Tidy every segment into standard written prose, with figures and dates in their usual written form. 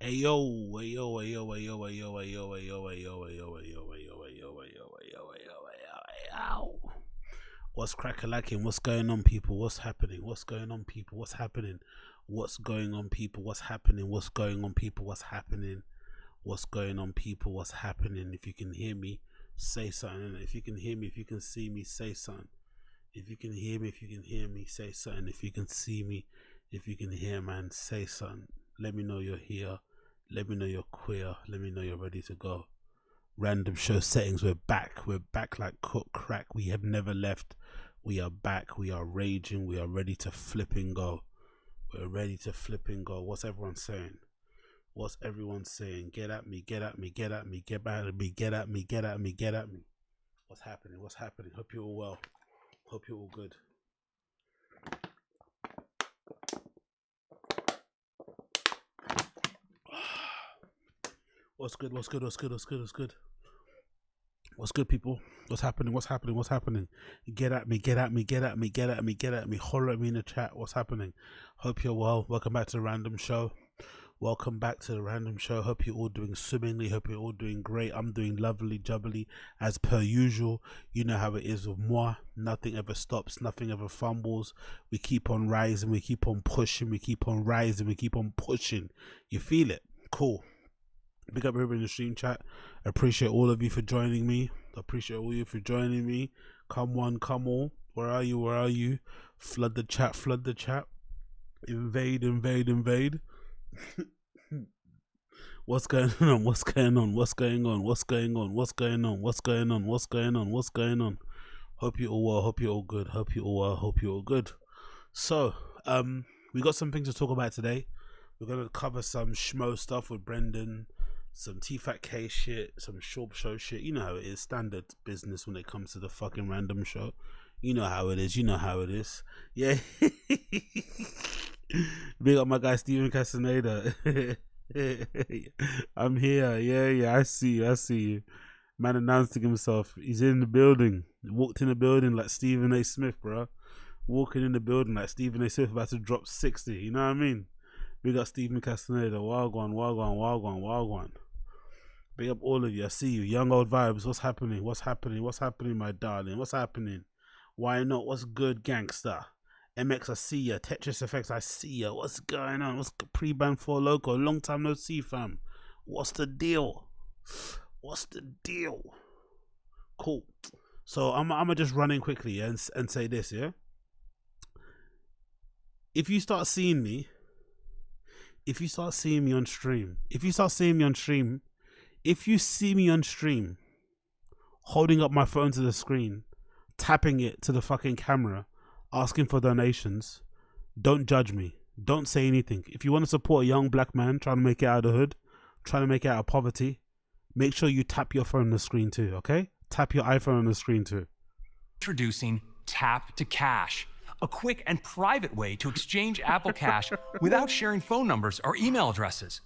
Ayo, ayo, ayo, ayo, ayo, ayo, ayo, ayo, ayo, ayo, ayo, ayo, ayo, ayo, ayo. What's crack-a-lacking? What's going on, people? What's happening? What's going on, people? What's happening? What's going on, people? What's happening? What's going on, people? What's happening? What's going on, people? What's happening? If you can hear me, say something. If you can hear me, if you can see me, say something. If you can hear me, if you can hear me, say something. If you can see me, if you can hear, man, say something. Let me know you're here. Let me know you're queer. Let me know you're ready to go. Random show settings. We're back. We're back like cook crack. We have never left. We are back. We are raging. We are ready to flip and go. We're ready to flip and go. What's everyone saying? What's everyone saying? Get at me. Get at me. Get at me. Get at me. Get at me. Get at me. Get at me. What's happening? What's happening? Hope you're all well. Hope you're all good. What's good? What's good? What's good? What's good? What's good? What's good, people? What's happening? What's happening? What's happening? Get at me. Get at me. Get at me. Get at me. Get at me. Holler at me in the chat. What's happening? Hope you're well. Welcome back to the Random Show. Welcome back to the Random Show. Hope you're all doing swimmingly. Hope you're all doing great. I'm doing lovely, jubbly, as per usual. You know how it is with moi. Nothing ever stops. Nothing ever fumbles. We keep on rising. We keep on pushing. We keep on rising. We keep on pushing. You feel it? Cool. Big up everybody in the stream chat. I appreciate all of you for joining me. I appreciate all of you for joining me. Come one, come all. Where are you? Where are you? Flood the chat. Flood the chat. Invade, invade, invade. What's going on? What's going on? What's going on? What's going on? What's going on? What's going on? What's going on? What's going on? Hope you're all well. Hope you're all good. Hope you're all well. Hope you're all good. So, we got some things to talk about today. We're gonna cover some schmo stuff with Brendan, some Tatk shit, some short show shit. You know how it is, standard business when it comes to the fucking Random Show. You know how it is. You know how it is. Yeah. Big up my guy Steven Castaneda. I'm here. Yeah. I see you. I see you. Man announcing himself. He's in the building. Walked in the building like Stephen A. Smith, bro. Walking in the building like Stephen A. Smith about to drop 60. You know what I mean? Big up Steven Castaneda. Wagwan, wagwan, wagwan, wagwan. Big up all of you. I see you. Young old vibes. What's happening? What's happening? What's happening, my darling? What's happening? Why not? What's good, gangster? MX, I see ya. Tetris Effects, I see ya. What's going on? What's pre-ban for Loco? Long time no see, fam. What's the deal? What's the deal? Cool. So I'm just running quickly and say this, yeah? If you start seeing me on stream, if you see me on stream, holding up my phone to the screen, tapping it to the fucking camera, asking for donations, don't judge me. Don't say anything. If you want to support a young black man trying to make it out of the hood, trying to make it out of poverty, make sure you tap your phone on the screen too, okay? Tap your iPhone on the screen too. Introducing Tap to Cash, a quick and private way to exchange Apple Cash without sharing phone numbers or email addresses.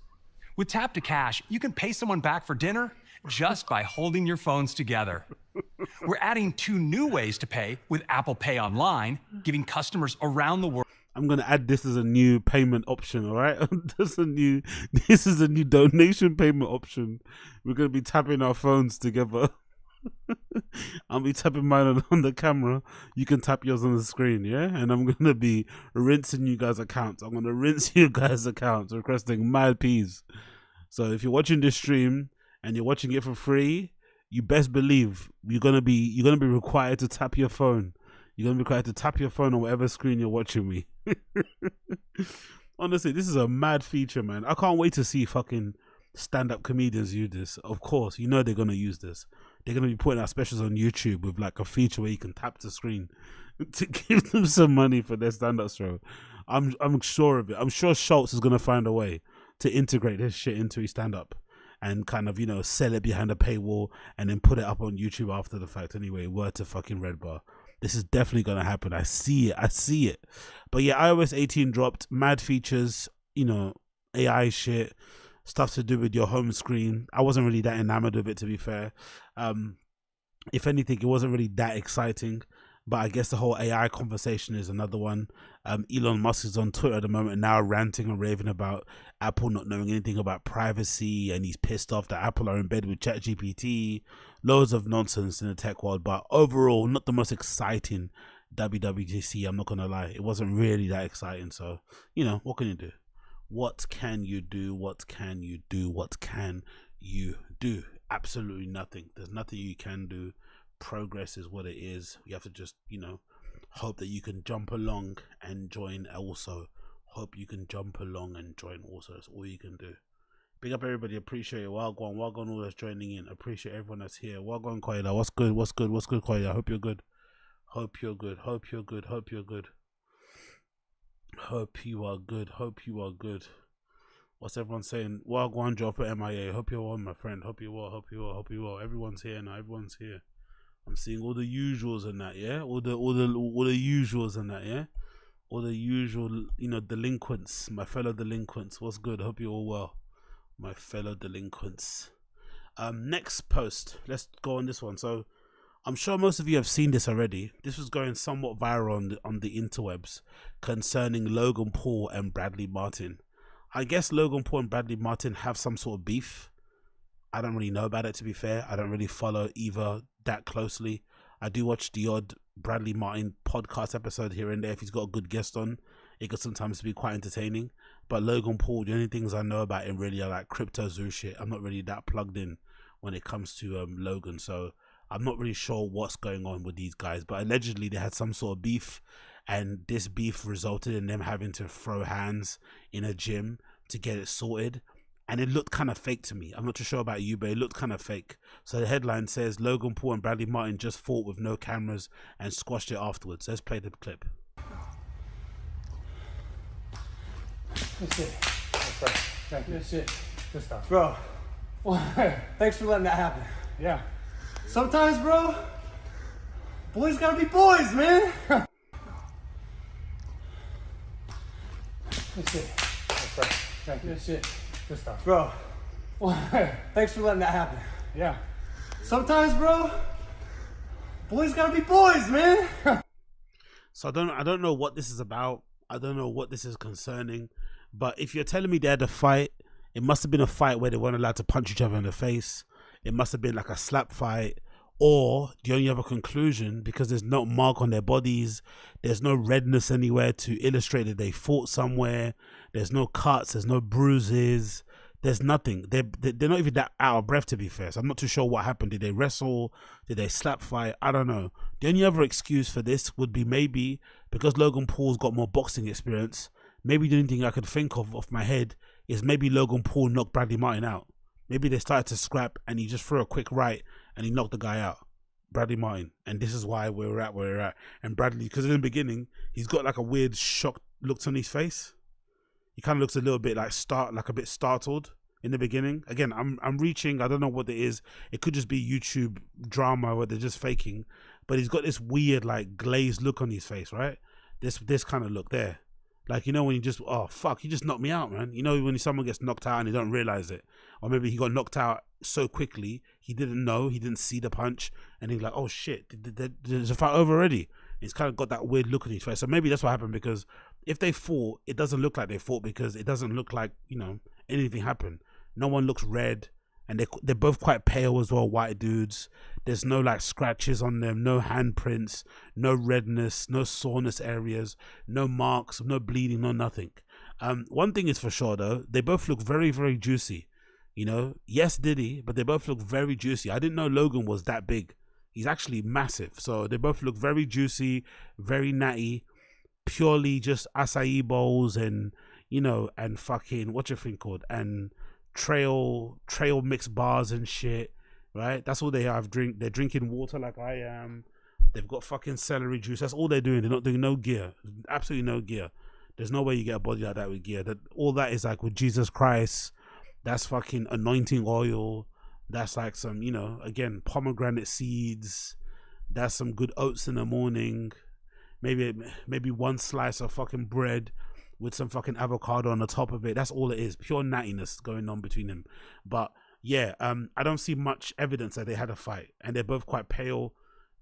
With Tap to Cash, you can pay someone back for dinner just by holding your phones together. We're adding 2 new ways to pay with Apple Pay Online, giving customers around the world. I'm gonna add this as a new payment option, all right? This is a new donation payment option. We're gonna be tapping our phones together. I'll be tapping mine on the camera. You can tap yours on the screen, yeah? And I'm gonna be rinsing you guys' accounts. I'm gonna rinse you guys' accounts, requesting mad peas. So if you're watching this stream and you're watching it for free, you best believe you're gonna be required to tap your phone. You're gonna be required to tap your phone on whatever screen you're watching me. Honestly, this is a mad feature, man. I can't wait to see fucking stand-up comedians use this. Of course, you know they're gonna use this. They're gonna be putting out specials on YouTube with like a feature where you can tap the screen to give them some money for their stand-up show. I'm sure of it. I'm sure Schultz is gonna find a way to integrate this shit into his stand-up and kind of, you know, sell it behind a paywall and then put it up on YouTube after the fact. Anyway, word to fucking Red Bar. This is definitely gonna happen. I see it. But yeah, iOS 18 dropped. Mad features, you know, AI shit, stuff to do with your home screen. I wasn't really that enamored of it, to be fair. If anything, it wasn't really that exciting. But I guess the whole AI conversation is another one. Elon Musk is on Twitter at the moment now ranting and raving about Apple not knowing anything about privacy, and he's pissed off that Apple are in bed with ChatGPT. Loads of nonsense in the tech world, but overall, not the most exciting WWDC. I'm not gonna lie, it wasn't really that exciting. So, you know, what can you do? What can you do? What can you do? What can you do? Absolutely nothing. There's nothing you can do. Progress is what it is. You have to just, you know, hope that you can jump along and join also. Hope you can jump along and join also. That's all you can do. Big up everybody. Appreciate it. Welcome all that's joining in. Appreciate everyone that's here. Welcome, Koida. What's good? What's good? What's good, Koida? Hope you're good. Hope you're good. Hope you're good. Hope you're good. Hope you are good. Hope you are good. What's everyone saying? Welcome, drop at MIA. Hope you're well, my friend. Hope you well. Hope you well. Hope you well. Everyone's here now. Everyone's here. I'm seeing all the usuals and that, yeah. All the usuals and that, yeah. All the usual, you know, delinquents, my fellow delinquents. What's good? Hope you're all well, my fellow delinquents. Next post. Let's go on this one. So, I'm sure most of you have seen this already. This was going somewhat viral on the interwebs concerning Logan Paul and Bradley Martin. I guess Logan Paul and Bradley Martin have some sort of beef. I don't really know about it, to be fair. I don't really follow either that closely. I do watch the odd Bradley Martin podcast episode here and there. If he's got a good guest on, it could sometimes be quite entertaining. But Logan Paul, the only things I know about him really are like crypto zoo shit. I'm not really that plugged in when it comes to Logan, so I'm not really sure what's going on with these guys. But allegedly they had some sort of beef, and this beef resulted in them having to throw hands in a gym to get it sorted. And it looked kind of fake to me. I'm not too sure about you, but it looked kind of fake. So the headline says, Logan Paul and Bradley Martin just fought with no cameras and squashed it afterwards. Let's play the clip. That's it. That's right. Thank you. That's it. Good stuff. Bro, well, thanks for letting that happen. Yeah. Sometimes, bro, boys gotta be boys, man. That's it. That's right. Thank you. That's it. Good stuff. Bro, well, thanks for letting that happen. Yeah. Sometimes, bro, boys gotta be boys, man. So I don't know what this is about. I don't know what this is concerning. But if you're telling me they had a fight, it must have been a fight where they weren't allowed to punch each other in the face. It must have been like a slap fight. Or the only other conclusion, because there's no mark on their bodies, there's no redness anywhere to illustrate that they fought somewhere, there's no cuts, there's no bruises, there's nothing. They're not even that out of breath, to be fair. So I'm not too sure what happened. Did they wrestle? Did they slap fight? I don't know. The only other excuse for this would be maybe because Logan Paul's got more boxing experience. Maybe the only thing I could think of off my head is maybe Logan Paul knocked Bradley Martin out. Maybe they started to scrap and he just threw a quick right and he knocked the guy out, Bradley Martin. And this is why we're at where we're at. And Bradley, because in the beginning, he's got like a weird shocked look on his face. He kind of looks a little bit like a bit startled in the beginning. Again, I'm reaching, I don't know what it is. It could just be YouTube drama where they're just faking. But he's got this weird like glazed look on his face, right? This kind of look there. Like, you know, when you just, oh, fuck, he just knocked me out, man. You know, when someone gets knocked out and they don't realize it. Or maybe he got knocked out so quickly, he didn't know, he didn't see the punch. And he's like, oh, shit, there's a fight over already. He's kind of got that weird look on his face. So maybe that's what happened, because if they fought, it doesn't look like they fought, because it doesn't look like, you know, anything happened. No one looks red. And they're both quite pale as well, white dudes. There's no like scratches on them, no handprints, no redness, no soreness areas, no marks, no bleeding, no nothing. One thing is for sure though, they both look very, very juicy. You know, yes, did he? But they both look very juicy. I didn't know Logan was that big. He's actually massive. So they both look very juicy, very natty, purely just acai bowls and, you know, and fucking, what's your thing called? And trail mixed bars and shit, right? That's all they have. They're drinking water like I am. They've got fucking celery juice. That's all they're doing. They're not doing no gear. Absolutely no gear. There's no way you get a body like that with gear. That all that is like with Jesus Christ. That's fucking anointing oil. That's like some, you know, again, pomegranate seeds. That's some good oats in the morning. Maybe one slice of fucking bread with some fucking avocado on the top of it. That's all it is. Pure nattiness going on between them. But yeah, I don't see much evidence that they had a fight. And they're both quite pale.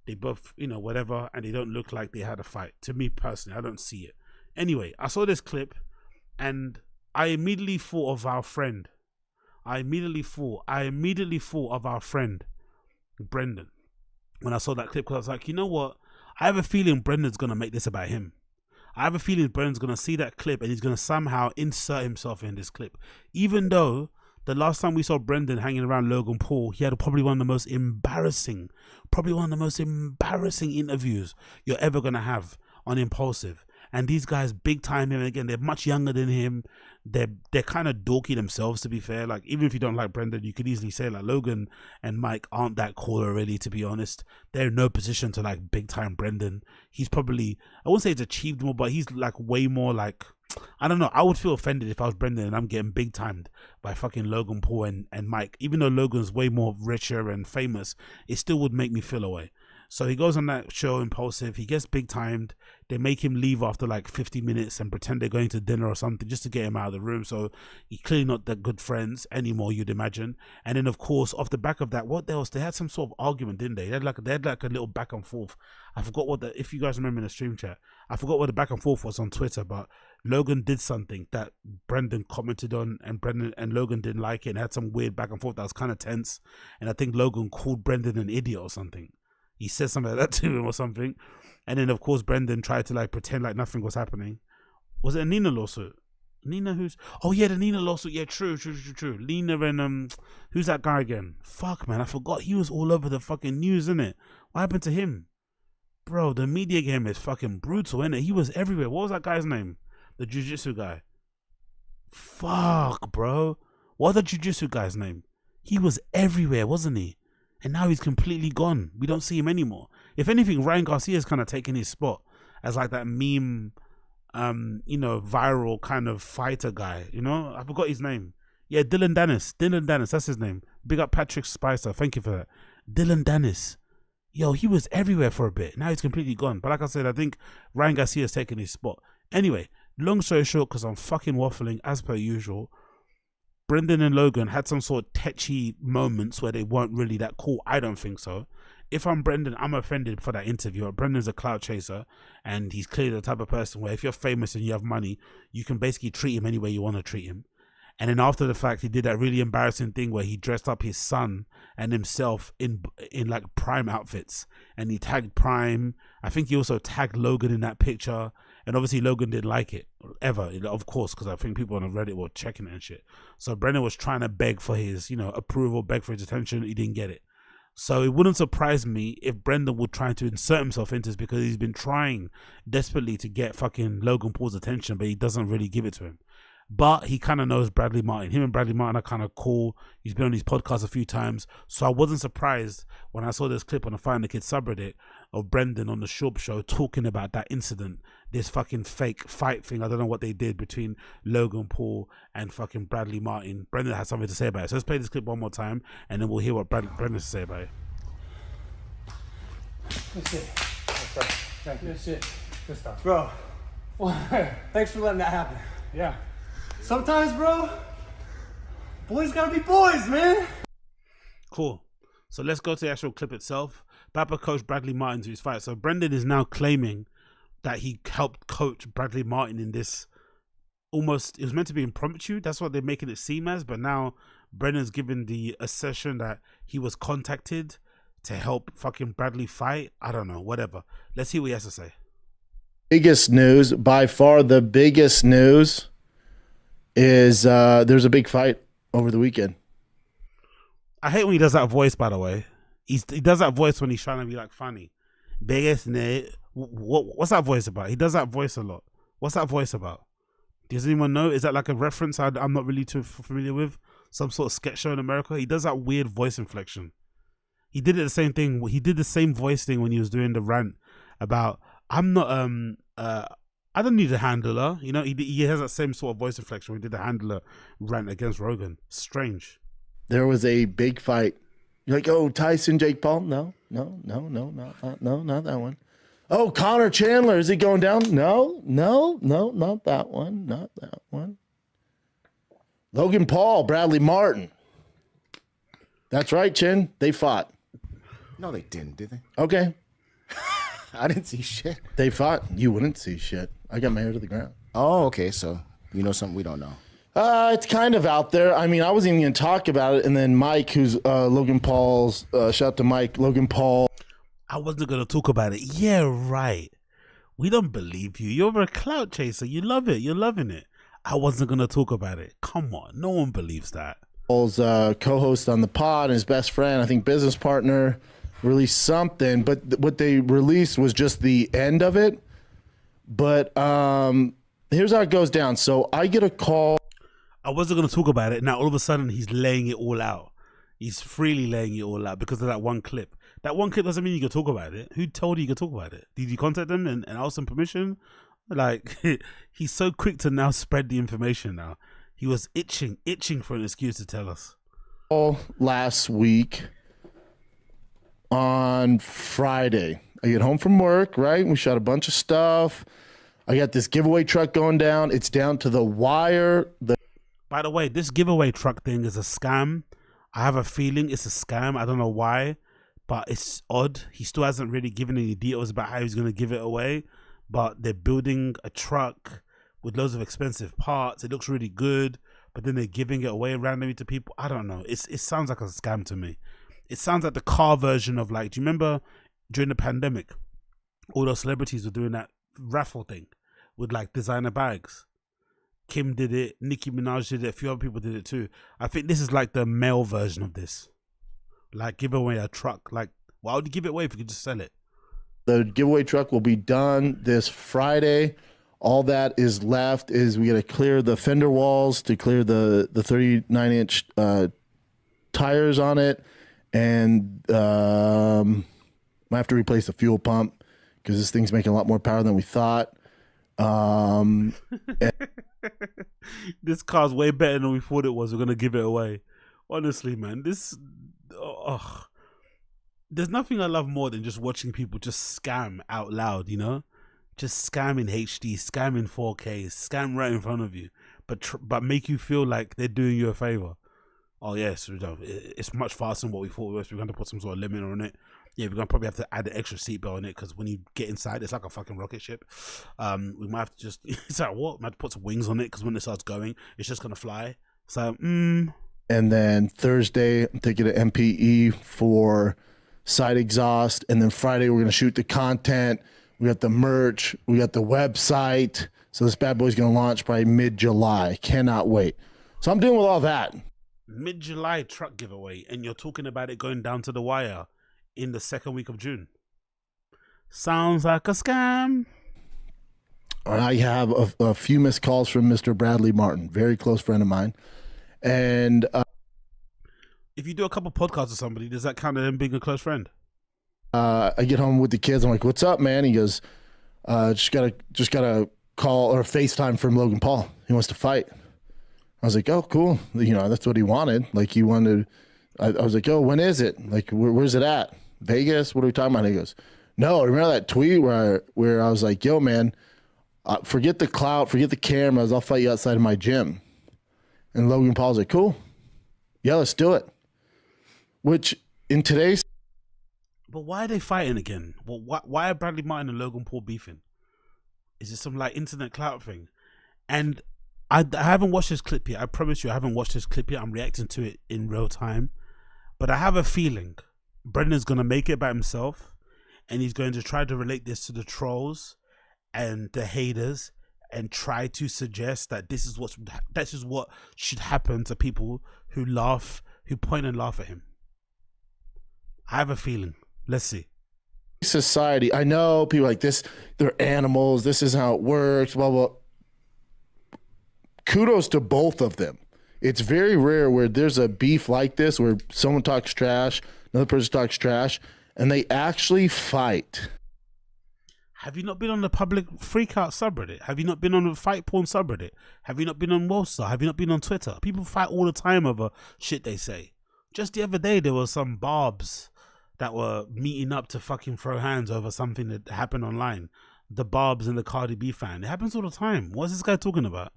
They both, whatever, and they don't look like they had a fight. To me personally, I don't see it. Anyway, I saw this clip, and I immediately thought of our friend. I immediately thought of our friend, Brendan, when I saw that clip, because I was like, you know what? I have a feeling Brendan's going to make this about him. I have a feeling Brendan's going to see that clip and he's going to somehow insert himself in this clip. Even though the last time we saw Brendan hanging around Logan Paul, he had probably one of the most embarrassing interviews you're ever going to have on Impulsive. And these guys big time him. Again, they're much younger than him. They're kind of dorky themselves, to be fair. Like, even if you don't like Brendan, you could easily say like Logan and Mike aren't that cool already, to be honest. They're in no position to like big time Brendan. He's probably, I won't say he's achieved more, but he's like way more like, I don't know. I would feel offended if I was Brendan and I'm getting big timed by fucking Logan Paul and Mike. Even though Logan's way more richer and famous, it still would make me feel away. So he goes on that show, Impulsive. He gets big timed. They make him leave after like 50 minutes and pretend they're going to dinner or something just to get him out of the room. So he's clearly not that good friends anymore, you'd imagine. And then, of course, off the back of that, what else? They had some sort of argument, didn't they? They had like a little back and forth. I forgot if you guys remember in the stream chat, I forgot what the back and forth was on Twitter, but Logan did something that Brendan commented on, and Brendan and Logan didn't like it and had some weird back and forth that was kind of tense. And I think Logan called Brendan an idiot or something. He said something like that to him or something. And then, of course, Brendan tried to like pretend like nothing was happening. Was it a Nina lawsuit? Nina who's... Oh, yeah, the Nina lawsuit. Yeah, true. Nina and... Who's that guy again? Fuck, man, I forgot. He was all over the fucking news, innit? What happened to him? Bro, the media game is fucking brutal, innit? He was everywhere. What was that guy's name? The jiu-jitsu guy. Fuck, bro. What's the jiu-jitsu guy's name? He was everywhere, wasn't he? And now he's completely gone. We don't see him anymore. If anything, Ryan Garcia's kind of taken his spot as like that meme, viral kind of fighter guy. I forgot his name. Yeah, Dylan Dennis, that's his name. Big up Patrick Spicer. Thank you for that. Dylan Dennis. Yo, he was everywhere for a bit. Now he's completely gone. But like I said, I think Ryan Garcia's taken his spot. Anyway, long story short, because I'm fucking waffling as per usual, Brendan and Logan had some sort of tetchy moments where they weren't really that cool. I don't think so. If I'm Brendan, I'm offended for that interview. Brendan's a clout chaser, and he's clearly the type of person where if you're famous and you have money, you can basically treat him any way you want to treat him. And then after the fact, he did that really embarrassing thing where he dressed up his son and himself in like Prime outfits, and he tagged Prime. I think he also tagged Logan in that picture. And obviously Logan didn't like it, ever, of course, because I think people on Reddit were checking it and shit. So Brendan was trying to beg for his, approval, beg for his attention. He didn't get it. So it wouldn't surprise me if Brendan would try to insert himself into this, because he's been trying desperately to get fucking Logan Paul's attention, but he doesn't really give it to him. But he kind of knows Bradley Martin. Him and Bradley Martin are kind of cool. He's been on his podcast a few times. So I wasn't surprised when I saw this clip on the Find the Kid subreddit of Brendan on the Shorb Show talking about that incident, this fucking fake fight thing. I don't know what they did between Logan Paul and fucking Bradley Martin. Brendan has something to say about it. So let's play this clip one more time, and then we'll hear what Brendan has to say about it. That's it. That's right. Thank you. That's it. Good stuff. Bro, thanks for letting that happen. Yeah. Sometimes, bro, boys gotta be boys, man. Cool. So let's go to the actual clip itself. Papa coached Bradley Martin to his fight. So Brendan is now claiming that he helped coach Bradley Martin in this almost, it was meant to be impromptu. That's what they're making it seem as. But now Brendan's given the assertion that he was contacted to help fucking Bradley fight. I don't know, whatever. Let's hear what he has to say. Biggest news, by far the biggest news, is there's a big fight over the weekend. I hate when he does that voice, by the way. He does that voice when he's trying to be like funny. Biggest news. What's that voice about? He does that voice a lot. What's that voice about? Does anyone know? Is that like a reference I'm not really too familiar with? Some sort of sketch show in America? He does that weird voice inflection. He did it the same thing. He did the same voice thing when he was doing the rant about, I'm not, I don't need a handler. He has that same sort of voice inflection when he did the handler rant against Rogan. Strange. There was a big fight. You're like, oh, Tyson, Jake Paul? No, not that one. Oh, Connor Chandler, is he going down? No, not that one. Logan Paul, Bradley Martin. That's right, Chin. They fought. No, they didn't, did they? Okay. I didn't see shit. They fought. You wouldn't see shit. I got my hair to the ground. Oh, okay. So you know something we don't know. It's kind of out there. I mean, I wasn't even going to talk about it. And then Mike, who's Logan Paul's, shout out to Mike, Logan Paul. I wasn't going to talk about it. Yeah, right. We don't believe you. You're a clout chaser. You love it. You're loving it. I wasn't going to talk about it. Come on. No one believes that. Paul's co-host on the pod and his best friend, I think business partner, released something. But what they released was just the end of it. But here's how it goes down. So I get a call. I wasn't going to talk about it. Now, all of a sudden, he's laying it all out. He's freely laying it all out because of that one clip. That one clip doesn't mean you can talk about it. Who told you could talk about it? Did you contact them and ask them permission? Like, he's so quick to now spread the information now. He was itching for an excuse to tell us. Last week on Friday, I get home from work, right? We shot a bunch of stuff. I got this giveaway truck going down. It's down to the wire. By the way, this giveaway truck thing is a scam. I have a feeling it's a scam. I don't know why, but it's odd. He still hasn't really given any details about how he's going to give it away, but they're building a truck with loads of expensive parts. It looks really good, but then they're giving it away randomly to people. I don't know. It sounds like a scam to me. It sounds like the car version of, like, do you remember during the pandemic, all those celebrities were doing that raffle thing with like designer bags? Kim did it, Nicki Minaj did it, a few other people did it too. I think this is like the male version of this. Like, give away a truck. Like, why would you give it away if you could just sell it? The giveaway truck will be done this Friday. All that is left is we got to clear the fender walls, to clear the 39-inch tires on it, and I have to replace the fuel pump because this thing's making a lot more power than we thought. This car's way better than we thought it was. We're gonna give it away. Honestly, man, there's nothing I love more than just watching people just scam out loud, you know? Just scam in HD, scam in 4K, scam right in front of you, but make you feel like they're doing you a favor. Oh yes, it's much faster than what we thought it was. We're going to put some sort of limit on it. Yeah, we're going to probably have to add an extra seatbelt on it because when you get inside, it's like a fucking rocket ship. We might have to just, it's like, what? We might have to put some wings on it because when it starts going, it's just going to fly. So, And then Thursday, I'm taking an MPE for side exhaust. And then Friday, we're going to shoot the content. We got the merch. We got the website. So this bad boy's going to launch probably mid-July. Cannot wait. So I'm doing with all that. Mid-July truck giveaway, and you're talking about it going down to the wire in the second week of June. Sounds like a scam. I have a few missed calls from Mr. Bradley Martin, very close friend of mine. And if you do a couple podcasts with somebody, does that count as them being a close friend? I get home with the kids. I'm like, "What's up, man?" He goes, "Just gotta call or FaceTime from Logan Paul. He wants to fight." I was like, "Oh, cool. You know, that's what he wanted. Like, he wanted." I was like, "Oh, when is it? Like, where's it at? Vegas? What are we talking about?" And he goes, "No, remember that tweet where I was like, yo, man, forget the clout, forget the cameras. I'll fight you outside of my gym." And Logan Paul's like, "Cool. Yeah, let's do it." Which in today's. But why are they fighting again? Well, why are Bradley Martin and Logan Paul beefing? Is it some like internet clout thing? And I haven't watched this clip yet. I promise you, I haven't watched this clip yet. I'm reacting to it in real time. But I have a feeling Brendan's going to make it by himself. And he's going to try to relate this to the trolls and the haters and try to suggest that this is what should happen to people who point and laugh at him. I have a feeling. Let's see. Society, I know people like this, they're animals, this is how it works, blah, blah. Kudos to both of them. It's very rare where there's a beef like this, where someone talks trash, another person talks trash, and they actually fight. Have you not been on the public freakout subreddit? Have you not been on the fight porn subreddit? Have you not been on Wallstar? Have you not been on Twitter? People fight all the time over shit they say. Just the other day, there were some barbs that were meeting up to fucking throw hands over something that happened online. The Barbs and the Cardi B fan. It happens all the time. What's this guy talking about?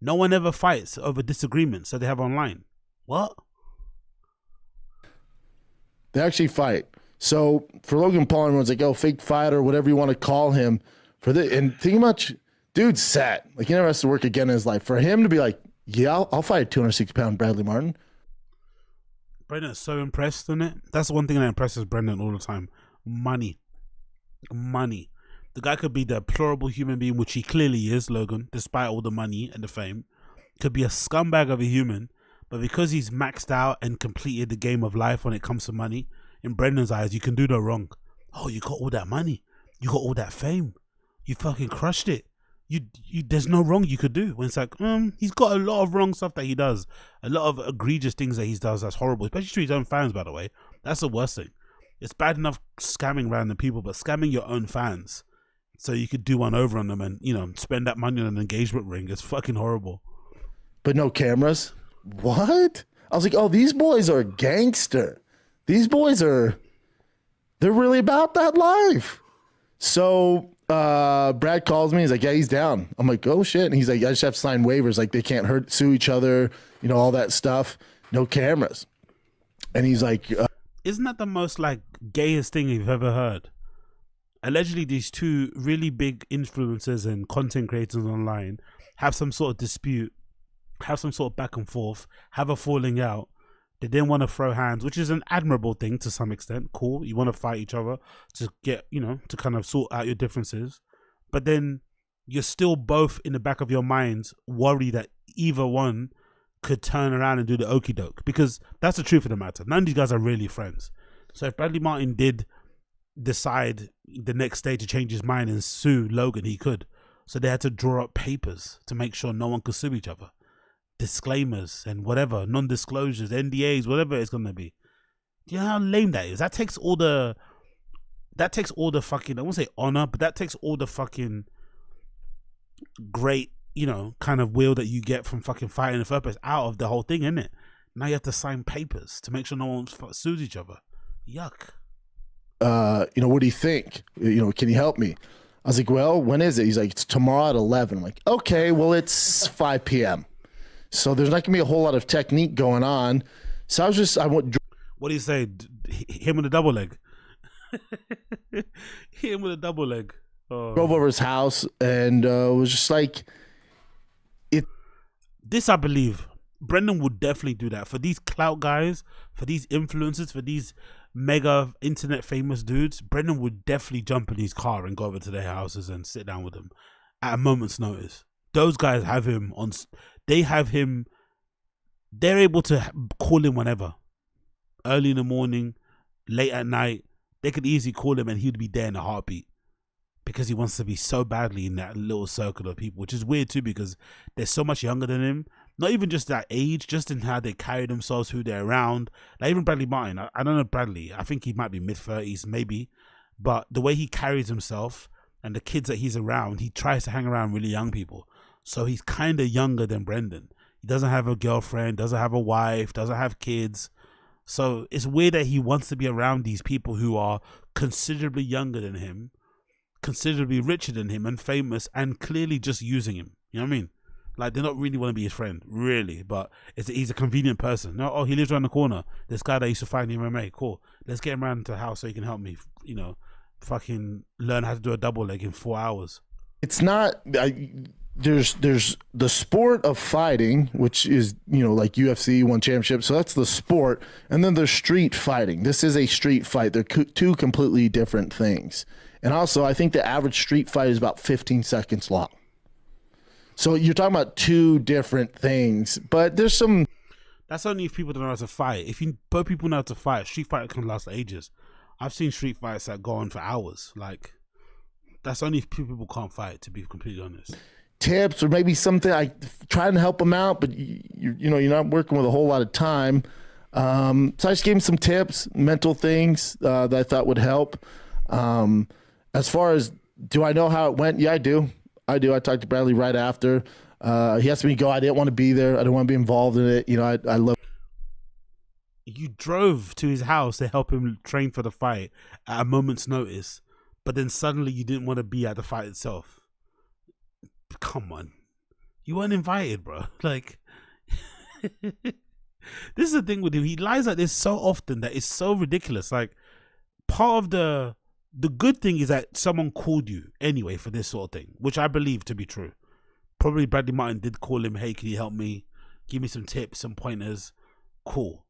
No one ever fights over disagreements that they have online. What? They actually fight. So for Logan Paul, everyone's like, oh, fake fighter, whatever you want to call him. For the and think much, dude's set. Like he never has to work again in his life. For him to be like, yeah, I'll fight a 260-pound Bradley Martin. Brendan's so impressed in it. That's the one thing that impresses Brendan all the time. Money. The guy could be the deplorable human being, which he clearly is, Logan, despite all the money and the fame. Could be a scumbag of a human, but because he's maxed out and completed the game of life when it comes to money, in Brendan's eyes, you can do no wrong. Oh, you got all that money. You got all that fame. You fucking crushed it. You there's no wrong you could do. When it's like, he's got a lot of wrong stuff that he does. A lot of egregious things that he does that's horrible, especially to his own fans, by the way. That's the worst thing. It's bad enough scamming random people, but scamming your own fans so you could do one over on them and, you know, spend that money on an engagement ring is fucking horrible. But no cameras? What? I was like, oh, these boys are gangster. These boys they're really about that life. So Brad calls me. He's like, yeah, he's down. I'm like, oh, shit. And he's like, I just have to sign waivers. Like, they can't sue each other, you know, all that stuff. No cameras. And he's like... Isn't that the most, like, gayest thing you've ever heard? Allegedly, these two really big influencers and content creators online have some sort of dispute, have some sort of back and forth, have a falling out. They didn't want to throw hands, which is an admirable thing to some extent. Cool. You want to fight each other to get, you know, to kind of sort out your differences. But then you're still both in the back of your minds worried that either one could turn around and do the okie doke. Because that's the truth of the matter. None of these guys are really friends. So if Bradley Martin did decide the next day to change his mind and sue Logan, he could. So they had to draw up papers to make sure no one could sue each other. Disclaimers and whatever, non-disclosures, NDAs, whatever it's gonna be. Do you know how lame that is? That takes all the fucking, I won't say honor, but that takes all the fucking great, you know, kind of will that you get from fucking fighting in the first place out of the whole thing, isn't it? Now you have to sign papers to make sure no one sues each other. Yuck. You know, what do you think? You know, can you help me? I was like, well, when is it? He's like, it's tomorrow at 11. I'm like, okay, well, it's 5 p.m. So there's not gonna be a whole lot of technique going on. So I went. What do you say? Hit him with a double leg. Hit him with a double leg. Oh. Drove over his house and was just like, This I believe Brendan would definitely do that for these clout guys, for these influencers, for these mega internet famous dudes. Brendan would definitely jump in his car and go over to their houses and sit down with them at a moment's notice. Those guys have him on. They have him. They're able to call him whenever, early in the morning, late at night. They could easily call him and he'd be there in a heartbeat because he wants to be so badly in that little circle of people, which is weird too because they're so much younger than him. Not even just that age, just in how they carry themselves, who they're around. Like even Bradley Martin, I don't know Bradley. I think he might be mid-30s, maybe. But the way he carries himself and the kids that he's around, he tries to hang around really young people. So he's kind of younger than Brendan. He doesn't have a girlfriend, doesn't have a wife, doesn't have kids. So it's weird that he wants to be around these people who are considerably younger than him, considerably richer than him and famous and clearly just using him. You know what I mean? Like, they don't really want to be his friend, really, but he's a convenient person. No, oh, he lives around the corner. This guy that used to fight in MMA, cool. Let's get him around to the house so he can help me, you know, fucking learn how to do a double leg in 4 hours. It's not, there's the sport of fighting, which is, you know, like UFC, one championship. So that's the sport. And then there's street fighting. This is a street fight. They're two completely different things. And also, I think the average street fight is about 15 seconds long. So you're talking about two different things, but there's some. That's only if people don't know how to fight. If both people know how to fight, street fight can last ages. I've seen street fights that go on for hours. Like, that's only if people can't fight, to be completely honest. Tips or maybe something, I try to help them out, but you know, you're not working with a whole lot of time. So I just gave him some tips, mental things that I thought would help. As far as, do I know how it went? Yeah, I do. I talked to Bradley right after. He asked me to go. I didn't want to be there. I didn't want to be involved in it. You know, I love. You drove to his house to help him train for the fight at a moment's notice, but then suddenly you didn't want to be at the fight itself. Come on. You weren't invited, bro. Like, this is the thing with him. He lies like this so often that it's so ridiculous. Like, part of the good thing is that someone called you anyway for this sort of thing, which I believe to be true. Probably Bradley Martin did call him, hey, can you help me? Give me some tips, some pointers. Cool.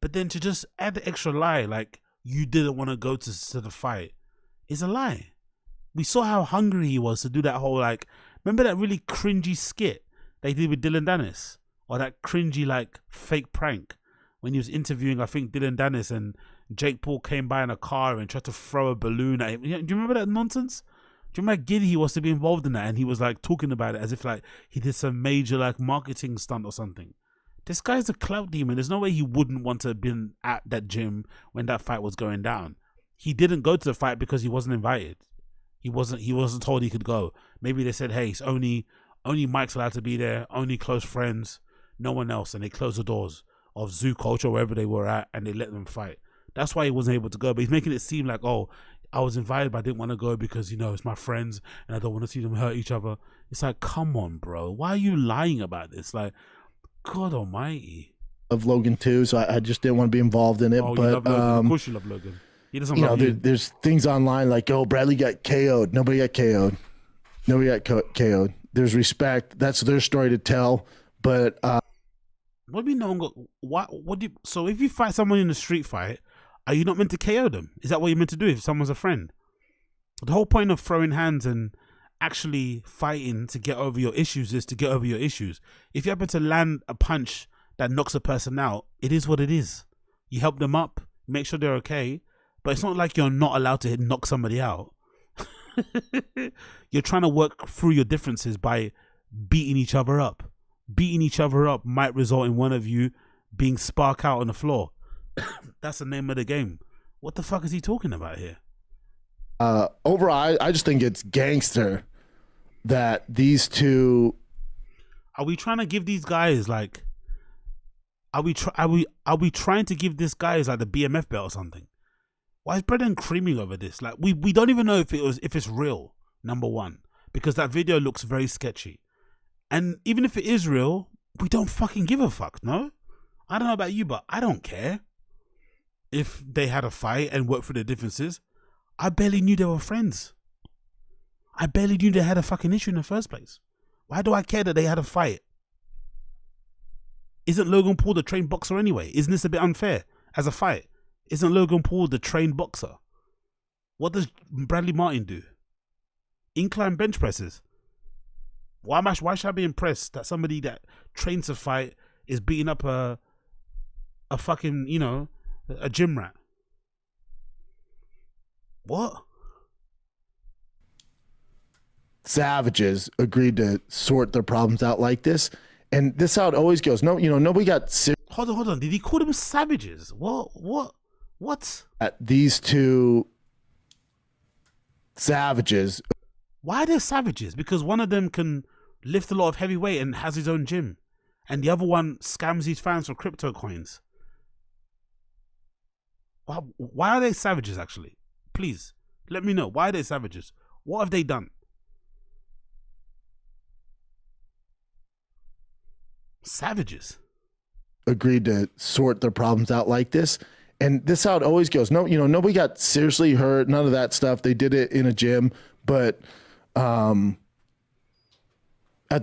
But then to just add the extra lie, like you didn't want to go to the fight, is a lie. We saw how hungry he was to do that whole, like, remember that really cringy skit they did with Dylan Dennis? Or that cringy, like, fake prank when he was interviewing, I think, Dylan Dennis, and Jake Paul came by in a car and tried to throw a balloon at him. Do you remember that nonsense? Do you remember how giddy he was to be involved in that? And he was like talking about it as if like he did some major like marketing stunt or something. This guy's a clout demon. There's no way he wouldn't want to have been at that gym when that fight was going down. He didn't go to the fight because he wasn't invited. He wasn't told he could go. Maybe they said, hey, it's only Mike's allowed to be there, only close friends, no one else. And they closed the doors of Zoo Culture, wherever they were at, and they let them fight. That's why he wasn't able to go. But he's making it seem like, oh, I was invited, but I didn't want to go because, you know, it's my friends and I don't want to see them hurt each other. It's like, come on, bro. Why are you lying about this? Like, God almighty. Of Logan too, so I just didn't want to be involved in it. Oh, but you love Logan. Of course you love Logan. He doesn't love you. There's things online like, oh, Bradley got KO'd. Nobody got KO'd. Nobody got KO'd. There's respect. That's their story to tell. But what do you know? So if you fight someone in a street fight, are you not meant to KO them? Is that what you're meant to do if someone's a friend? The whole point of throwing hands and actually fighting to get over your issues is to get over your issues. If you happen to land a punch that knocks a person out, it is what it is. You help them up, make sure they're okay, but it's not like you're not allowed to knock somebody out. You're trying to work through your differences by beating each other up. Beating each other up might result in one of you being spark out on the floor. That's the name of the game. What the fuck is he talking about here? Overall, I just think it's gangster that these two. Are we trying to give these guys like? Are we trying to give this guys like the BMF belt or something? Why is Brendan creaming over this? Like we don't even know if it's real. Number one, because that video looks very sketchy, and even if it is real, we don't fucking give a fuck. No, I don't know about you, but I don't care. If they had a fight and worked through their differences, I barely knew they were friends. I barely knew they had a fucking issue in the first place. Why do I care that they had a fight? Isn't Logan Paul the trained boxer anyway? Isn't this a bit unfair as a fight? Isn't Logan Paul the trained boxer? What does Bradley Martin do? Incline bench presses. Why should I be impressed that somebody that trains to fight is beating up a fucking, you know, a gym rat? What? Savages agreed to sort their problems out like this, and this is how it always goes. No, you know, nobody got Hold on. Did he call them savages? What? These two savages. Why are they savages? Because one of them can lift a lot of heavy weight and has his own gym, and the other one scams his fans for crypto coins. Why are they savages, actually? Please, let me know. Why are they savages? What have they done? Savages. Agreed to sort their problems out like this. And this is how it always goes. No, you know, nobody got seriously hurt. None of that stuff. They did it in a gym. But at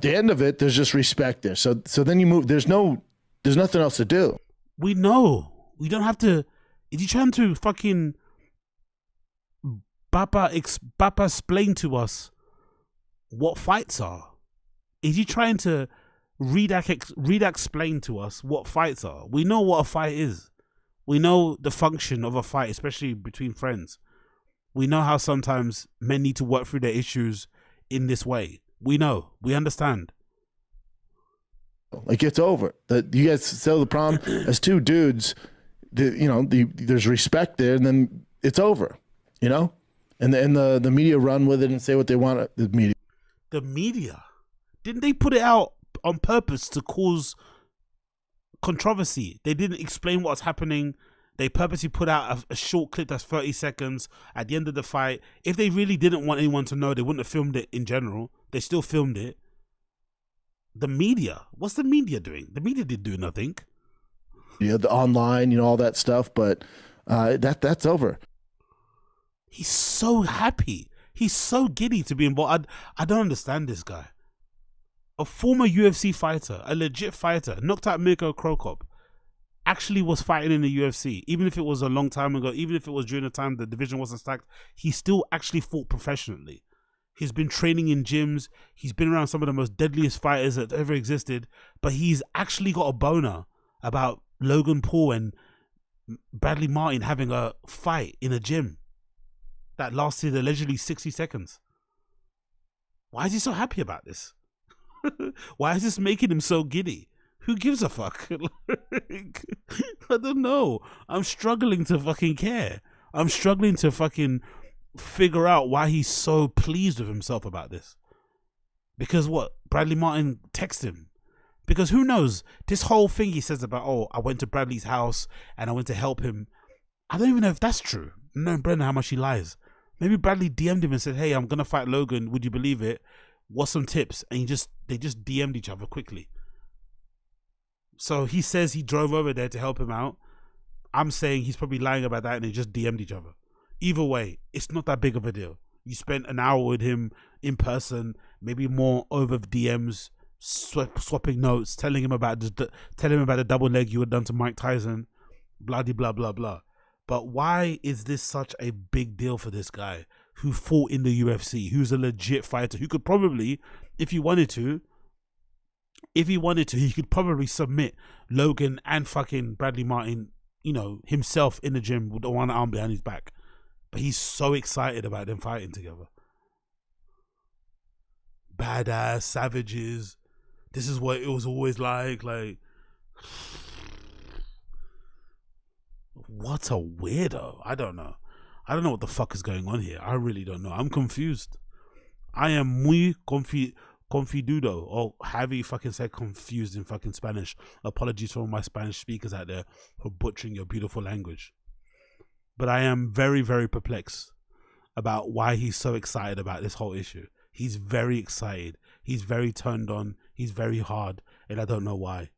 the end of it, there's just respect there. So then you move. There's nothing else to do. We know. We don't have to. Is he trying to fucking Bappa explain to us what fights are? Is he trying to read explain to us what fights are? We know what a fight is. We know the function of a fight, especially between friends. We know how sometimes men need to work through their issues in this way. We know. We understand. Like, it's over. That you guys settle the problem as two dudes. There's respect there, and then it's over. You know, and the media run with it and say what they want. The media, didn't they put it out on purpose to cause controversy? They didn't explain what's happening. They purposely put out a short clip that's 30 seconds at the end of the fight. If they really didn't want anyone to know, they wouldn't have filmed it in general. They still filmed it. The media, what's the media doing? The media didn't do nothing. Yeah, the online, all that stuff, but that's over. He's so happy. He's so giddy to be involved. I don't understand this guy. A former UFC fighter, a legit fighter, knocked out Mirko Krokop, actually was fighting in the UFC. Even if it was a long time ago, even if it was during the time the division wasn't stacked, he still actually fought professionally. He's been training in gyms. He's been around some of the most deadliest fighters that ever existed. But he's actually got a boner about Logan Paul and Bradley Martin having a fight in a gym that lasted allegedly 60 seconds. Why is he so happy about this? Why is this making him so giddy? Who gives a fuck? Like, I don't know. I'm struggling to fucking care. I'm struggling to fucking figure out why he's so pleased with himself about this. Because what? Bradley Martin texted him. Because who knows? This whole thing he says about, oh, I went to Bradley's house and I went to help him. I don't even know if that's true. No, Brendan, how much he lies. Maybe Bradley DM'd him and said, hey, I'm going to fight Logan. Would you believe it? What's some tips? And they just DM'd each other quickly. So he says he drove over there to help him out. I'm saying he's probably lying about that and they just DM'd each other. Either way, it's not that big of a deal. You spent an hour with him in person, maybe more over DMs, swapping notes, telling him about the double leg you had done to Mike Tyson, blah blah blah blah. But why is this such a big deal for this guy who fought in the UFC, who's a legit fighter, who could probably, if he wanted to, he could probably submit Logan and fucking Bradley Martin, you know, himself in the gym with the one arm behind his back. But he's so excited about them fighting together. Badass savages. This is what it was always like. Like, what a weirdo. I don't know. I don't know what the fuck is going on here. I really don't know. I'm confused. I am muy confidudo, or however you fucking say confused in fucking Spanish. Apologies for all my Spanish speakers out there for butchering your beautiful language. But I am very, very perplexed about why he's so excited about this whole issue. He's very excited. He's very turned on. He's very hard. And I don't know why.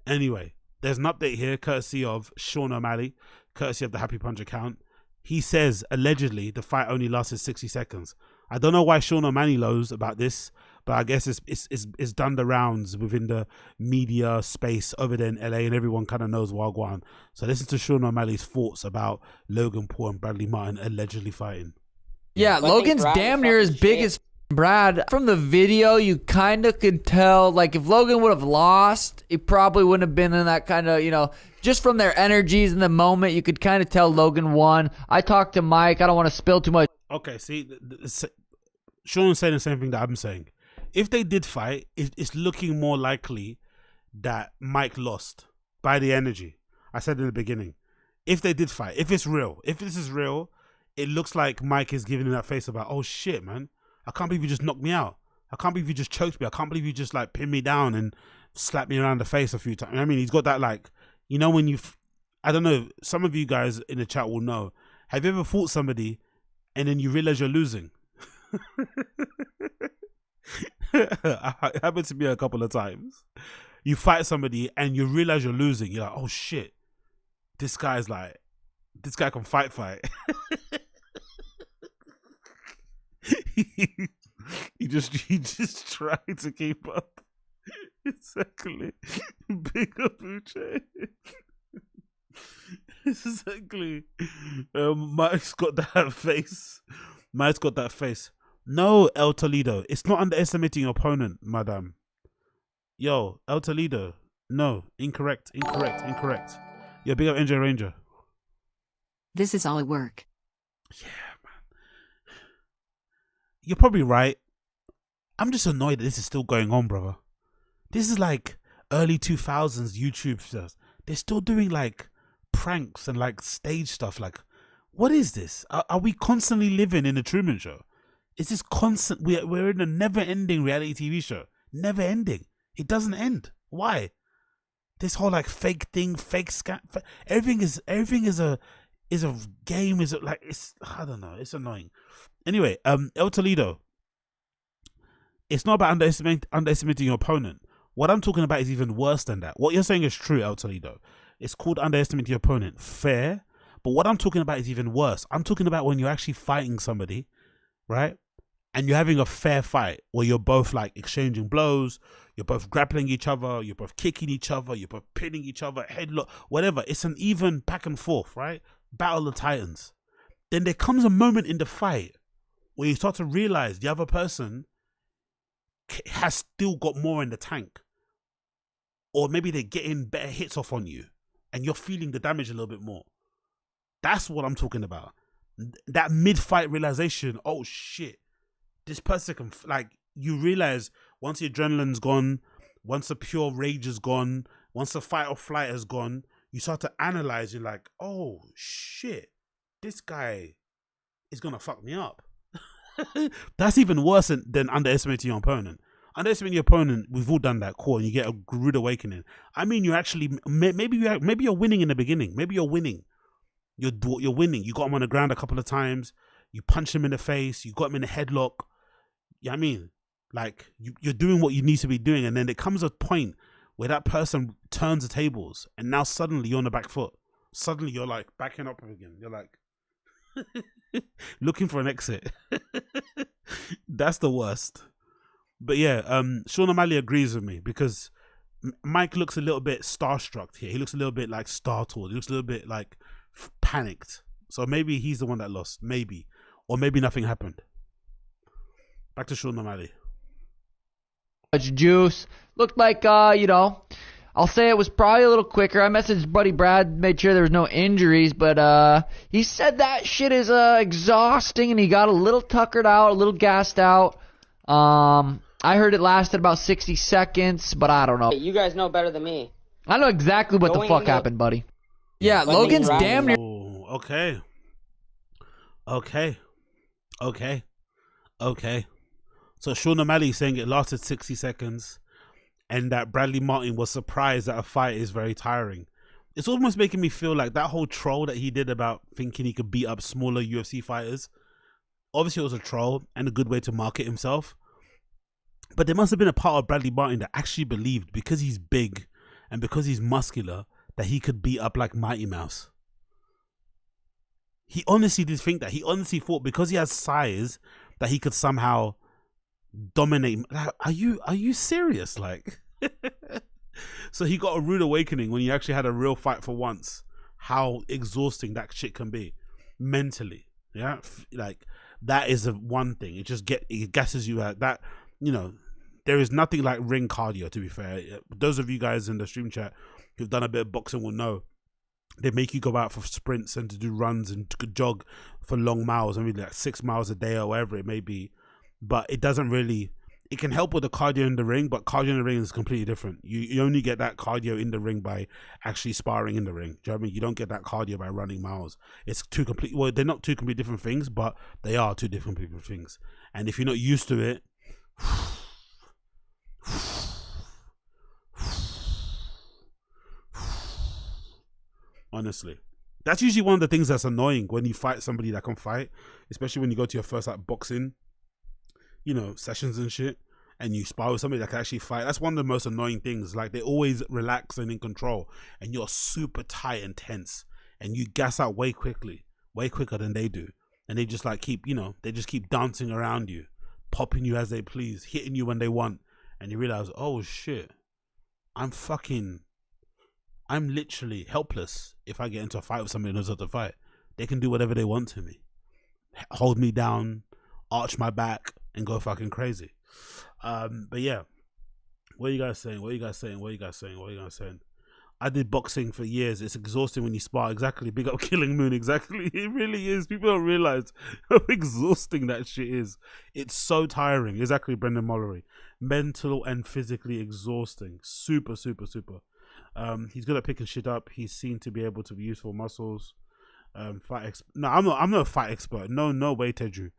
Anyway, there's an update here courtesy of Sean O'Malley, courtesy of the Happy Punch account. He says, allegedly, the fight only lasted 60 seconds. I don't know why Sean O'Malley knows about this, but I guess it's done the rounds within the media space over there in LA, and everyone kind of knows Wagwan. So listen to Sean O'Malley's thoughts about Logan Paul and Bradley Martin allegedly fighting. Yeah, Logan's damn near as big as Brad. From the video, you kind of could tell, like, if Logan would have lost, he probably wouldn't have been in that kind of, you know, just from their energies in the moment, you could kind of tell Logan won. I talked to Mike. I don't want to spill too much. Okay, see, Sean's saying the same thing that I'm saying. If they did fight, it's looking more likely that Mike lost by the energy. I said in the beginning. If they did fight, if it's real, if this is real, it looks like Mike is giving him that face about, oh shit, man. I can't believe you just knocked me out. I can't believe you just choked me. I can't believe you just like pinned me down and slapped me around the face a few times. I mean, he's got that like, you know, when I don't know, some of you guys in the chat will know. Have you ever fought somebody and then you realize you're losing? It happened to me a couple of times. You fight somebody and you realize you're losing. You're like, oh shit, this guy can fight. He just tried to keep up. Exactly. Big up Uche. Exactly. Mike's got that face. No, El Toledo. It's not underestimating your opponent, madam. Yo, El Toledo. No, incorrect. You're big up NJ Ranger. This is all work. Yeah, man. You're probably right. I'm just annoyed that this is still going on, brother. This is like early 2000s YouTube stuff. They're still doing like pranks and like stage stuff. Like, what is this? Are we constantly living in the Truman Show? Is this constant? We're in a never-ending reality TV show. Never ending. It doesn't end. Why? This whole like fake thing, fake scam. Everything is a game. Is it like it's? I don't know. It's annoying. Anyway, El Toledo. It's not about underestimating your opponent. What I'm talking about is even worse than that. What you're saying is true, El Toledo. It's called underestimating your opponent. Fair. But what I'm talking about is even worse. I'm talking about when you're actually fighting somebody, right? And you're having a fair fight where you're both like exchanging blows, you're both grappling each other, you're both kicking each other, you're both pinning each other, headlock, whatever. It's an even back and forth, right? Battle of Titans. Then there comes a moment in the fight where you start to realize the other person has still got more in the tank. Or maybe they're getting better hits off on you and you're feeling the damage a little bit more. That's what I'm talking about. That mid-fight realization, oh shit, this person can, like, you realize once the adrenaline's gone, once the pure rage is gone, once the fight or flight has gone, you start to analyze, you're like, oh shit, this guy is gonna fuck me up. That's even worse than underestimating your opponent. Underestimating your opponent, we've all done that, cool, and you get a rude awakening. I mean, you're actually, maybe you're winning in the beginning. Maybe you're winning. You're winning. You got him on the ground a couple of times. You punch him in the face. You got him in a headlock. Yeah, I mean, like, you're doing what you need to be doing, and then there comes a point where that person turns the tables, and now suddenly you're on the back foot. Suddenly you're like backing up again. You're like looking for an exit. That's the worst. But yeah, Sean O'Malley agrees with me because Mike looks a little bit starstruck here. He looks a little bit like startled. He looks a little bit like panicked. So maybe he's the one that lost. Maybe. Or maybe nothing happened. Back to Sean O'Malley. Juice. Looked like, I'll say it was probably a little quicker. I messaged buddy Brad, made sure there was no injuries, but he said that shit is exhausting and he got a little tuckered out, a little gassed out. I heard it lasted about 60 seconds, but I don't know. You guys know better than me. I know exactly what the fuck happened, buddy. Yeah, Logan's damn near. Oh, okay. So Sean O'Malley saying it lasted 60 seconds and that Bradley Martin was surprised that a fight is very tiring. It's almost making me feel like that whole troll that he did about thinking he could beat up smaller UFC fighters. Obviously it was a troll and a good way to market himself. But there must have been a part of Bradley Martin that actually believed, because he's big and because he's muscular, that he could beat up like Mighty Mouse. He honestly did think that. He honestly thought because he has size that he could somehow dominate. Like, are you serious? Like, so he got a rude awakening when he actually had a real fight for once. How exhausting that shit can be mentally. Yeah, like that is one thing. It gasses you out. That, you know, there is nothing like ring cardio. To be fair, those of you guys in the stream chat who've done a bit of boxing will know. They make you go out for sprints and to do runs and to jog for long miles. I mean, like 6 miles a day or whatever it may be. But it doesn't really, it can help with the cardio in the ring, but cardio in the ring is completely different. You only get that cardio in the ring by actually sparring in the ring. Do you know what I mean? You don't get that cardio by running miles. It's two complete, well, they're not two completely different things, but they are two different things. And if you're not used to it, honestly, that's usually one of the things that's annoying when you fight somebody that can fight, especially when you go to your first like boxing, you know, sessions and shit, and you spar with somebody that can actually fight. That's one of the most annoying things. Like, they're always relaxed and in control, and you're super tight and tense, and you gas out way quicker than they do, and they just like keep, you know, they just keep dancing around you, popping you as they please, hitting you when they want, and you realize, oh shit, I'm literally helpless if I get into a fight with somebody who knows how to fight. They can do whatever they want to me, hold me down, arch my back, and go fucking crazy. But yeah, what are you guys saying? I did boxing for years. It's exhausting when you spar. Exactly. Big up Killing Moon. Exactly. It really is. People don't realize how exhausting that shit is. It's so tiring. Exactly, Brendan Mollery. Mental and physically exhausting. Super. He's good at picking shit up. He's seen to be able to be useful muscles. No, I'm not a fight expert. No way, Tedru.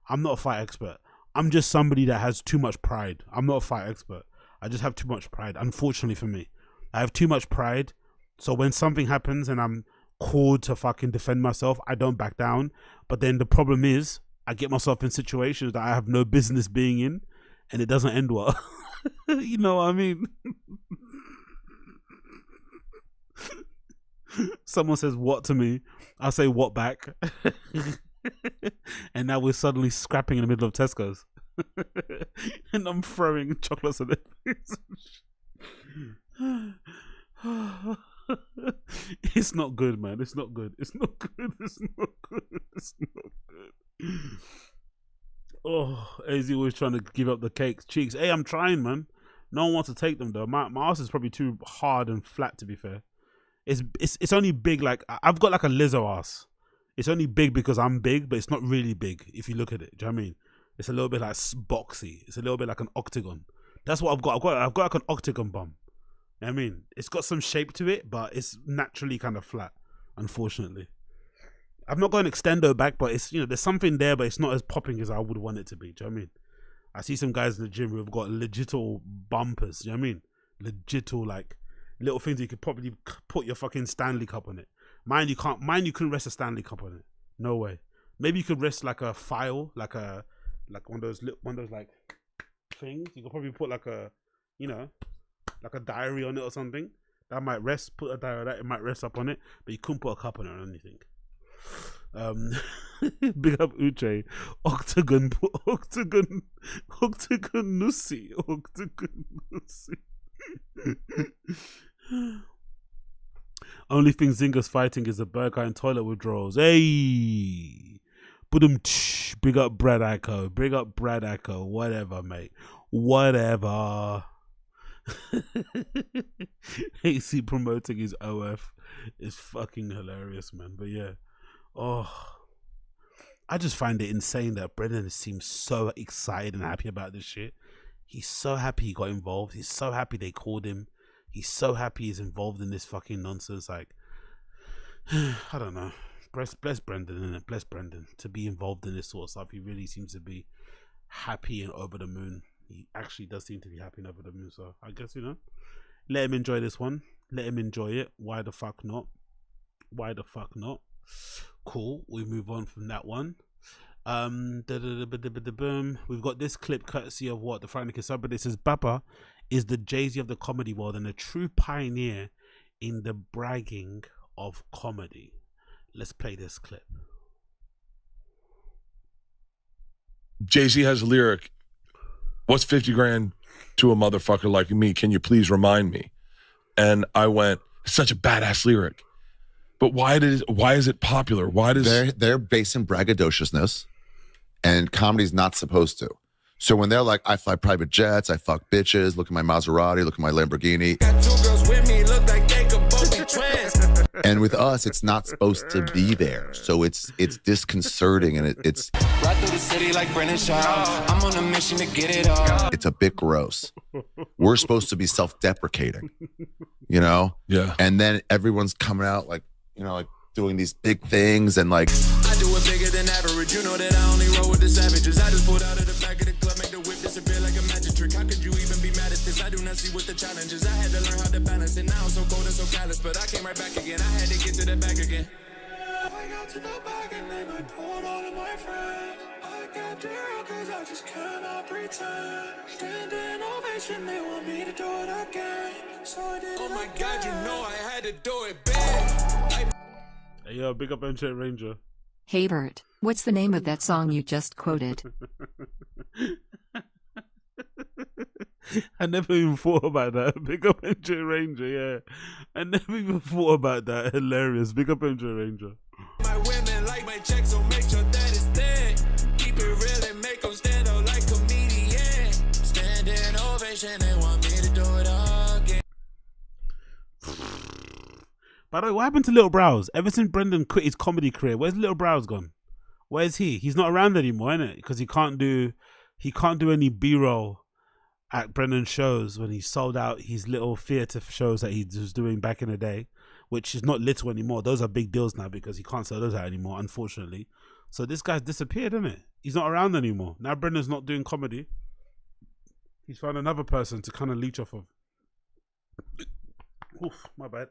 I'm not a fight expert. I'm just somebody that has too much pride. I'm not a fight expert. I just have too much pride. Unfortunately for me, I have too much pride. So when something happens and I'm called to fucking defend myself, I don't back down. But then the problem is, I get myself in situations that I have no business being in, and it doesn't end well. You know what I mean? Someone says what to me, I'll say what back. And now we're suddenly scrapping in the middle of Tesco's. And I'm throwing chocolates at it. It's not good, man. It's not good. It's not good. It's not good. It's not good. Oh, AZ always trying to give up the cakes. Cheeks. Hey, I'm trying, man. No one wants to take them though. My ass is probably too hard and flat, to be fair. It's only big, like I've got like a lizzo ass. It's only big because I'm big, but it's not really big if you look at it. Do you know what I mean? It's a little bit like boxy. It's a little bit like an octagon. That's what I've got. I've got like an octagon bum. You know what I mean? It's got some shape to it, but it's naturally kind of flat, unfortunately. I've not got an extendo back, but it's, you know, there's something there, but it's not as popping as I would want it to be. Do you know what I mean? I see some guys in the gym who've got legit-all bumpers. Do you know what I mean? Legit-all, like, little things you could probably put your fucking Stanley Cup on it. Mine, you can't. Mine, you couldn't rest a Stanley Cup on it. No way. Maybe you could rest like a file, like one of those like things. You could probably put like a, you know, like a diary on it or something. That might rest. Put a diary on that. It might rest up on it, but you couldn't put a cup on it or anything. Big up Uche. Octagon Nussi. Only thing Zinga's fighting is the burger and toilet withdrawals. Hey, big up Brad Echo. Big up Brad Echo. Whatever, mate. Whatever. AC promoting his OF is fucking hilarious, man. But yeah, I just find it insane that Brendan seems so excited and happy about this shit. He's so happy he got involved. He's so happy they called him. He's so happy he's involved in this fucking nonsense. Like, I don't know. Bless Brendan, innit? Bless Brendan to be involved in this sort of stuff. He really seems to be happy and over the moon. He actually does seem to be happy and over the moon. So I guess, you know, let him enjoy this one. Let him enjoy it. Why the fuck not? Why the fuck not? Cool. We move on from that one. We've got this clip courtesy of what? The Friday Nick Sub, but it says Bappa is the Jay-Z of the comedy world and a true pioneer in the bragging of comedy. Let's play this clip. Jay-Z has a lyric. What's 50 grand to a motherfucker like me? Can you please remind me? And I went, it's such a badass lyric. But why is it popular? Why does they're based in braggadociousness, and comedy's not supposed to. So when they're like, I fly private jets, I fuck bitches, look at my Maserati, look at my Lamborghini. Got 2 girls with me, look like they could both be twins. And with us, it's not supposed to be there. So it's disconcerting, and it's right through the city like Brennan Shaw. I'm on a mission to get it all. It's a bit gross. We're supposed to be self-deprecating, you know? Yeah. And then everyone's coming out like, you know, like doing these big things and like, I do it bigger than average. You know that I only roll with the savages. I just pulled out of the back of the club, make the whip disappear like a magic trick. How could you even be mad at this? I do not see what the challenge is. I had to learn how to balance it. Now I'm so cold and so callous, but I came right back again. I had to get to the back again. I got to the back and then I pulled all of my friends. I got there cause I just cannot pretend. Standing ovation, they want me to do it again. So I did it my again. God, you know I had to do it big. Hey, yo, big up MJ Ranger. Hey Bert, what's the name of that song you just quoted? I never even thought about that. Big up MJ Ranger, yeah. I never even thought about that. Hilarious. Big up MJ Ranger. My women like my checks, so make sure that it's there. Keep it real and make them stand out like comedian. Standing ovation, they want me to do it again. By the way, what happened to Little Brows? Ever since Brendan quit his comedy career, where's Little Brows gone? Where's he? He's not around anymore, innit? Because he can't do any B-roll at Brendan's shows when he sold out his little theatre shows that he was doing back in the day, which is not little anymore. Those are big deals now because he can't sell those out anymore, unfortunately. So this guy's disappeared, isn't it? He's not around anymore. Now Brendan's not doing comedy. He's found another person to kind of leech off of. Oof, my bad.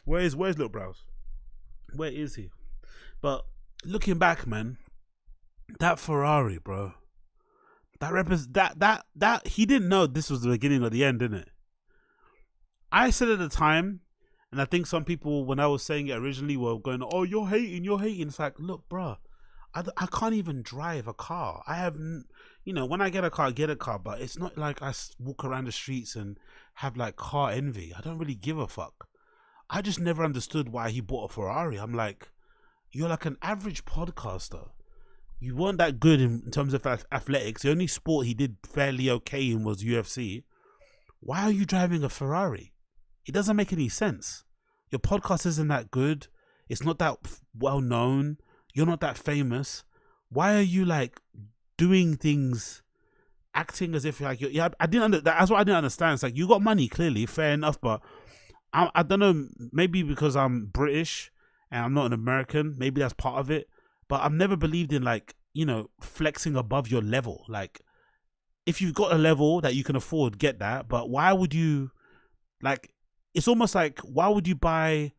Where's Little Brows? Where is he? But looking back, man, that Ferrari, bro, that he didn't know this was the beginning of the end, didn't it? I said at the time, And I think some people, when I was saying it originally, were going, "Oh, you're hating." It's like, look, bro, I can't even drive a car. I have, when I get a car, I get a car, but it's not like I walk around the streets and have like car envy. I don't really give a fuck. I just never understood why he bought a Ferrari. I'm like, you're like an average podcaster. You weren't that good in terms of athletics. The only sport he did fairly okay in was UFC. Why are you driving a Ferrari? It doesn't make any sense. Your podcast isn't that good. It's not that well known. You're not that famous. Why are you like doing things, acting as if like that's what I didn't understand. It's like, you got money, clearly, fair enough, but I don't know. Maybe because I'm British and I'm not an American. Maybe that's part of it. But I've never believed in like, flexing above your level. Like, if you've got a level that you can afford, get that. But why would you, like, it's almost like, why would you buy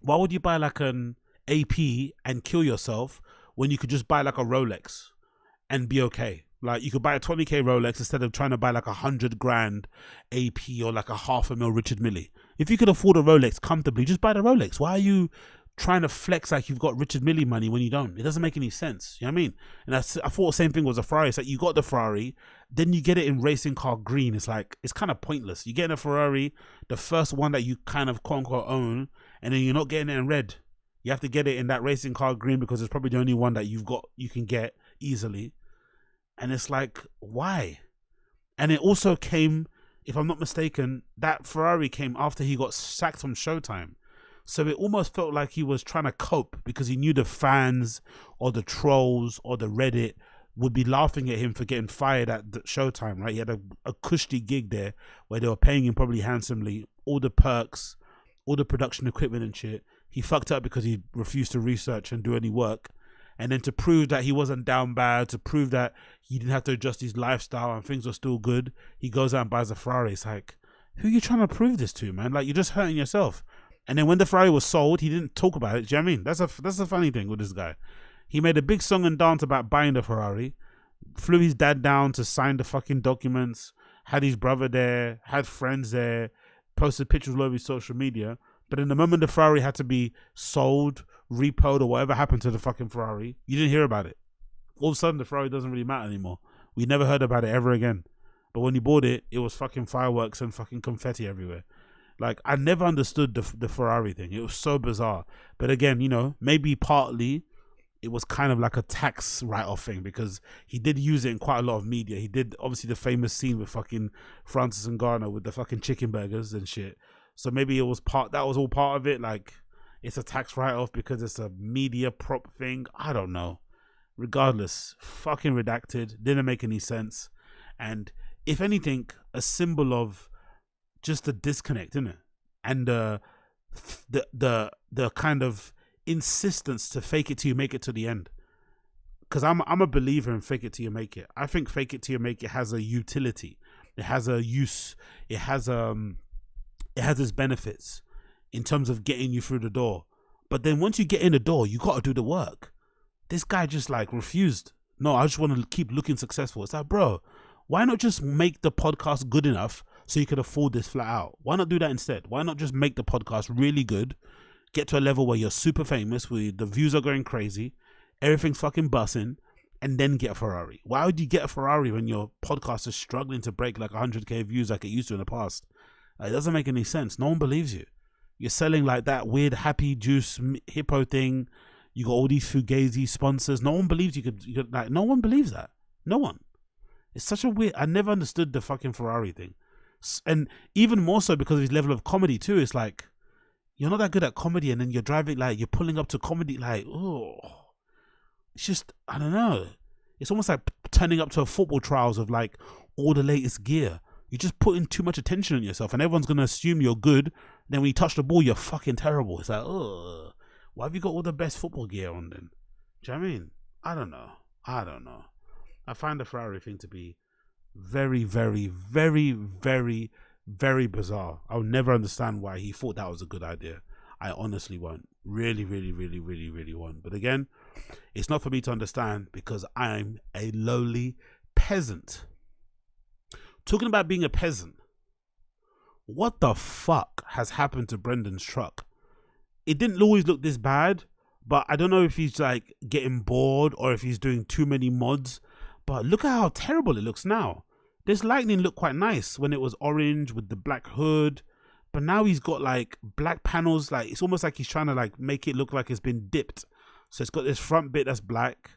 like an AP and kill yourself when you could just buy like a Rolex and be okay? Like, you could buy a 20k Rolex instead of trying to buy like $100,000 AP or like a $500,000 Richard Mille. If you could afford a Rolex comfortably, just buy the Rolex. Why are you trying to flex like you've got Richard Mille money when you don't? It doesn't make any sense. You know what I mean? And I thought the same thing was a Ferrari. It's like, you got the Ferrari, then you get it in racing car green. It's like, it's kind of pointless. You get in a Ferrari, the first one that you kind of quote unquote own, and then you're not getting it in red. You have to get it in that racing car green because it's probably the only one that you can get easily. And it's like, why? And it also came, if I'm not mistaken, that Ferrari came after he got sacked from Showtime. So it almost felt like he was trying to cope because he knew the fans or the trolls or the Reddit would be laughing at him for getting fired at Showtime, right? He had a cushy gig there where they were paying him probably handsomely, all the perks, all the production equipment and shit. He fucked up because he refused to research and do any work. And then to prove that he wasn't down bad, to prove that he didn't have to adjust his lifestyle and things were still good, he goes out and buys a Ferrari. It's like, who are you trying to prove this to, man? Like, you're just hurting yourself. And then when the Ferrari was sold, he didn't talk about it. Do you know what I mean? That's the funny thing with this guy. He made a big song and dance about buying the Ferrari, flew his dad down to sign the fucking documents, had his brother there, had friends there, posted pictures all over his social media. But in the moment the Ferrari had to be sold, repoed, or whatever happened to the fucking Ferrari, you didn't hear about it. All of a sudden, the Ferrari doesn't really matter anymore. We never heard about it ever again. But when he bought it, it was fucking fireworks and fucking confetti everywhere. Like, I never understood the Ferrari thing. It was so bizarre. But again, maybe partly it was kind of like a tax write-off thing because he did use it in quite a lot of media. He did, obviously, the famous scene with fucking Francis and Garner with the fucking chicken burgers and shit. So maybe that was all part of it. Like, it's a tax write-off because it's a media prop thing. I don't know. Regardless, fucking redacted. Didn't make any sense. And if anything, a symbol of just a disconnect, isn't it? And the kind of insistence to fake it till you make it to the end. Because I'm a believer in fake it till you make it. I think fake it till you make it has a utility. It has a use. It has its benefits in terms of getting you through the door. But then once you get in the door, you got to do the work. This guy just like refused. No, I just want to keep looking successful. It's like, bro, why not just make the podcast good enough so you can afford this flat out? Why not do that instead? Why not just make the podcast really good, get to a level where you're super famous, where the views are going crazy, everything's fucking bussing, and then get a Ferrari? Why would you get a Ferrari when your podcast is struggling to break like 100k views like it used to in the past? It doesn't make any sense. No one believes you. You're selling like that weird happy juice hippo thing. You got all these Fugazi sponsors. No one believes you could like, no one believes that. No one. It's such a weird, I never understood the fucking Ferrari thing. And even more so because of his level of comedy too. It's like, you're not that good at comedy and then you're driving, like, you're pulling up to comedy, like, oh, it's just, I don't know. It's almost like turning up to a football trials of like all the latest gear. You're just putting too much attention on yourself and everyone's going to assume you're good. Then when you touch the ball, you're fucking terrible. It's like, oh, why have you got all the best football gear on then? Do you know what I mean? I don't know. I find the Ferrari thing to be very, very, very, very, very bizarre. I'll never understand why he thought that was a good idea. I honestly won't. Really, really, really, really, really won't. But again, it's not for me to understand because I'm a lowly peasant. Talking about being a peasant, what the fuck has happened to Brendan's truck? It didn't always look this bad, but I don't know if he's like getting bored or if he's doing too many mods. But look at how terrible it looks now. This lightning looked quite nice when it was orange with the black hood, but now he's got like black panels. Like it's almost like he's trying to like make it look like it's been dipped. So it's got this front bit that's black,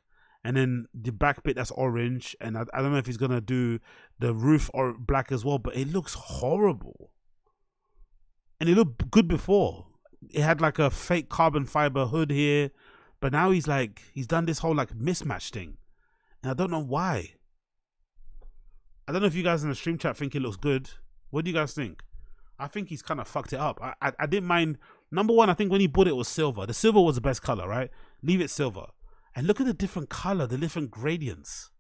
and then the back bit that's orange. And I don't know if he's gonna do the roof or black as well, but it looks horrible. And it looked good before. It had like a fake carbon fiber hood here, but now he's done this whole like mismatch thing, and I don't know why. I don't know if you guys in the stream chat think it looks good. What do you guys think? I think he's kind of fucked it up. I didn't mind. Number one, I think when he bought it was silver. The silver was the best color, right? Leave it silver. And look at the different color, the different gradients.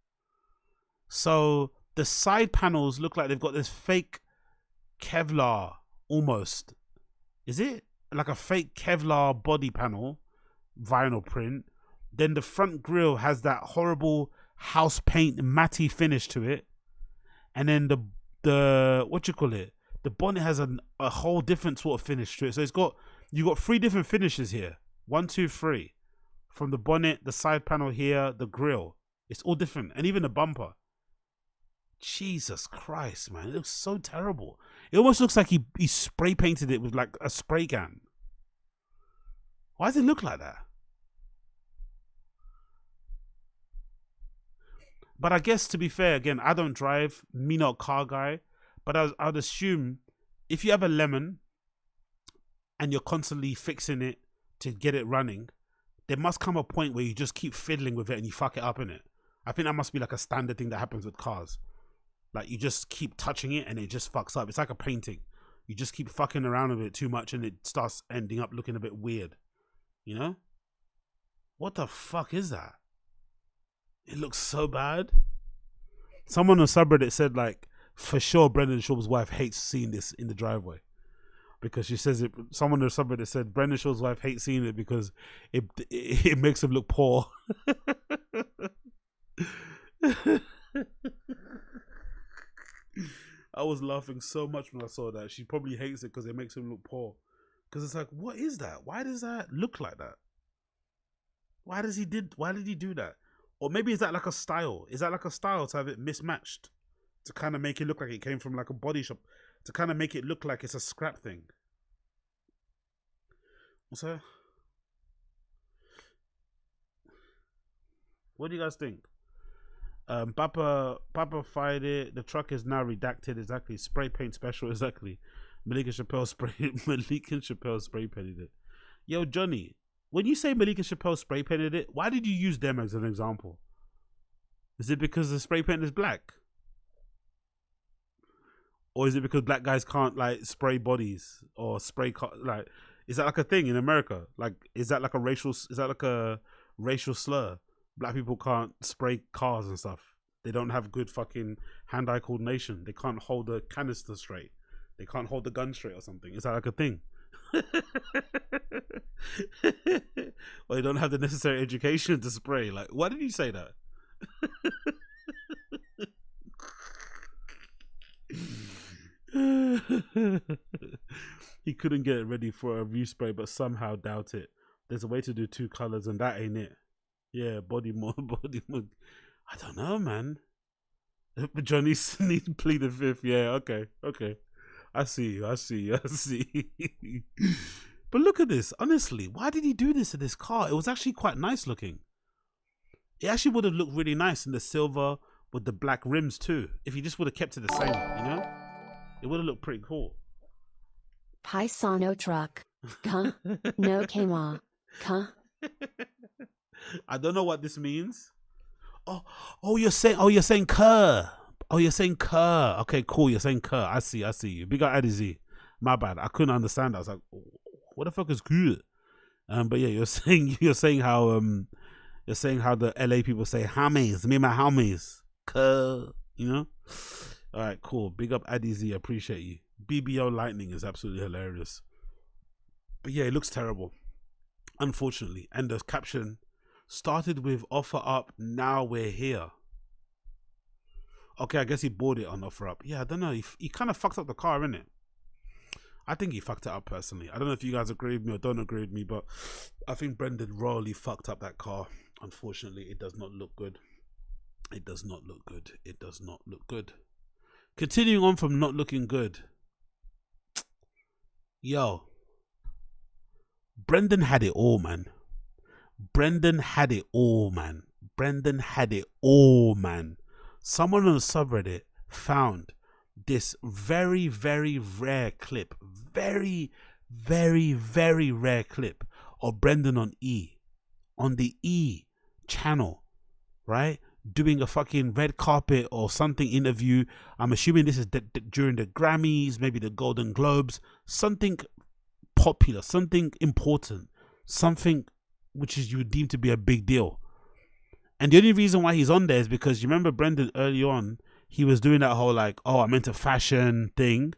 So the side panels look like they've got this fake Kevlar almost. Is it? Like a fake Kevlar body panel, vinyl print. Then the front grille has that horrible house paint matte finish to it. And then the what you call it? The bonnet has a whole different sort of finish to it. So you got 3 different finishes here. 1, 2, 3. From the bonnet, the side panel here, the grille. It's all different. And even the bumper. Jesus Christ, man. It looks so terrible. It almost looks like he spray painted it with like a spray can. Why does it look like that? But I guess, to be fair, again, I don't drive, me not car guy, but I'd assume if you have a lemon and you're constantly fixing it to get it running, there must come a point where you just keep fiddling with it and you fuck it up, innit? I think that must be like a standard thing that happens with cars. Like you just keep touching it and it just fucks up. It's like a painting. You just keep fucking around with it too much and it starts ending up looking a bit weird. You know? What the fuck is that? It looks so bad. Someone on subreddit said, like, for sure Brendan Shaw's wife hates seeing this in the driveway. Because she says it. Someone on subreddit said Brendan Shaw's wife hates seeing it because it makes him look poor. I was laughing so much when I saw that. She probably hates it because it makes him look poor. Because it's like, what is that? Why does that look like that? Why did he do that? Or maybe is that like a style? Is that like a style to have it mismatched? To kind of make it look like it came from like a body shop. To kind of make it look like it's a scrap thing. What's that? What do you guys think? Papa fired it. The truck is now redacted. Exactly. Spray paint special. Exactly. Malika Chappelle spray painted it. Yo, Johnny, when you say Malika Chappelle spray painted it, why did you use them as an example? Is it because the spray paint is black? Or is it because black guys can't like spray bodies or spray like? Is that like a thing in America? Like, is that like a racial slur? Black people can't spray cars and stuff. They don't have good fucking hand-eye coordination. They can't hold the canister straight. They can't hold the gun straight or something. Is that like a thing? Or they don't have the necessary education to spray. Like, why did you say that? He couldn't get it ready for a respray, but somehow doubt it. There's a way to do 2 colors, and that ain't it. Yeah, body more. I don't know, man. But Johnny need plead the fifth. Yeah, okay. I see you. But look at this. Honestly, why did he do this to this car? It was actually quite nice looking. It actually would have looked really nice in the silver with the black rims too. If he just would have kept it the same, you know? It would have looked pretty cool. Paisano truck. Huh? No quinoa. Huh? I don't know what this means. Oh, you're saying cur. Oh, you're saying cur. Okay, cool. You're saying cur. I see you. Big up Addy Z. My bad. I couldn't understand. I was like, what the fuck is cur? But yeah, you're saying how the LA people say homies. Me and my homies. Cur. You know? All right, cool. Big up Addy Z. Appreciate you. BBO Lightning is absolutely hilarious. But yeah, it looks terrible. Unfortunately. And the caption started with offer up, now we're here. Okay, I guess he bought it on offer up. Yeah, I don't know. He kind of fucked up the car, innit? I think he fucked it up personally. I don't know if you guys agree with me or don't agree with me, but I think Brendan royally fucked up that car. Unfortunately, it does not look good. It does not look good. It does not look good. Continuing on from not looking good. Yo. Brendan had it all, man. Brendan had it all, man. Brendan had it all, man. Someone on the subreddit found this very, very rare clip. Very, very, very rare clip of Brendan on E. On the E channel, right? Doing a fucking red carpet or something interview. I'm assuming this is during the Grammys, maybe the Golden Globes. Something popular, something important, something which is you would deem to be a big deal. And the only reason why he's on there is because you remember Brendan early on, he was doing that whole like, oh, I'm into fashion thing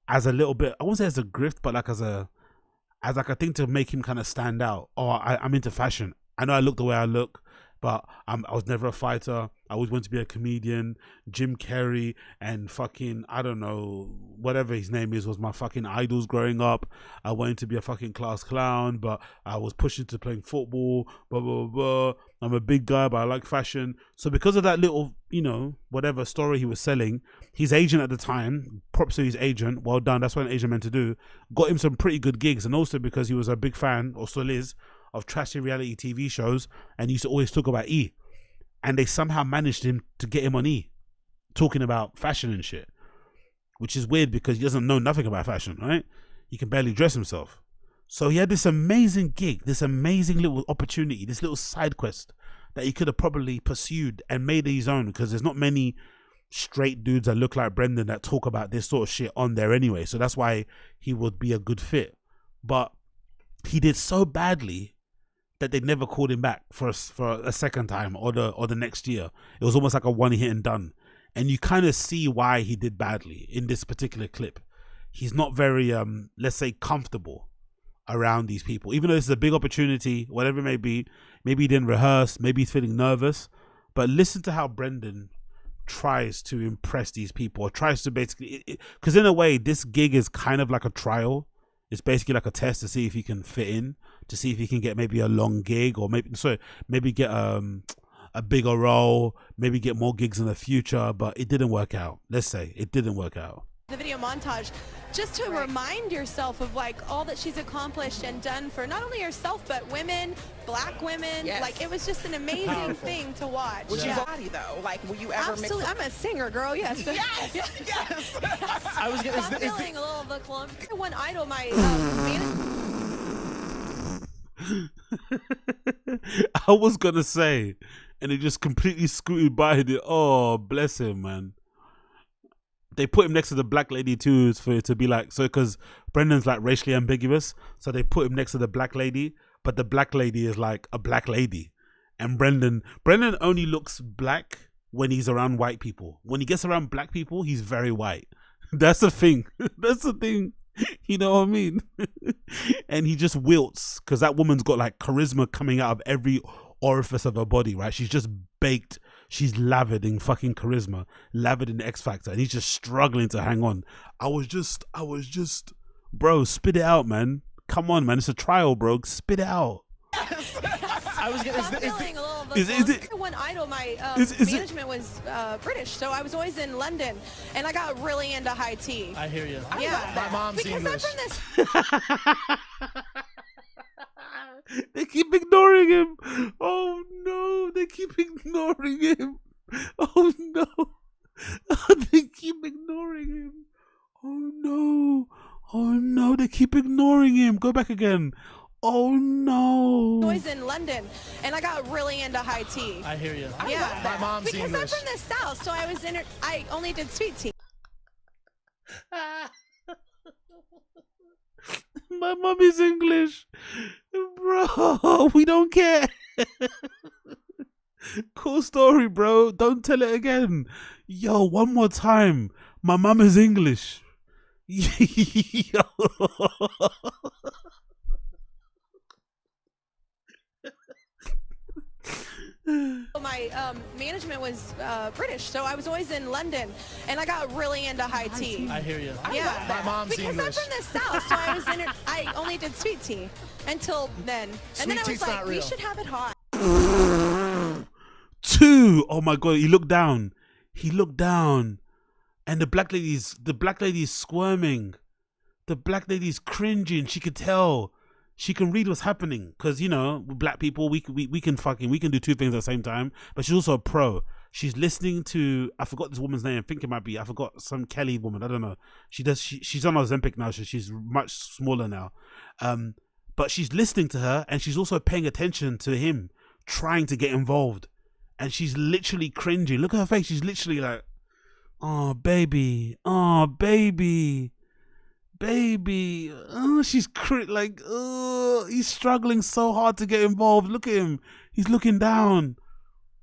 as a little bit, I won't say as a grift, but like as like a thing to make him kind of stand out. Oh, I'm into fashion. I know I look the way I look, but I was never a fighter. I always wanted to be a comedian. Jim Carrey and fucking, I don't know, whatever his name is, was my fucking idols growing up. I wanted to be a fucking class clown, but I was pushing to playing football, blah, blah, blah. I'm a big guy, but I like fashion. So because of that little, you know, whatever story he was selling, his agent at the time, props to his agent, well done, that's what an agent meant to do, got him some pretty good gigs. And also because he was a big fan, or still is, of trashy reality TV shows, and used to always talk about E. And they somehow managed him to get him on E, talking about fashion and shit. Which is weird because he doesn't know nothing about fashion, right? He can barely dress himself. So he had this amazing gig, this amazing little opportunity, this little side quest that he could have probably pursued and made it his own, because there's not many straight dudes that look like Brendan that talk about this sort of shit on there anyway. So that's why he would be a good fit. But he did so badly that they never called him back for a second time or the next year. It was almost like a one hit and done. And you kind of see why he did badly in this particular clip. He's not very, let's say, comfortable around these people. Even though this is a big opportunity, whatever it may be, maybe he didn't rehearse, maybe he's feeling nervous. But listen to how Brendan tries to impress these people, or tries to basically, because in a way, this gig is kind of like a trial. It's basically like a test to see if he can fit in, to see if he can get maybe a long gig, or maybe get a bigger role, maybe get more gigs in the future. But it didn't work out. Let's say it didn't work out. The video montage, just to remind yourself of like all that she's accomplished and done for not only herself but women, black women. Yes. Like it was just an amazing thing to watch. Would you body though? Like, will you ever Absolutely. mix? I'm a singer, girl. Yes. Yes. Yes. I was feeling a little bit clump. One idol, my I was gonna say, and it just completely scooted by it. Oh, bless him, man. They put him next to the black lady too, for it to be like, so because Brendan's like racially ambiguous, so they put him next to the black lady, but the black lady is like a black lady, and Brendan only looks black when he's around white people. When he gets around black people, he's very white. That's the thing. That's the thing. You know what I mean? And he just wilts because that woman's got like charisma coming out of every orifice of her body, right? She's just baked. She's lathered in fucking charisma, lathered in X Factor, and he's just struggling to hang on. I was just, bro, spit it out, man. Come on, man. It's a trial, bro. Spit it out. I was gonna. Is it one idol? My management was British, so I was always in London, and I got really into high tea. I hear you. Yeah, My mom's because English. I'm from this. They keep ignoring him. Oh no, they keep ignoring him. Oh no. They keep ignoring him. Oh no. Oh no, they keep ignoring him. Go back again. Oh no. Always in London, and I got really into high tea. I hear you. Yeah, My mom's because English. I'm from the South, so I only did sweet tea. My mom is English. Bro, we don't care. Cool story, bro. Don't tell it again. Yo, one more time. My mom is English. Yo. My management was British, so I was always in London, and I got really into high tea. I hear you. Yeah, My mom's because English. I'm from the South, so I only did sweet tea until then, and then I was tea's like, not we real. should have it hot. 2. Oh my god, he looked down. He looked down. And the black lady's squirming. The black lady's cringing. She could tell. She can read what's happening. Cause you know, black people, we can do two things at the same time. But she's also a pro. She's listening to, I forgot this woman's name. I think it might be, I forgot, some Kelly woman. I don't know. She's on Ozempic now, so she's much smaller now. But she's listening to her, and she's also paying attention to him, trying to get involved. And she's literally cringing. Look at her face. She's literally like, oh baby, baby. Oh, she's like, oh, he's struggling so hard to get involved. Look at him. He's looking down.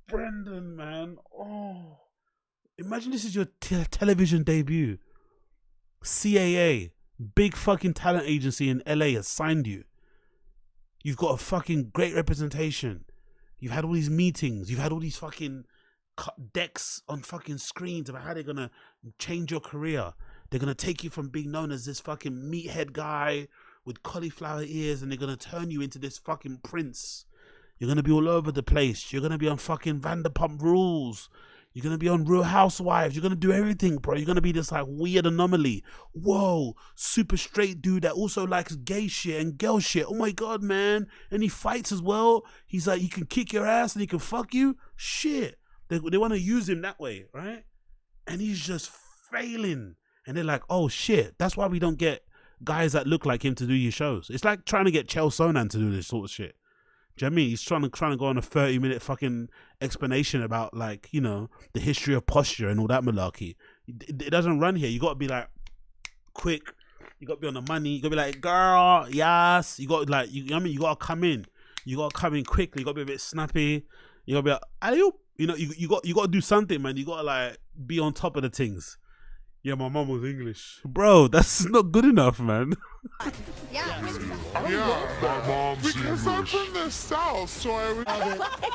Brendan, man. Oh, imagine this is your television debut. CAA, big fucking talent agency in LA, has signed you. You've got a fucking great representation. You've had all these meetings. You've had all these fucking decks on fucking screens about how they're gonna change your career. They're gonna take you from being known as this fucking meathead guy with cauliflower ears, and they're gonna turn you into this fucking prince. You're gonna be all over the place. You're gonna be on fucking Vanderpump Rules. You're gonna be on Real Housewives. You're gonna do everything, bro. You're gonna be this like weird anomaly. Whoa, super straight dude that also likes gay shit and girl shit. Oh my god, man. And he fights as well. He's like, he can kick your ass and he can fuck you. Shit. They want to use him that way, right? And he's just failing. And they're like, oh shit, that's why we don't get guys that look like him to do your shows. It's like trying to get Chael Sonnen to do this sort of shit. Do you know what I mean? He's trying to go on a 30-minute fucking explanation about, like, you know, the history of posture and all that malarkey. It doesn't run here. You got to be like quick. You got to be on the money. You got to be like, girl, yes. You got to like, you know what I mean? You got to come in. You got to come in quickly. You got to be a bit snappy. You got to be like, alley-oop. You know, you got to do something, man. You got to like be on top of the things. Yeah, my mom was English. Bro, that's not good enough, man. Yeah. Because I'm from the South, so I would.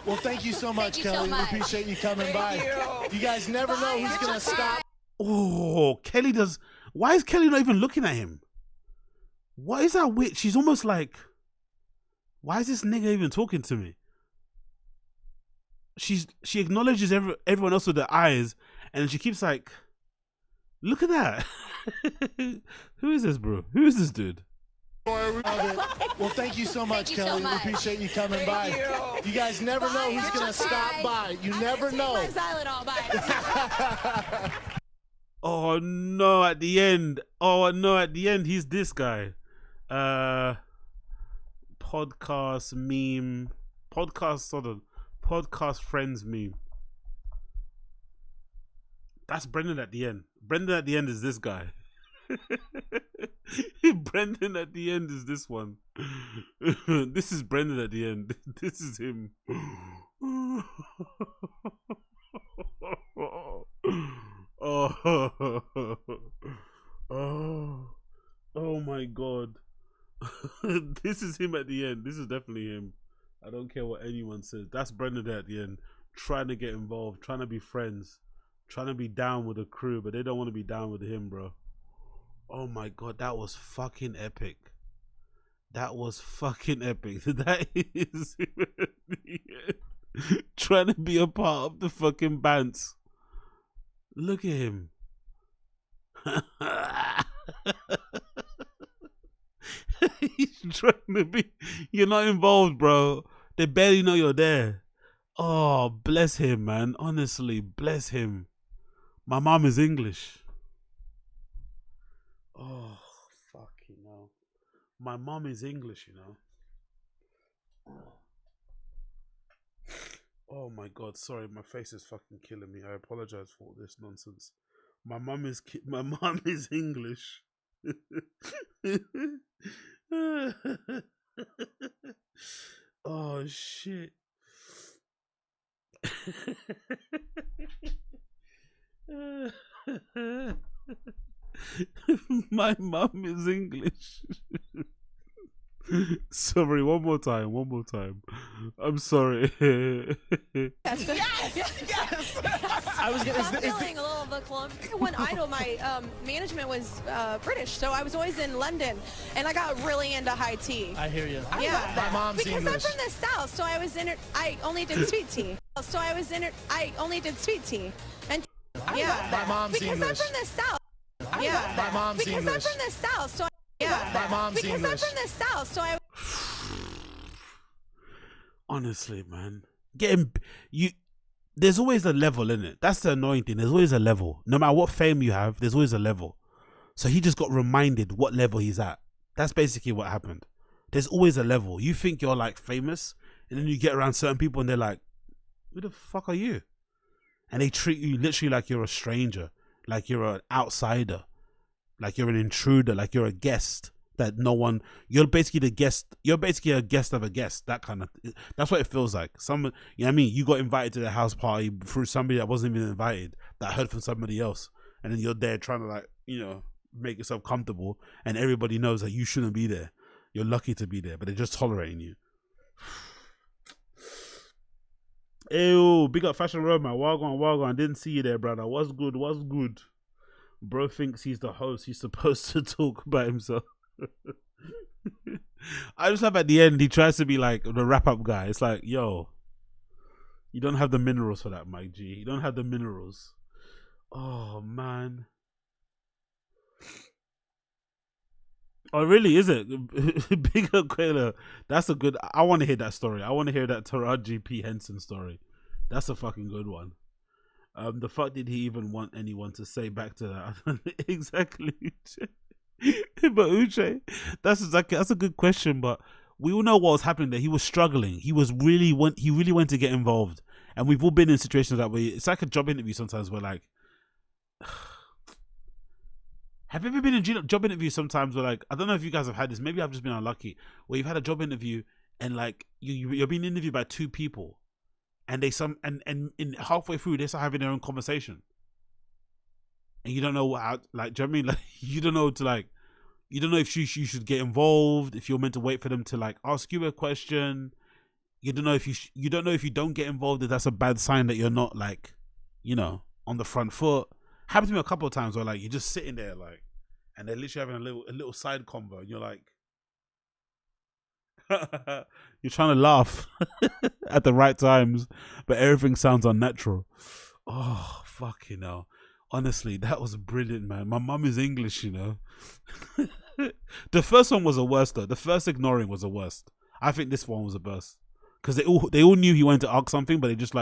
Well, thank you so much, Thank you so Kelly. much. We appreciate you coming by. you. You guys never know who's gonna stop. Oh, Kelly does. Why is Kelly not even looking at him? What is that weird? She's almost like, why is this nigga even talking to me? She acknowledges everyone else with her eyes, and then she keeps like, look at that. Who is this, bro? Who is this dude? Well, thank you so much, Kelly. We appreciate you coming by. You guys never know who's gonna stop by. You never know. My Xylitol, bye. Oh no! At the end. Oh no! At the end, he's this guy. Podcast meme. Podcast friends meme. That's Brendan at the end. Brendan at the end is this guy. Brendan at the end is this one. This is Brendan at the end. This is him. Oh my god. This is him at the end. This is definitely him. I don't care what anyone says. That's Brendan at the end, trying to get involved, trying to be friends, trying to be down with the crew, but they don't want to be down with him, bro. Oh my god, that was fucking epic. That was fucking epic. That is him at the end, trying to be a part of the fucking bands. Look at him. He's trying to be. You're not involved, bro. They barely know you're there. Oh, bless him, man. Honestly, bless him. My mom is English. Oh, fuck, you know. My mom is English, you know. Oh my god, sorry, my face is fucking killing me. I apologize for all this nonsense. My mom is English. Oh shit. My mom is English. Sorry, one more time. I'm sorry. Yes. I was gonna. I'm feeling a little bit clumsy. When Idol, my management was British, so I was always in London, and I got really into high tea. I hear you. Yeah, My mom's because English. I'm from the South, so I was in it. I only did sweet tea. And yeah, My mom's because English. I'm from the South. Yeah, My mom's because English. I'm from the South, so My mom's because English. I'm from the South, so I. Honestly, man, there's always a level in it. That's the annoying thing. There's always a level. No matter what fame you have, there's always a level. So he just got reminded what level he's at. That's basically what happened. There's always a level. You think you're like famous, and then you get around certain people and they're like, who the fuck are you? And they treat you literally like you're a stranger, like you're an outsider, like you're an intruder, like you're a guest that no one, you're basically the guest, you're basically a guest of a guest, that kind of, that's what it feels like. Someone, you know what I mean? You got invited to the house party through somebody that wasn't even invited, that heard from somebody else. And then you're there trying to, like, you know, make yourself comfortable, and everybody knows that you shouldn't be there. You're lucky to be there, but they're just tolerating you. Ew, big up Fashion Road, man. Wagwan. Didn't see you there, brother. What's good? Bro thinks he's the host. He's supposed to talk about himself. I just love at the end, he tries to be like the wrap-up guy. It's like, yo, you don't have the minerals for that, Mike G. You don't have the minerals. Oh, man. Oh, really? Is it? Big up Quayla. That's a good... I want to hear that story. I want to hear that Taraji P. Henson story. That's a fucking good one. The fuck did he even want anyone to say back to that? Exactly. But Uche, that's a good question. But we all know what was happening there. He was struggling. He really went to get involved. And we've all been in situations that way. It's like a job interview sometimes where, like... Have you ever been in a job interview sometimes where, like, I don't know if you guys have had this, maybe I've just been unlucky, where you've had a job interview and, like, you're being interviewed by two people and in halfway through they start having their own conversation and you don't know how, like, do you know what I mean? Like, you don't know if you should get involved, if you're meant to wait for them to, like, ask you a question. You don't know if you don't know if you don't get involved, if that's a bad sign that you're not, like, you know, on the front foot. Happened to me a couple of times where, like, you're just sitting there, like, and they're literally having a little side convo, and you're like, you're trying to laugh at the right times, but everything sounds unnatural. Oh, fucking hell. Honestly, that was brilliant, man. My mum is English, you know. The first one was the worst, though. The first ignoring was the worst. I think this one was the best. Because they all knew he wanted to ask something, but they just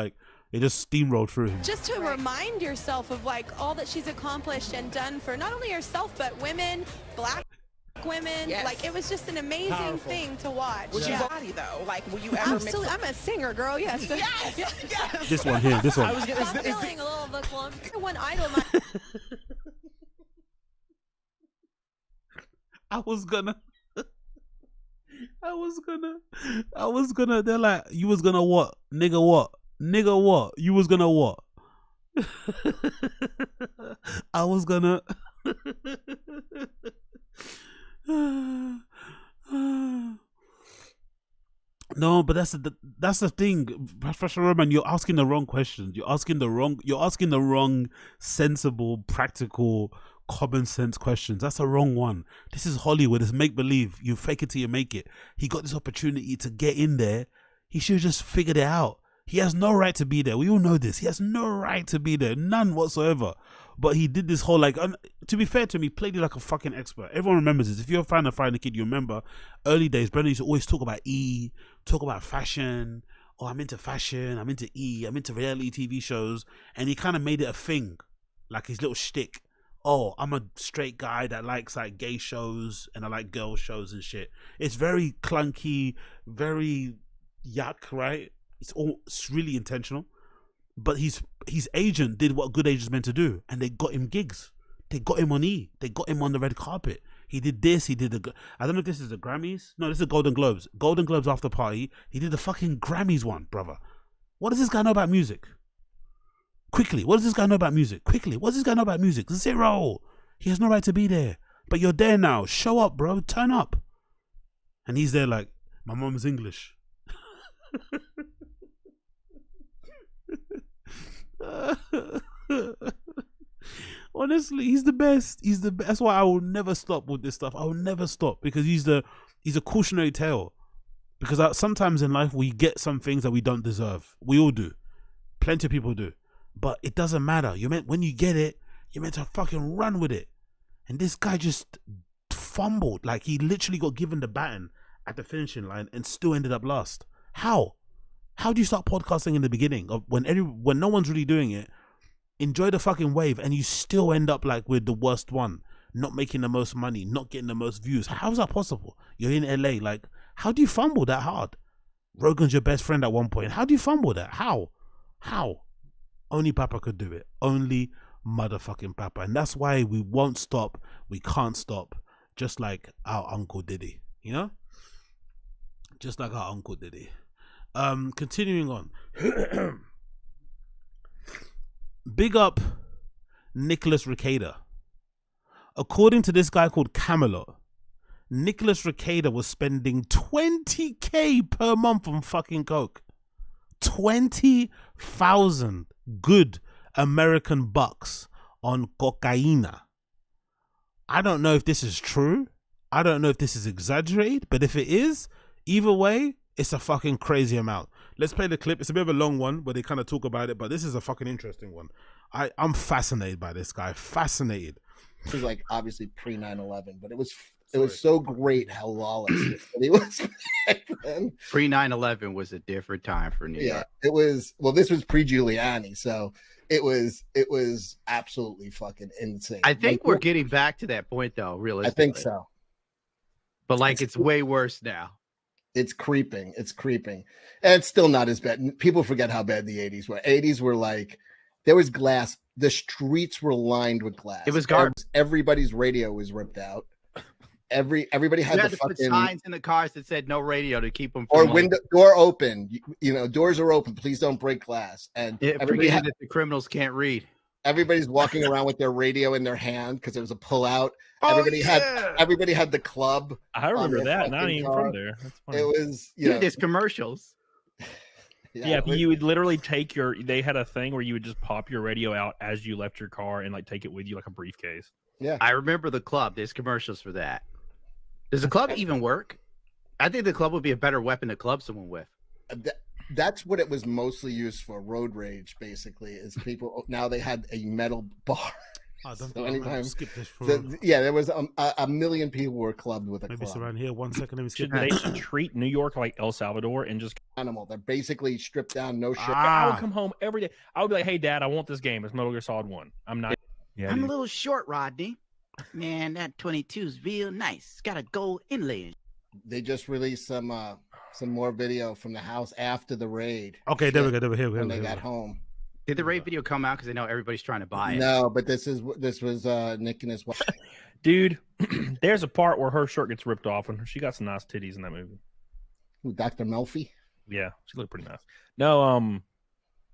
steamrolled through him. Just to remind yourself of, like, all that she's accomplished and done for not only herself but women, black women. Yes. Like, it was just an amazing thing to watch. Would you body though? Like, will you ever mix? Absolutely, I'm a singer, girl. Yes. Yes. This one here, this one. I'm feeling a little bit clumsy. When Idol, I was gonna. They're like, you was gonna what? Nigga what? Nigga what? You was gonna what? I was gonna. No, but that's the thing, Professor Roman. You're asking the wrong questions. You're asking the wrong sensible, practical, common sense questions. That's a wrong one. This is Hollywood. It's make believe. You fake it till you make it. He got this opportunity to get in there. He should have just figured it out. He has no right to be there. We all know this. He has no right to be there. None whatsoever. But he did this whole, like, to be fair to him, he played it like a fucking expert. Everyone remembers this. If you're a fan of Friday the Kid, you remember early days, Brendan used to always talk about talk about fashion. Oh, I'm into fashion. I'm into I'm into reality TV shows. And he kind of made it a thing, like his little shtick. Oh, I'm a straight guy that likes, like, gay shows and I like girl shows and shit. It's very clunky, very yuck, right? It's really intentional. But his agent did what good agents meant to do, and they got him gigs. They got him on They got him on the red carpet. He did this. He did I don't know if this is the Grammys. No, this is the Golden Globes. Golden Globes after party. He did the fucking Grammys one, brother. What does this guy know about music? Quickly, what does this guy know about music? Quickly, what does this guy know about music? Zero. He has no right to be there. But you're there now. Show up, bro. Turn up. And he's there like, my mom's English. Honestly, he's the best. He's the best. That's why I will never stop with this stuff. I will never stop because he's a cautionary tale. Because sometimes in life we get some things that we don't deserve. We all do. Plenty of people do. But it doesn't matter. When you get it, you're meant to fucking run with it. And this guy just fumbled. Like he literally got given the baton at the finishing line and still ended up last. How? How do you start podcasting in the beginning of when no one's really doing it? Enjoy the fucking wave, and you still end up like with the worst one, not making the most money, not getting the most views. How is that possible? You're in LA, like, how do you fumble that hard? Rogan's your best friend at one point. How do you fumble that? How? Only Papa could do it. Only motherfucking Papa, and that's why we won't stop. We can't stop. Just like our Uncle Diddy, you know? Just like our Uncle Diddy. Continuing on. Big up Nicholas Recader. According to this guy called Camelot, Nicholas Recader was spending 20K per month on fucking coke. 20,000 good American bucks on cocaina. I don't know if this is true. I don't know if this is exaggerated, but if it is, either way, it's a fucking crazy amount. Let's play the clip. It's a bit of a long one, but they kind of talk about it, but this is a fucking interesting one. I'm fascinated by this guy. Fascinated. It was like obviously pre 9/11, but it was so great how lawless it was back then. Pre 9/11 was a different time for New York. It was. Well, this was pre Giuliani, so it was absolutely fucking insane. I think we're getting back to that point, though. Realistically, I think so. But like, it's way worse now. It's creeping. It's creeping. And it's still not as bad. People forget how bad the 80s were. 80s were like, there was glass. The streets were lined with glass. It was garbage. Everybody's radio was ripped out. Everybody had to fucking put signs in the cars that said no radio to keep them or from window door open. You know, doors are open. Please don't break glass. And everybody that the criminals can't read. Everybody's walking around with their radio in their hand because it was a pullout. Oh, Everybody had the club. I remember that. And I ain't even from there. That's funny. It was there's commercials. Yeah, you would literally take they had a thing where you would just pop your radio out as you left your car and like take it with you like a briefcase. Yeah. I remember the club. There's commercials for that. Does the club even work? I think the club would be a better weapon to club someone with. That's what it was mostly used for. Road rage, basically, is people now they had a metal bar. So anytime, skip this there was a million people were clubbed with a maybe club. it's around here. 1 second, let me skip. They should treat New York like El Salvador and just animal. They're basically stripped down, no shirt. I would come home every day. I would be like, "Hey, Dad, I want this game. It's Metal Gear Solid 1. I'm not." Yeah, I'm a little short, Rodney. Man, that 22 is real nice. It's got a gold inlay. They just released some more video from the house after the raid. Okay, there we go. Here when they got home. Did the raid video come out? Because I know everybody's trying to buy it. No, but this was Nick and his wife. Dude, there's a part where her shirt gets ripped off, and she got some nice titties in that movie. Who, Dr. Melfi? Yeah, she looked pretty nice. No,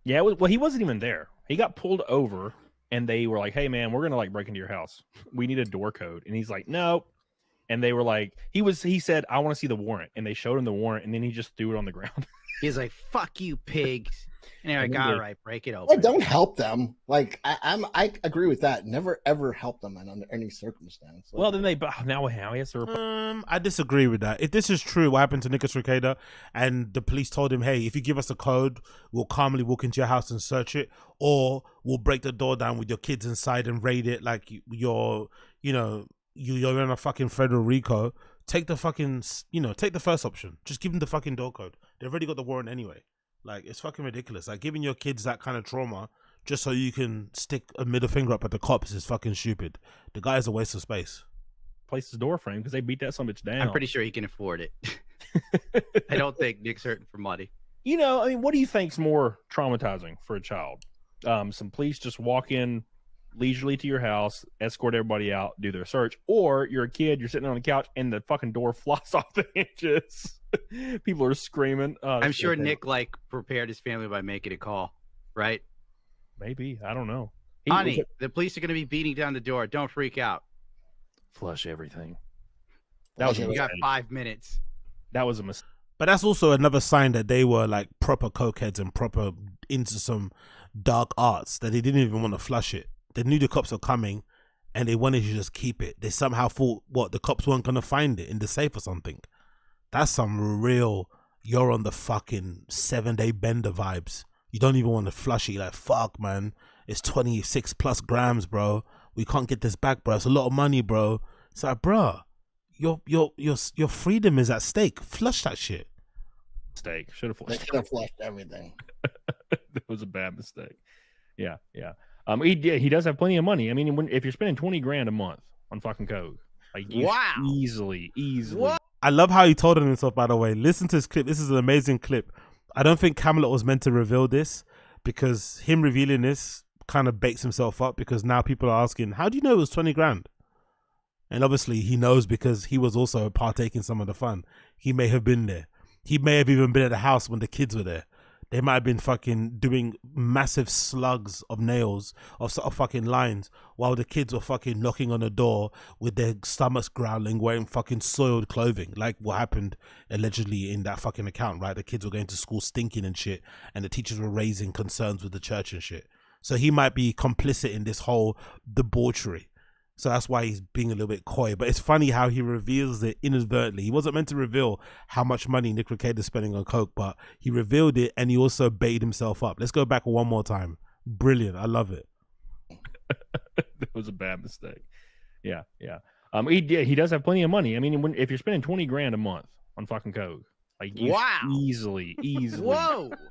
yeah, well, he wasn't even there. He got pulled over, and they were like, "Hey, man, we're gonna like break into your house. We need a door code." And he's like, "No." And they were like, he said, "I want to see the warrant." And they showed him the warrant, and then he just threw it on the ground. He's like, "Fuck you, pigs." And they're like, "All right, break it open." Well, don't help them. Like I agree with that. Never ever help them under any circumstance. Well, then now he has to. I disagree with that. If this is true, what happened to Nicholas Recader, and the police told him, "Hey, if you give us a code, we'll calmly walk into your house and search it, or we'll break the door down with your kids inside and raid it like you're in a fucking federal RICO." Take the fucking, take the first option. Just give them the fucking door code. They've already got the warrant anyway. Like, it's fucking ridiculous. Like, giving your kids that kind of trauma just so you can stick a middle finger up at the cops is fucking stupid. The guy is a waste of space. Place his door frame because they beat that son of a bitch down. I'm pretty sure he can afford it. I don't think Nick's hurting for money. What do you think's more traumatizing for a child? Some police just walk in leisurely to your house, escort everybody out, do their search, or you're a kid, you're sitting on the couch, and the fucking door flies off the hinges. People are screaming. I'm sure Nick prepared his family by making a call, right? Maybe, I don't know. Honey, the police are going to be beating down the door. Don't freak out. Flush everything. You got 5 minutes. That was a mistake. But that's also another sign that they were like proper cokeheads and proper into some dark arts that they didn't even want to flush it. They knew the cops were coming and they wanted to just keep it. They somehow thought, what, the cops weren't going to find it in the safe or something. That's some real, you're on the fucking 7-day bender vibes. You don't even want to flush it. You're like, fuck, man. It's 26 plus grams, bro. We can't get this back, bro. It's a lot of money, bro. It's like, bro, your freedom is at stake. Flush that shit. Mistake. Should have They flushed. could have flushed everything. That was a bad mistake. Yeah. He does have plenty of money. I mean, if you're spending 20 grand a month on fucking coke, like you easily. What? I love how he told on himself, by the way. Listen to this clip. This is an amazing clip. I don't think Camelot was meant to reveal this, because him revealing this kind of bakes himself up, because now people are asking, how do you know it was 20 grand? And obviously he knows because he was also partaking some of the fun. He may have been there. He may have even been at the house when the kids were there. They might have been fucking doing massive slugs of nails of fucking lines while the kids were fucking knocking on the door with their stomachs growling, wearing fucking soiled clothing, like what happened allegedly in that fucking account, right? The kids were going to school stinking and shit, and the teachers were raising concerns with the church and shit. So he might be complicit in this whole debauchery. So that's why he's being a little bit coy. But it's funny how he reveals it inadvertently. He wasn't meant to reveal how much money Nick Recader is spending on coke, but he revealed it and he also baited himself up. Let's go back one more time. Brilliant. I love it. That was a bad mistake. Yeah. He does have plenty of money. I mean, if you're spending 20 grand a month on fucking coke, like you easily be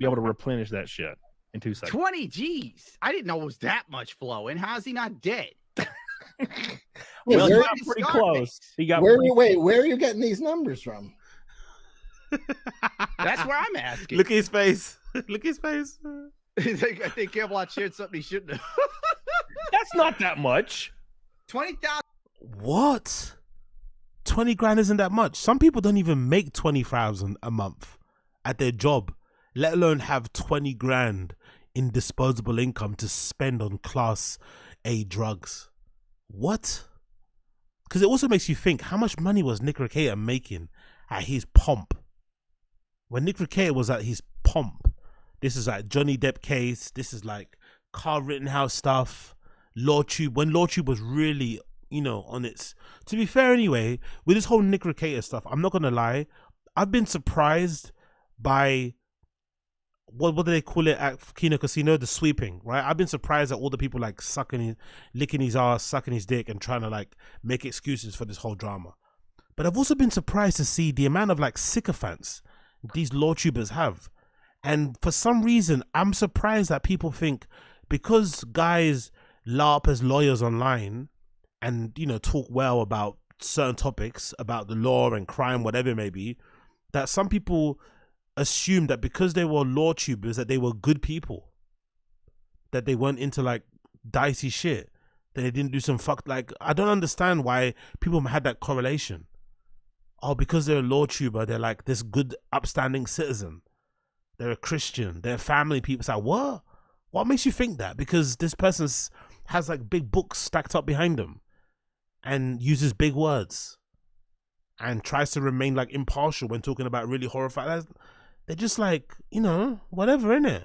able to replenish that shit in 2 seconds. 20 G's. I didn't know it was that much flowing. How's he not dead? Well, he got pretty close. Where are you getting these numbers from? That's where I'm asking. Look at his face. Look at his face. I think Camelot shared something he shouldn't have. That's not that much. 20,000. What? 20 grand isn't that much. Some people don't even make 20,000 a month at their job, let alone have 20 grand in disposable income to spend on class A drugs. What? Because it also makes you think, how much money was Nick Recader making at his pomp? When Nick Recader was at his pomp, this is like Johnny Depp case, this is like Carl Rittenhouse stuff, LawTube, when LawTube was really, you know, on its... To be fair anyway, with this whole Nick Recader stuff, I'm not going to lie, I've been surprised by... What do they call it at Kino Casino? The sweeping, right? I've been surprised at all the people like licking his ass, sucking his dick, and trying to like make excuses for this whole drama. But I've also been surprised to see the amount of like sycophants these LawTubers have. And for some reason, I'm surprised that people think because guys LARP as lawyers online and, you know, talk well about certain topics, about the law and crime, whatever it may be, that some people assumed that because they were LawTubers that they were good people, that they weren't into like dicey shit, that they didn't do some like, I don't understand why people had that correlation. Oh, because they're a LawTuber, they're like this good upstanding citizen, they're a Christian, they're family people. It's like, what makes you think that? Because this person has like big books stacked up behind them and uses big words and tries to remain like impartial when talking about really horrifying. They're just like, you know, whatever, innit?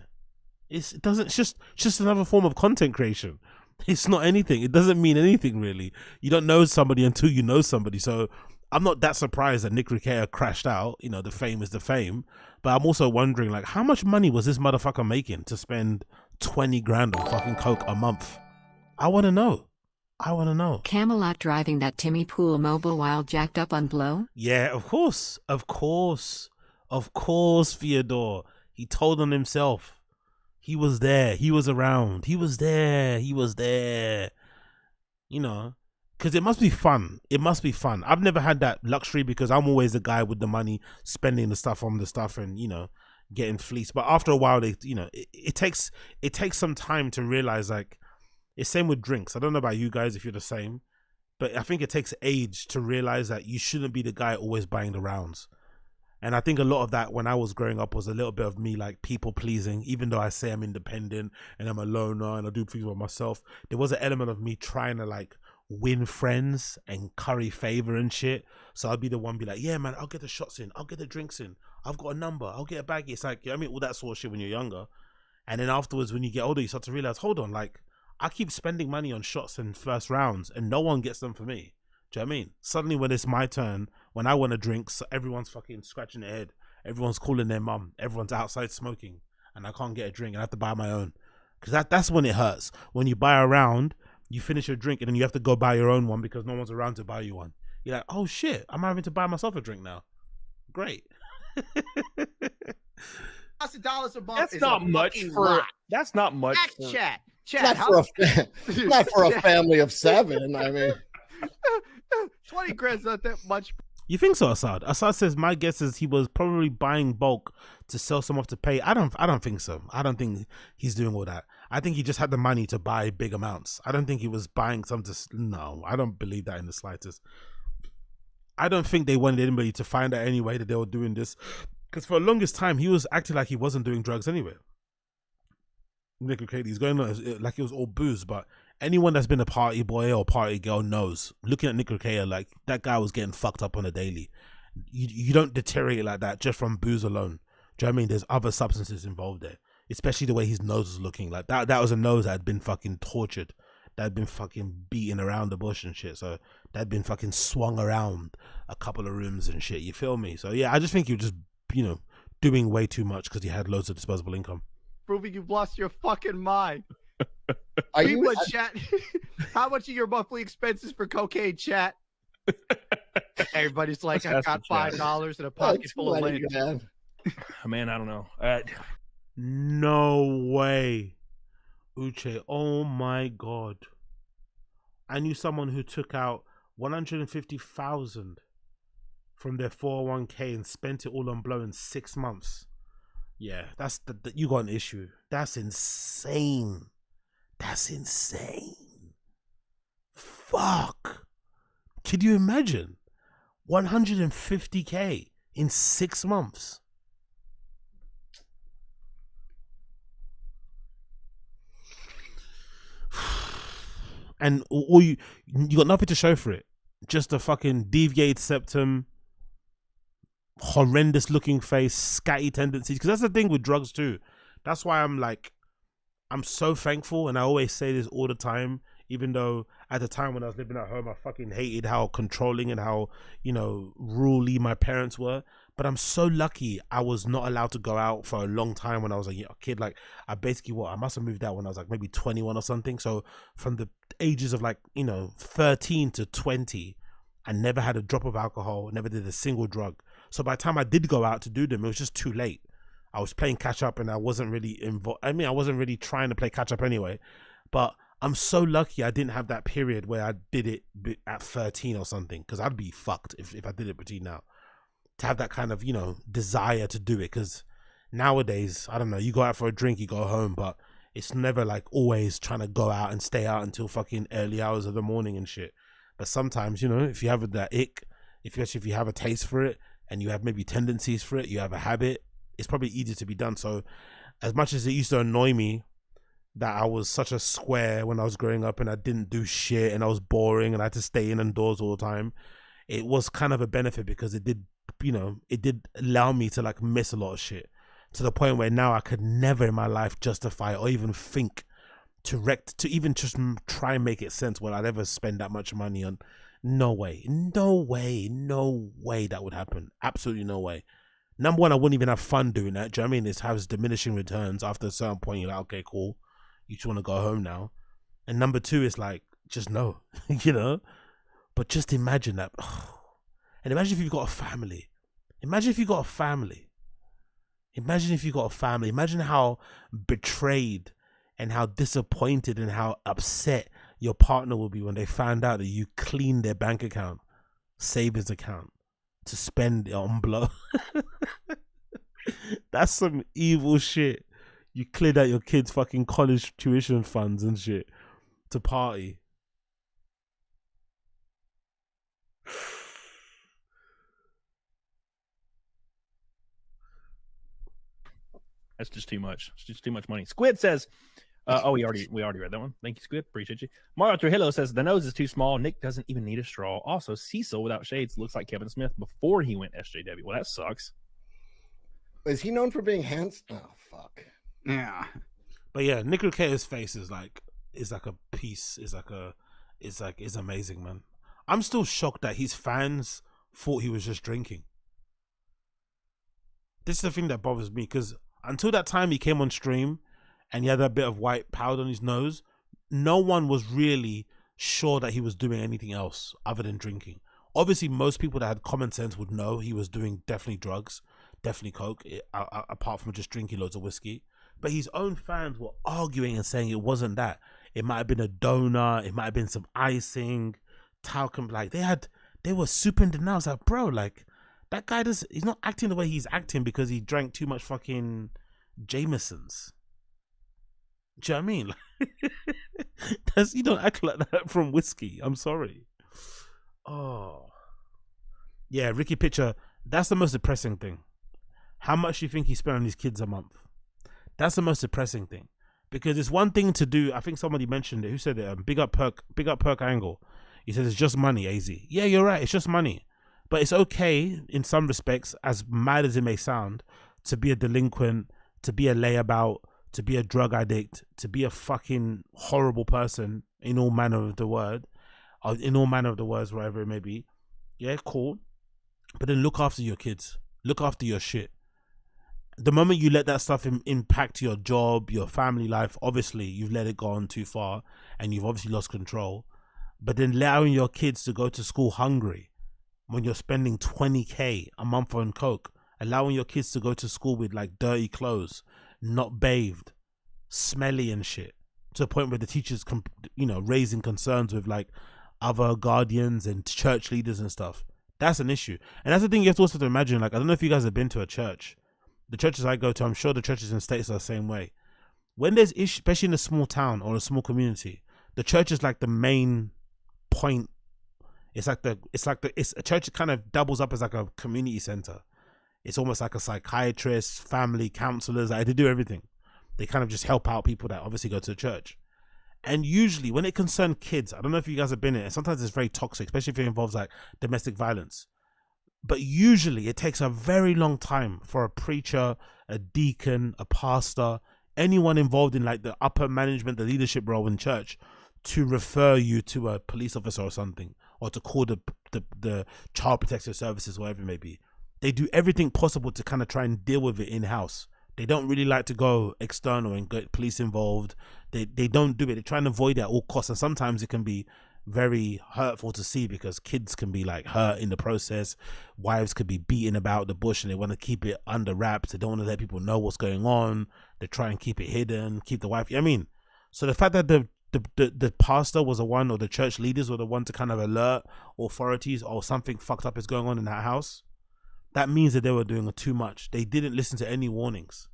It's just another form of content creation. It's not anything. It doesn't mean anything really. You don't know somebody until you know somebody. So I'm not that surprised that Nick Recader crashed out. You know, the fame is the fame. But I'm also wondering, like, how much money was this motherfucker making to spend 20 grand on fucking coke a month? I want to know. Camelot driving that Timmy Pool mobile while jacked up on blow? Yeah, of course, Fyodor. He told on himself. He was there. He was around. He was there. You know, because it must be fun. I've never had that luxury because I'm always the guy with the money, spending the stuff on the stuff and, you know, getting fleeced. But after a while, it takes some time to realize, like, it's same with drinks. I don't know about you guys if you're the same, but I think it takes age to realize that you shouldn't be the guy always buying the rounds. And I think a lot of that when I was growing up was a little bit of me like people pleasing, even though I say I'm independent and I'm a loner and I do things by myself. There was an element of me trying to like win friends and curry favor and shit. So I'd be the one be like, yeah, man, I'll get the shots in, I'll get the drinks in, I've got a number, I'll get a baggie. It's like, you know what I mean, all that sort of shit when you're younger. And then afterwards, when you get older, you start to realize, hold on, like, I keep spending money on shots and first rounds and no one gets them for me. Do you know what I mean? Suddenly when it's my turn, when I want a drink, so everyone's fucking scratching their head. Everyone's calling their mum. Everyone's outside smoking. And I can't get a drink. I have to buy my own. Because that's when it hurts. When you buy a round, you finish your drink and then you have to go buy your own one because no one's around to buy you one. You're like, oh shit, I'm having to buy myself a drink now. Great. $1,000 a month. That's is not a much fucking for. lot. That's not much. That's For, chat. Not for a family of 7. I mean, 20 grand's not that much. You think so, Assad? Assad says my guess is he was probably buying bulk to sell some off to pay. I don't think so. I don't think he's doing all that. I think he just had the money to buy big amounts. I don't think he was buying some to. No, I don't believe that in the slightest. I don't think they wanted anybody to find out anyway that they were doing this, because for the longest time he was acting like he wasn't doing drugs anyway. Nick O'Cady, he's going on like it was all booze, but anyone that's been a party boy or party girl knows, looking at Nick O'Cady, like that guy was getting fucked up on a daily. You don't deteriorate like that just from booze alone. Do you know what I mean? There's other substances involved there, especially the way his nose was looking. Like that was a nose that had been fucking tortured, that had been fucking beaten around the bush and shit. So that had been fucking swung around a couple of rooms and shit. You feel me? So yeah, I just think he was just, you know, doing way too much because he had loads of disposable income. Proving you've lost your fucking mind. Are People you in chat, how much are your monthly expenses for cocaine, chat? Everybody's like, I got $5 in a pocket full of lint. Man, I don't know. No way. Uche, oh my God. I knew someone who took out 150,000 from their 401k and spent it all on blow in 6 months. Yeah, that's you got an issue. That's insane. That's insane. Fuck. Could you imagine? 150k in 6 months. And all you got nothing to show for it. Just a fucking deviated septum, horrendous looking face, scatty tendencies. Because that's the thing with drugs too. That's why I'm so thankful, and I always say this all the time, even though at the time when I was living at home, I fucking hated how controlling and how, you know, ruley my parents were. But I'm so lucky I was not allowed to go out for a long time when I was a kid. Like, I must have moved out when I was like maybe 21 or something. So from the ages of 13 to 20, I never had a drop of alcohol, never did a single drug. So by the time I did go out to do them, it was just too late. I was playing catch up and I wasn't really involved. I mean, I wasn't really trying to play catch up anyway. But I'm so lucky I didn't have that period where I did it at 13 or something, because I'd be fucked if I did it between now. To have that kind of, you know, desire to do it, because nowadays, I don't know, you go out for a drink, you go home, but it's never like always trying to go out and stay out until fucking early hours of the morning and shit. But sometimes, you know, if you have that ick, especially if you have a taste for it and you have maybe tendencies for it, you have a habit, it's probably easier to be done. So as much as it used to annoy me that I was such a square when I was growing up and I didn't do shit and I was boring and I had to stay indoors all the time, it was kind of a benefit because it did, you know, it did allow me to like miss a lot of shit, to the point where now I could never in my life justify or even think to even just try and make it sense when I'd ever spend that much money on. No way that would happen. Absolutely no way. Number one, I wouldn't even have fun doing that. Do you know what I mean? It has diminishing returns. After a certain point, you're like, okay, cool, you just want to go home now. And number two, it's like, just no, you know. But just imagine that. And imagine if you've got a family. Imagine if you got a family. Imagine how betrayed and how disappointed and how upset your partner will be when they found out that you cleaned their bank account, savings account, to spend it on blow. That's some evil shit. You cleared out your kids' fucking college tuition funds and shit to party. That's just too much. It's just too much money. Squid says, We already read that one. Thank you, Squid. Appreciate you. Mario Trujillo says the nose is too small. Nick doesn't even need a straw. Also, Cecil without shades looks like Kevin Smith before he went SJW. Well, that sucks. Is he known for being handsome? Oh fuck. Yeah. But yeah, Nick Rucater's face is like a piece. It's amazing, man. I'm still shocked that his fans thought he was just drinking. This is the thing that bothers me, because until that time he came on stream and he had a bit of white powder on his nose, no one was really sure that he was doing anything else other than drinking. Obviously, most people that had common sense would know he was doing definitely drugs, definitely coke, apart from just drinking loads of whiskey. But his own fans were arguing and saying it wasn't that. It might have been a donut. It might have been some icing, talcum. Like they were super in denial. I was like, bro, like that guy he's not acting the way he's acting because he drank too much fucking Jamesons. Do you know what I mean? Like, you don't act like that from whiskey. I'm sorry. Oh. Yeah, Ricky Pitcher, that's the most depressing thing. How much do you think he spent on his kids a month? That's the most depressing thing. Because it's one thing to do, I think somebody mentioned it, who said it, big up Perk Angle. He says it's just money, AZ. Yeah, you're right, it's just money. But it's okay, in some respects, as mad as it may sound, to be a delinquent, to be a layabout, to be a drug addict, to be a fucking horrible person in all manner of the word, or in all manner of the words, wherever it may be. Yeah, cool. But then look after your kids. Look after your shit. The moment you let that stuff impact your job, your family life, obviously you've let it go on too far and you've obviously lost control. But then allowing your kids to go to school hungry when you're spending 20K a month on coke, allowing your kids to go to school with like dirty clothes, not bathed, smelly and shit, to the point where the teachers, raising concerns with like other guardians and church leaders and stuff. That's an issue. And that's the thing you have to also imagine. Like, I don't know if you guys have been to a church. The churches I go to, I'm sure the churches in the States are the same way. When there's issues, especially in a small town or a small community, the church is like the main point. It's a church that kind of doubles up as like a community center. It's almost like a psychiatrist, family counselors. Like, they do everything. They kind of just help out people that obviously go to the church. And usually when it concerns kids, I don't know if you guys have been in it, sometimes it's very toxic, especially if it involves like domestic violence. But usually it takes a very long time for a preacher, a deacon, a pastor, anyone involved in like the upper management, the leadership role in church, to refer you to a police officer or something, or to call the child protective services, whatever it may be. They do everything possible to kind of try and deal with it in-house. They don't really like to go external and get police involved. They don't do it. They try and avoid it at all costs. And sometimes it can be very hurtful to see because kids can be like hurt in the process. Wives could be beaten about the bush and they want to keep it under wraps. They don't want to let people know what's going on. They try and keep it hidden, keep the wife. I mean, so the fact that the pastor was the one, or the church leaders were the one to kind of alert authorities, or something fucked up is going on in that house, that means that they were doing too much. They didn't listen to any warnings.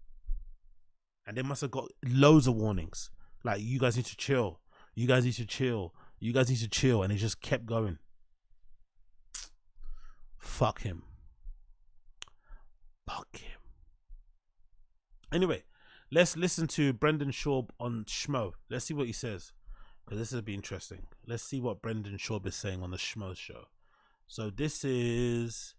And they must have got loads of warnings. Like, you guys need to chill. You guys need to chill. You guys need to chill. And it just kept going. Fuck him. Fuck him. Anyway, let's listen to Brendan Schaub on Schmo. Let's see what he says, because this will be interesting. Let's see what Brendan Schaub is saying on the Schmo show. So this is...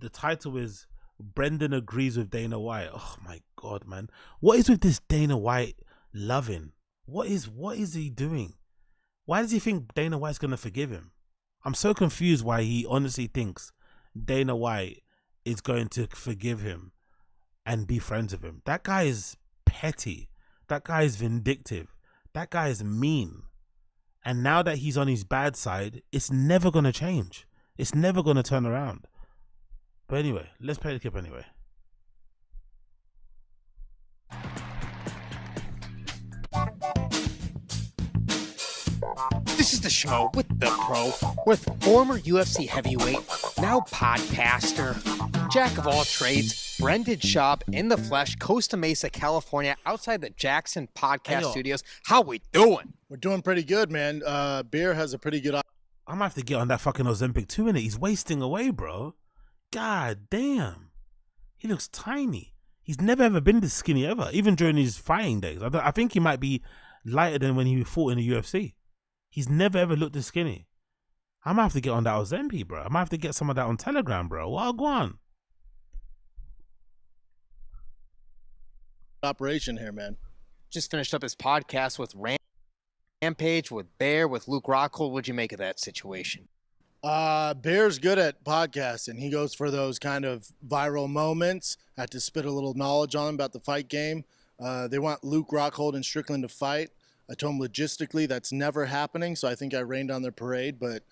The title is Brendan agrees with Dana White. Oh my God, man. What is with this Dana White loving? What is he doing? Why does he think Dana White's going to forgive him? I'm so confused why he honestly thinks Dana White is going to forgive him and be friends with him. That guy is petty. That guy is vindictive. That guy is mean. And now that he's on his bad side, it's never going to change. It's never going to turn around. But anyway, let's play the clip anyway. This is the Schmo with the Pro, with former UFC heavyweight, now podcaster, jack of all trades, Brendan Schaub in the flesh, Costa Mesa, California, outside the Jackson Podcast Studios. How we doing? We're doing pretty good, man. Beer has a pretty good... I'm gonna have to get on that fucking Ozempic too, innit? He's wasting away, bro. God damn. He looks tiny. He's never ever been this skinny ever, even during his fighting days. I think he might be lighter than when he fought in the UFC. He's never ever looked this skinny. I might have to get on that Ozempic, bro. I might have to get some of that on Telegram, bro. Well, go on. Operation here, man. Just finished up his podcast with Rampage, with Bear, with Luke Rockhold. What'd you make of that situation? Bear's good at podcasting. He goes for those kind of viral moments. I had to spit a little knowledge on him about the fight game. They want Luke Rockhold and Strickland to fight. I told him logistically that's never happening, so I think I rained on their parade, but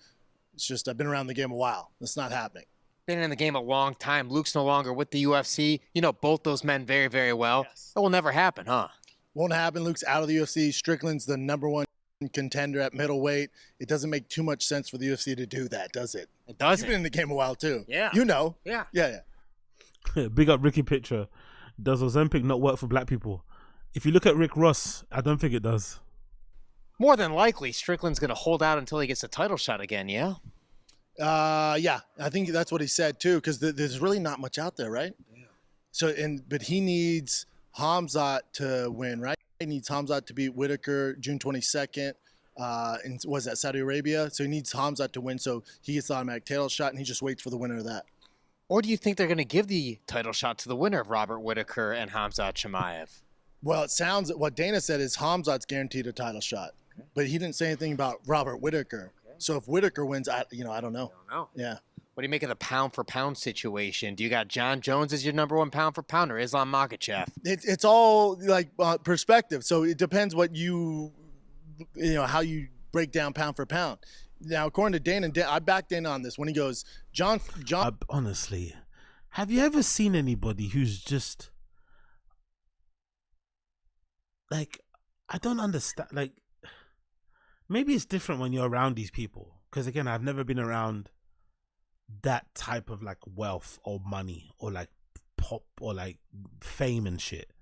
it's just I've been around the game a while. It's not happening. Been in the game a long time. Luke's no longer with the UFC. You know both those men very, very well. Yes. That will never happen, huh? Won't happen. Luke's out of the UFC. Strickland's the number 1 contender at middleweight. It doesn't make too much sense for the UFC to do that, does it? It doesn't. You've been in the game a while too. Yeah. You know. Yeah. Yeah. Big up Ricky Pitcher. Does Ozempic not work for black people? If you look at Rick Ross, I don't think it does. More than likely, Strickland's going to hold out until he gets a title shot again, yeah? Yeah. I think that's what he said too, because there's really not much out there, right? Yeah. So, but he needs Hamzat to win, right? He needs Hamzat to beat Whitaker June 22nd. And was that Saudi Arabia? So he needs Hamzat to win, so he gets the automatic title shot, and he just waits for the winner of that. Or do you think they're going to give the title shot to the winner of Robert Whitaker and Hamzat Chimaev? Well, it sounds what Dana said is Hamzat's guaranteed a title shot, but he didn't say anything about Robert Whitaker. Okay. So if Whitaker wins, I don't know. I don't know. Yeah. What do you make of the pound-for-pound situation? Do you got John Jones as your number 1 pound-for-pound or Islam Makhachev? It's all like perspective. So it depends what how you break down pound for pound. Now, according to Dana, I back Dana on this when he goes, John. Honestly, have you ever seen anybody who's just like, I don't understand. Like, maybe it's different when you're around these people. Because again, I've never been around that type of like wealth or money or like pop or like fame and shit.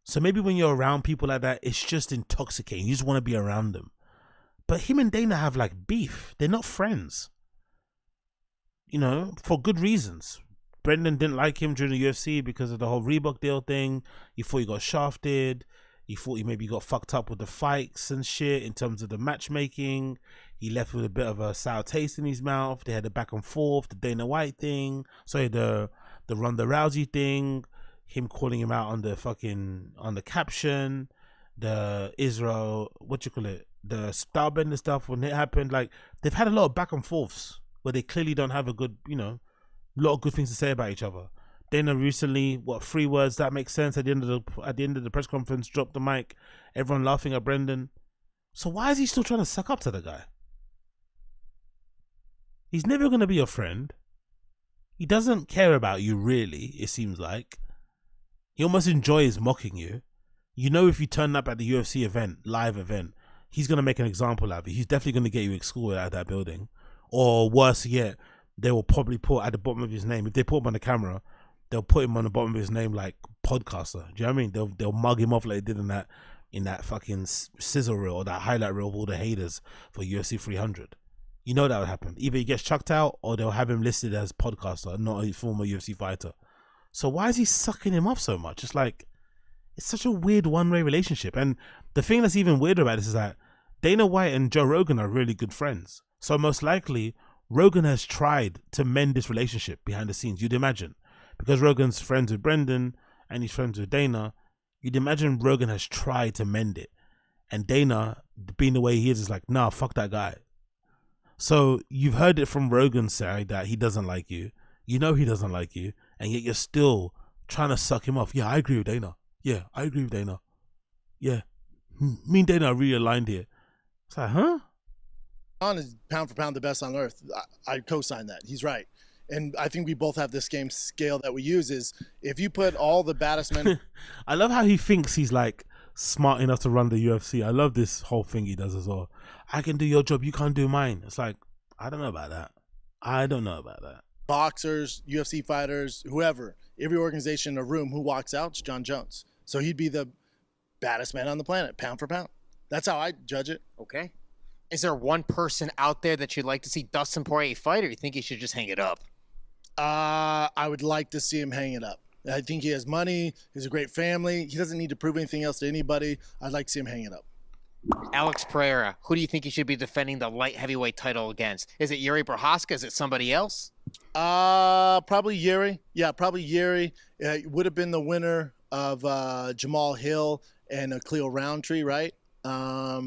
So maybe when you're around people like that, it's just intoxicating. You just want to be around them. But him and Dana have like beef. They're not friends. You know, for good reasons. Brendan didn't like him during the UFC because of the whole Reebok deal thing. He thought he got shafted. He thought he maybe got fucked up with the fights and shit in terms of the matchmaking. He left with a bit of a sour taste in his mouth. They had a back and forth, the Dana White thing. Sorry, the Ronda Rousey thing. Him calling him out on the caption. The Israel, the Starbender stuff when it happened. Like, they've had a lot of back and forths where they clearly don't have a good, lot of good things to say about each other. Dana recently, 3 words that makes sense at the end of the press conference, dropped the mic, everyone laughing at Brendan. So why is he still trying to suck up to the guy? He's never going to be your friend. He doesn't care about you, really, it seems like. He almost enjoys mocking you. You know, if you turn up at the UFC event, live event, he's going to make an example out of it. He's definitely going to get you escorted out of that building. Or worse yet, they will probably put at the bottom of his name, if they put him on the camera, they'll put him on the bottom of his name like podcaster. Do you know what I mean? They'll mug him off like they did in that fucking sizzle reel or that highlight reel of all the haters for UFC 300. You know that would happen. Either he gets chucked out or they'll have him listed as podcaster, not a former UFC fighter. So why is he sucking him off so much? It's like, it's such a weird one-way relationship. And the thing that's even weirder about this is that Dana White and Joe Rogan are really good friends. So most likely, Rogan has tried to mend this relationship behind the scenes, you'd imagine. Because Rogan's friends with Brendan and he's friends with Dana, you'd imagine Rogan has tried to mend it. And Dana, being the way he is like, nah, fuck that guy. So you've heard it from Rogan's side that he doesn't like you. You know he doesn't like you. And yet you're still trying to suck him off. Yeah, I agree with Dana. Yeah, I agree with Dana. Yeah. Me and Dana are really aligned here. It's like, huh? John is pound for pound the best on earth. I co-sign that. He's right. And I think we both have this game scale that we use is if you put all the baddest men. I love how he thinks he's like smart enough to run the UFC. I love this whole thing he does as well. I can do your job, you can't do mine. It's like, I don't know about that. Boxers, UFC fighters, whoever, every organization in a room who walks out, it's John Jones. So he'd be the baddest man on the planet, pound for pound. That's how I judge it. Okay. Is there one person out there that you'd like to see Dustin Poirier fight, or you think he should just hang it up? I would like to see him hang it up. I think he has money. He's a great family. He doesn't need to prove anything else to anybody. I'd like to see him hang it up. Alex Pereira, who do you think he should be defending the light heavyweight title against? Is it Yuri Prochazka? Is it somebody else? Probably Yuri. Yeah, probably Yuri. Would have been the winner of Jamal Hill and Cleo Roundtree, right? Yeah,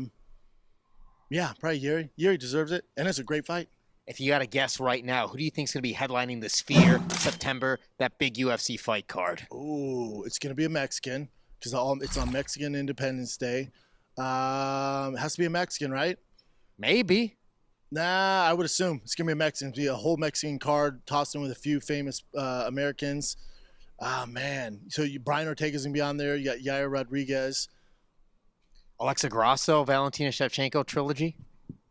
probably Yuri. Yuri deserves it, and it's a great fight. If you got to guess right now, who do you think is going to be headlining the Sphere September, that big UFC fight card? Ooh, it's going to be a Mexican because it's on Mexican Independence Day. It has to be a Mexican, right? Maybe. Nah, I would assume it's going to be a Mexican. It'll be a whole Mexican card tossed in with a few famous Americans. Man. So Brian Ortega's going to be on there. You got Yair Rodriguez. Alexa Grasso, Valentina Shevchenko trilogy?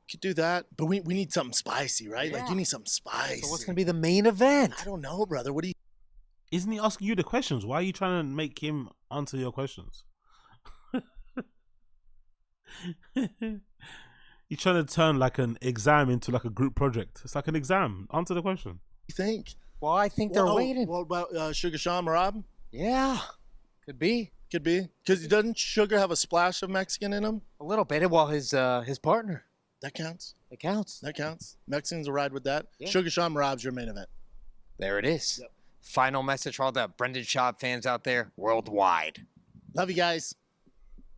Could do that, but we need something spicy, right? Yeah. Like, you need something spicy. So what's going to be the main event? I don't know, brother. What do you... Isn't he asking you the questions? Why are you trying to make him answer your questions? You're trying to turn like an exam into like a group project. It's like an exam. Answer the question. You think? Well, I think they're waiting. What about Sugar Sean Marab? Yeah, could be. Could be. Because doesn't Sugar have a splash of Mexican in him? A little bit. Well, his partner. That counts. It counts. That counts. Mexicans will ride with that. Yeah. Sugar Sean Marab's your main event. There it is. Yep. Final message for all the Brendan Schaub fans out there worldwide. Love you guys.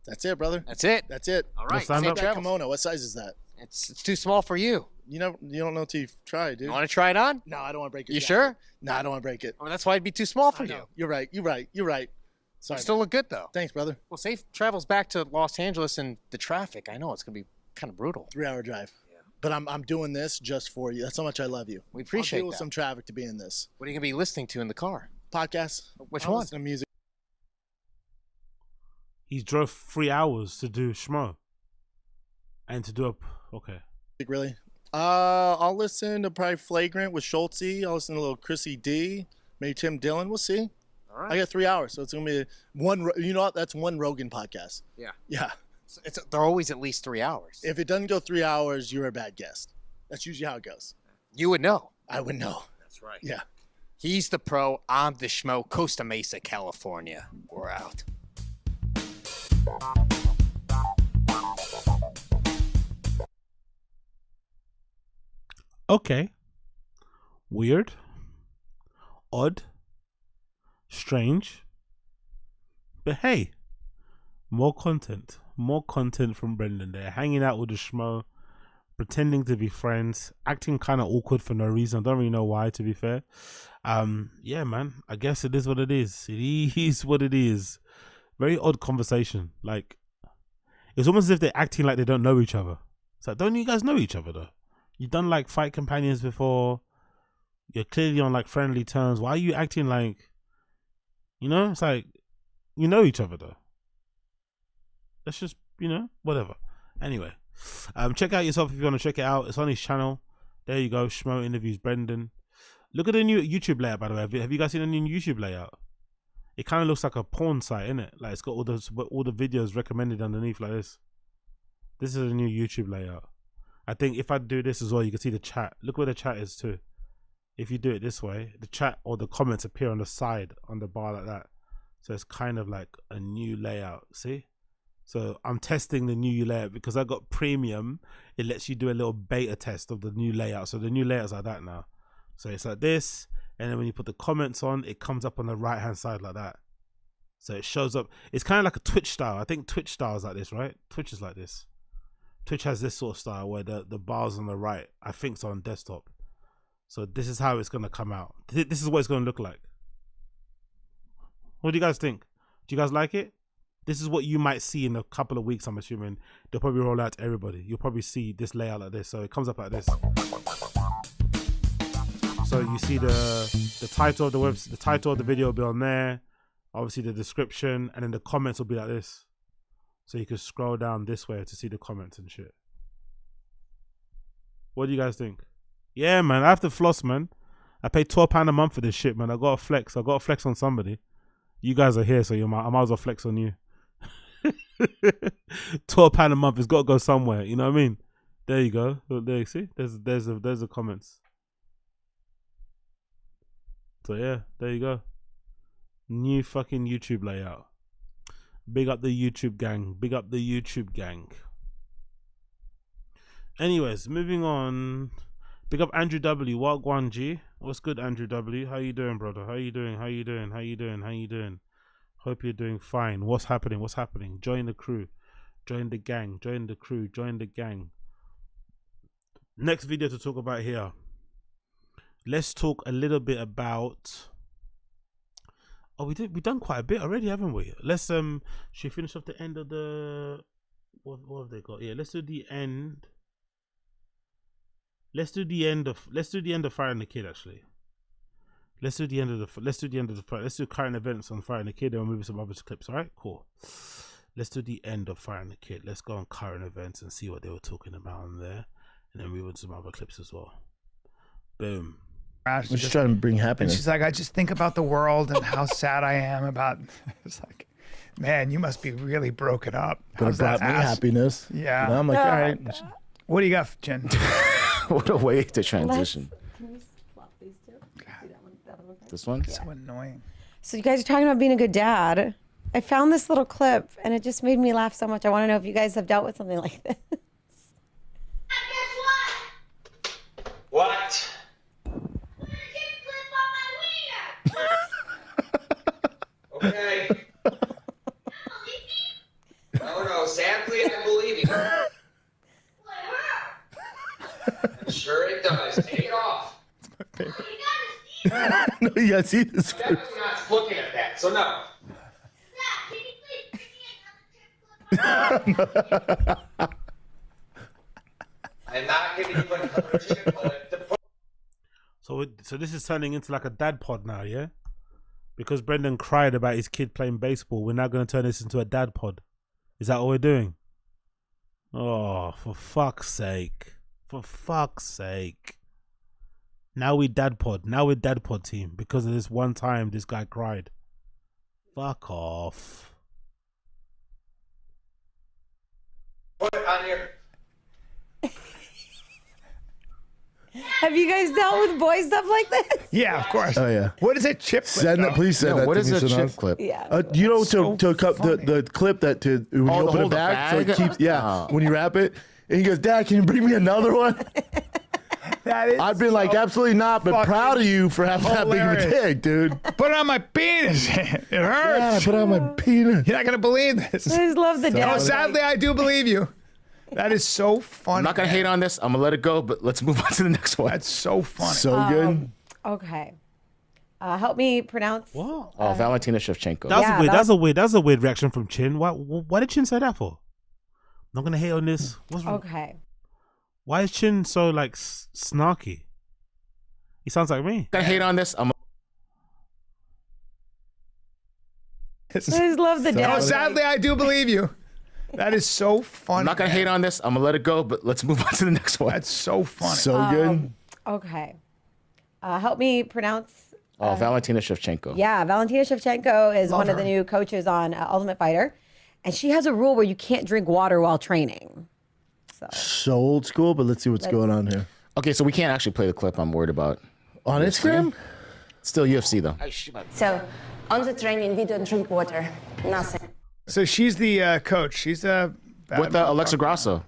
That's it, brother. That's it. That's it. All right. Stand Safe up. That travels. kimono. What size is that? It's too small for you. You don't know till you've tried, dude. You want to try it on? No, I don't want to break it. You sure? No, I don't want to break it. I mean, that's why it'd be too small for I you. know. You're right. You're right. You're right. Sorry. You still look good though. Thanks, brother. Well, safe travels back to Los Angeles and the traffic. I know it's gonna be kind of brutal. 3-hour drive. Yeah. But I'm doing this just for you. That's how much I love you. We appreciate I'll deal with that. some traffic to be in this What are you gonna be listening to in the car? podcast. Which I'll one? listen to music. He drove 3 hours to do Schmo. And to do a... Okay. Really? I'll listen to probably Flagrant with Schultze. I'll listen to a little Chrissy D. Maybe Tim Dillon. We'll see. All right. I got 3 hours, so it's gonna be one. You know what? That's one Rogan podcast. Yeah. Yeah. They're always at least 3 hours. If it doesn't go 3 hours, you're a bad guest. That's usually how it goes. You would know. I would know. That's right. Yeah. He's the pro. I'm the schmo. Costa Mesa, California. We're out. Okay. Weird. Odd. Strange. But hey, more content. More content from Brendan there. Hanging out with the schmo. Pretending to be friends. Acting kind of awkward for no reason. I don't really know why, to be fair. Yeah, man. I guess it is what it is. It is what it is. Very odd conversation. Like, it's almost as if they're acting like they don't know each other. It's like, don't you guys know each other though? You've done like fight companions before. You're clearly on like friendly terms. Why are you acting like, you know? It's like, you know each other though. That's just, you know, whatever. Anyway, check out yourself if you want to check it out. It's on his channel. There you go. Schmo interviews Brendan. Look at the new YouTube layout, by the way. Have you guys seen the new YouTube layout? It kind of looks like a porn site, innit? Like it's got all the videos recommended underneath like this. This is a new YouTube layout. I think if I do this as well, you can see the chat. Look where the chat is too. If you do it this way, the chat or the comments appear on the side on the bar like that. So it's kind of like a new layout. See? So I'm testing the new layout because I got premium. It lets you do a little beta test of the new layout. So the new layout's like that now. So it's like this. And then when you put the comments on, it comes up on the right hand side like that. So it shows up. It's kind of like a Twitch style. I think Twitch style is like this, right? Twitch is like this. Twitch has this sort of style where the bars on the right, I think it's on desktop. So this is how it's going to come out. This is what it's going to look like. What do you guys think? Do you guys like it? This is what you might see in a couple of weeks, I'm assuming. They'll probably roll out to everybody. You'll probably see this layout like this. So it comes up like this. So you see the title of the title of the video will be on there. Obviously the description, and then the comments will be like this. So you can scroll down this way to see the comments and shit. What do you guys think? Yeah, man, I have to floss, man. I pay £12 a month for this shit, man. I got to flex. I got to flex on somebody. You guys are here, so I might as well flex on you. £12 a month. It's got to go somewhere. You know what I mean? There you go. Look, there you see. There's the comments. So yeah, there you go. New fucking YouTube layout. Big up the YouTube gang. Big up the YouTube gang. Anyways, moving on. Big up Andrew W. Wagwan G. What's good, Andrew W? How you doing, brother? How you doing? How you doing? How you doing? How you doing? Hope you're doing fine. What's happening? What's happening? Join the crew. Join the gang. Join the crew. Join the gang. Next video to talk about here. Let's talk a little bit about. Oh, we've done quite a bit already, haven't we? Let's should we finish off the end of the what have they got? Yeah, let's do the end. Let's do the end of Firing the Kid actually. Let's do the end of the let's do current events on Firing the Kid and we'll move some other clips, alright? Cool. Let's do the end of Firing the Kid. Let's go on current events and see what they were talking about on there. And then move on to some other clips as well. Boom. I'm just trying to bring happiness. And she's like, I just think about the world and how sad I am about. It's like, man, you must be really broken up. But it brought me happiness. Yeah. You know, I'm like, all right. What do you got, Jen? What a way to transition. Can we swap these two? See that one? That one? This one? So annoying. So you guys are talking about being a good dad. I found this little clip and it just made me laugh so much. I want to know if you guys have dealt with something like this. What? Okay. No, sadly, I believe you. I'm sure it does. Take it off. No, you gotta see this I'm definitely not looking at that, so no. I'm not giving you another chip bullet to put. So this is turning into like a dad pod now, yeah? Because Brendan cried about his kid playing baseball, we're now going to turn this into a dad pod. Is that what we're doing? Oh, for fuck's sake. For fuck's sake. Now we dad pod. Now we're dad pod team because of this one time this guy cried. Fuck off. Put it on your. Have you guys dealt with boy stuff like this? Yeah, of course. Oh yeah. What is a chip clip? Send that, please send that. What to is me, a chip Sanaz. clip? Yeah. You know, So the clip that when you Oh, to open it hold the back, so it bag? keeps, when you wrap it, and he goes, Dad, can you bring me another one? That is I've been like, absolutely not, but proud of you for having that big of a hilarious. dick, dude. Put it on my penis. It hurts. Yeah, put it on my penis. You're not going to believe this. I just love the dad. Oh, sadly, I do believe you. That is so funny. I'm not gonna hate on this. I'm gonna let it go, but let's move on to the next one. That's so funny. So good. Okay. Help me pronounce. What? Oh, Valentina Shevchenko. That's a weird reaction from Chin. Why did Chin say that for? I'm not gonna hate on this. What's wrong? Okay. Why is Chin so like snarky? He sounds like me. Gonna hate on this. I just love the dad. Oh, sadly, I do believe you. That is so funny. I'm not gonna hate on this. I'm gonna let it go, but let's move on to the next one. That's so funny. So good. Okay. Help me pronounce. Oh, Valentina Shevchenko. Yeah, Valentina Shevchenko is Love one of her. the new coaches on Ultimate Fighter. And she has a rule where you can't drink water while training. So old school, but let's see what's going on here. Okay, so we can't actually play the clip. I'm worried about. On Instagram? Still UFC though. So, on the training, we don't drink water. Nothing. So she's the coach. She's a With Alexa Grasso.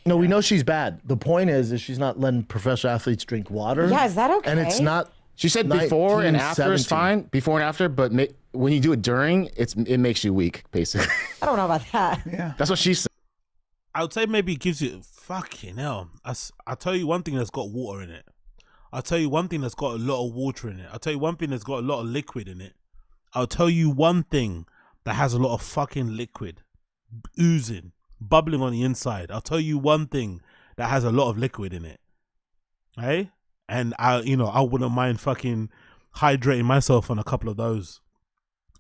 No, we know she's bad. The point is she's not letting professional athletes drink water. Yeah, is that okay? And it's not. She said before and after is 1917. fine. Before and after, but when you do it during, it makes you weak, basically. I don't know about that. Yeah. That's what she said. I would say maybe it gives you fucking hell. I'll tell you one thing that's got water in it. I'll tell you one thing that's got a lot of water in it. I'll tell you one thing that's got a lot of liquid in it. I'll tell you one thing that has a lot of fucking liquid oozing, bubbling on the inside. I'll tell you one thing that has a lot of liquid in it. Hey? And I wouldn't mind fucking hydrating myself on a couple of those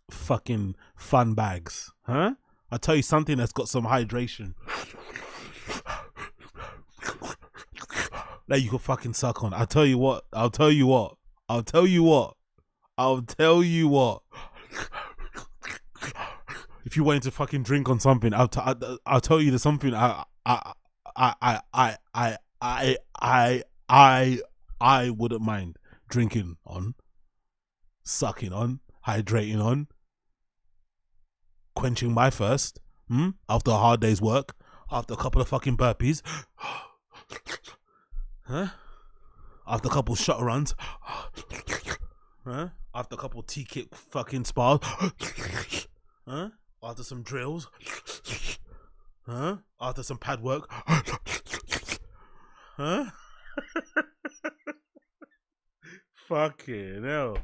fucking fun bags. Huh? I'll tell you something that's got some hydration that you can fucking suck on. I'll tell you what. If you wanted to fucking drink on something, I'll tell you there's something I wouldn't mind drinking on, sucking on. hydrating on, quenching my thirst, after a hard day's work, after a couple of fucking burpees, huh? After a couple shot runs, huh? After a couple T-kick fucking spars, huh? After some drills, huh? After some pad work, huh? Fucking hell.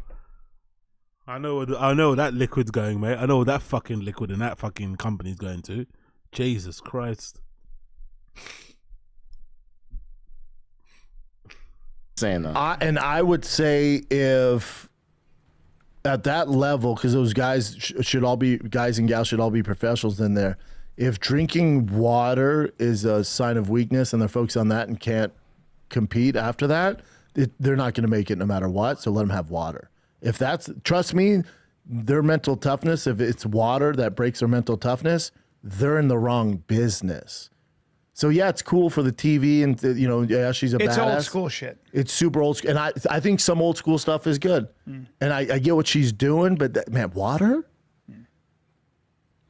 I know where that liquid's going, mate. I know where that fucking liquid and that fucking company's going to. Jesus Christ. Saying that. I would say if at that level, because those guys should all be guys and gals should all be professionals in there. If drinking water is a sign of weakness and they're focused on that and can't compete after that, they're not going to make it no matter what. So let them have water. If that's, trust me, their mental toughness, if it's water that breaks their mental toughness, they're in the wrong business. So yeah, it's cool for the TV and yeah, she's a badass. It's old school shit. It's super old school, and I think some old school stuff is good, and I get what she's doing, but man, water.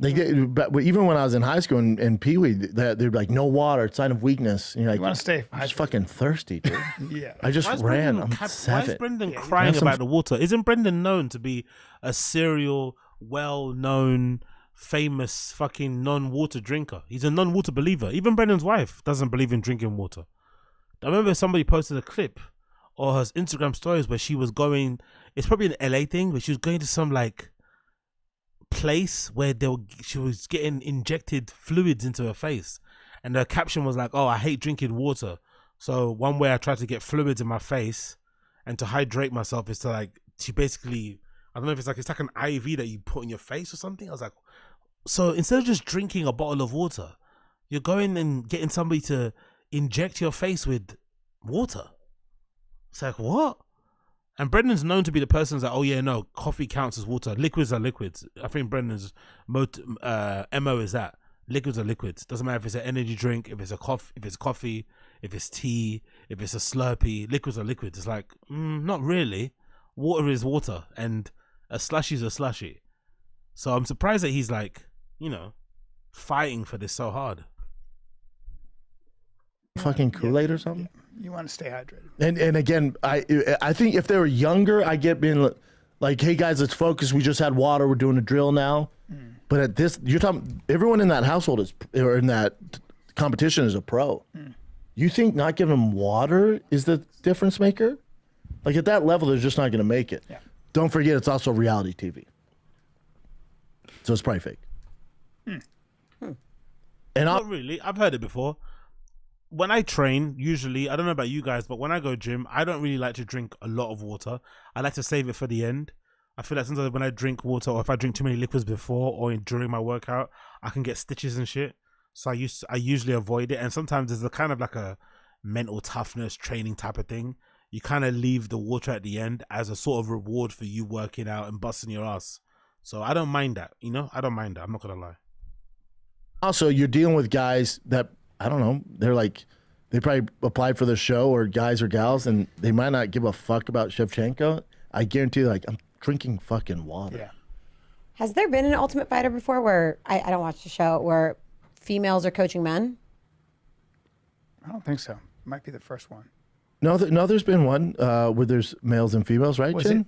They get, but even when I was in high school and Pee Wee, they'd be like, "No water, it's a sign of weakness." And you're like, You want to stay? I'm just fucking thirsty, dude. Yeah. I just ran. I'm Why 7. is Brendan crying about the water? Isn't Brendan known to be a serial, well-known, famous fucking non-water drinker? He's a non-water believer. Even Brendan's wife doesn't believe in drinking water. I remember somebody posted a clip or her Instagram stories where she was going, it's probably an LA thing, but she was going to some like place where she was getting injected fluids into her face, and her caption was like, "Oh, I hate drinking water, so one way I try to get fluids in my face and to hydrate myself is to like," she basically, I don't know if it's like an IV that you put in your face or something. I was like, so instead of just drinking a bottle of water, you're going and getting somebody to inject your face with water. It's like, what? And Brendan's known to be the person who's like, "Oh yeah, no, coffee counts as water. Liquids are liquids." I think Brendan's MO is that liquids are liquids. Doesn't matter if it's an energy drink, if it's coffee, if it's tea, if it's a Slurpee. Liquids are liquids. It's like, not really. Water is water, and a slushie is a slushie. So I'm surprised that he's like, fighting for this so hard. Fucking Kool-Aid or something. You want to stay hydrated. And again, I think if they were younger, I get being like, "Hey guys, let's focus. We just had water. We're doing a drill now." But at this, you're talking, everyone in that household or in that competition is a pro. You think not giving them water is the difference maker? Like at that level, they're just not going to make it. Yeah. Don't forget, it's also reality TV. So it's probably fake. And not really. I've heard it before. When I train, usually, I don't know about you guys, but when I go gym, I don't really like to drink a lot of water. I like to save it for the end. I feel like sometimes when I drink water, or if I drink too many liquids before or during my workout, I can get stitches and shit. So I usually avoid it. And sometimes there's a kind of like a mental toughness training type of thing. You kind of leave the water at the end as a sort of reward for you working out and busting your ass. So I don't mind that, I don't mind that. I'm not going to lie. Also, you're dealing with guys that, I don't know, they're like, they probably applied for the show, or guys or gals, and they might not give a fuck about Shevchenko. I guarantee you, like, I'm drinking fucking water. Yeah. Has there been an Ultimate Fighter before where, I don't watch the show, where females are coaching men? I don't think so. Might be the first one. No, there's been one where there's males and females, right, Chin?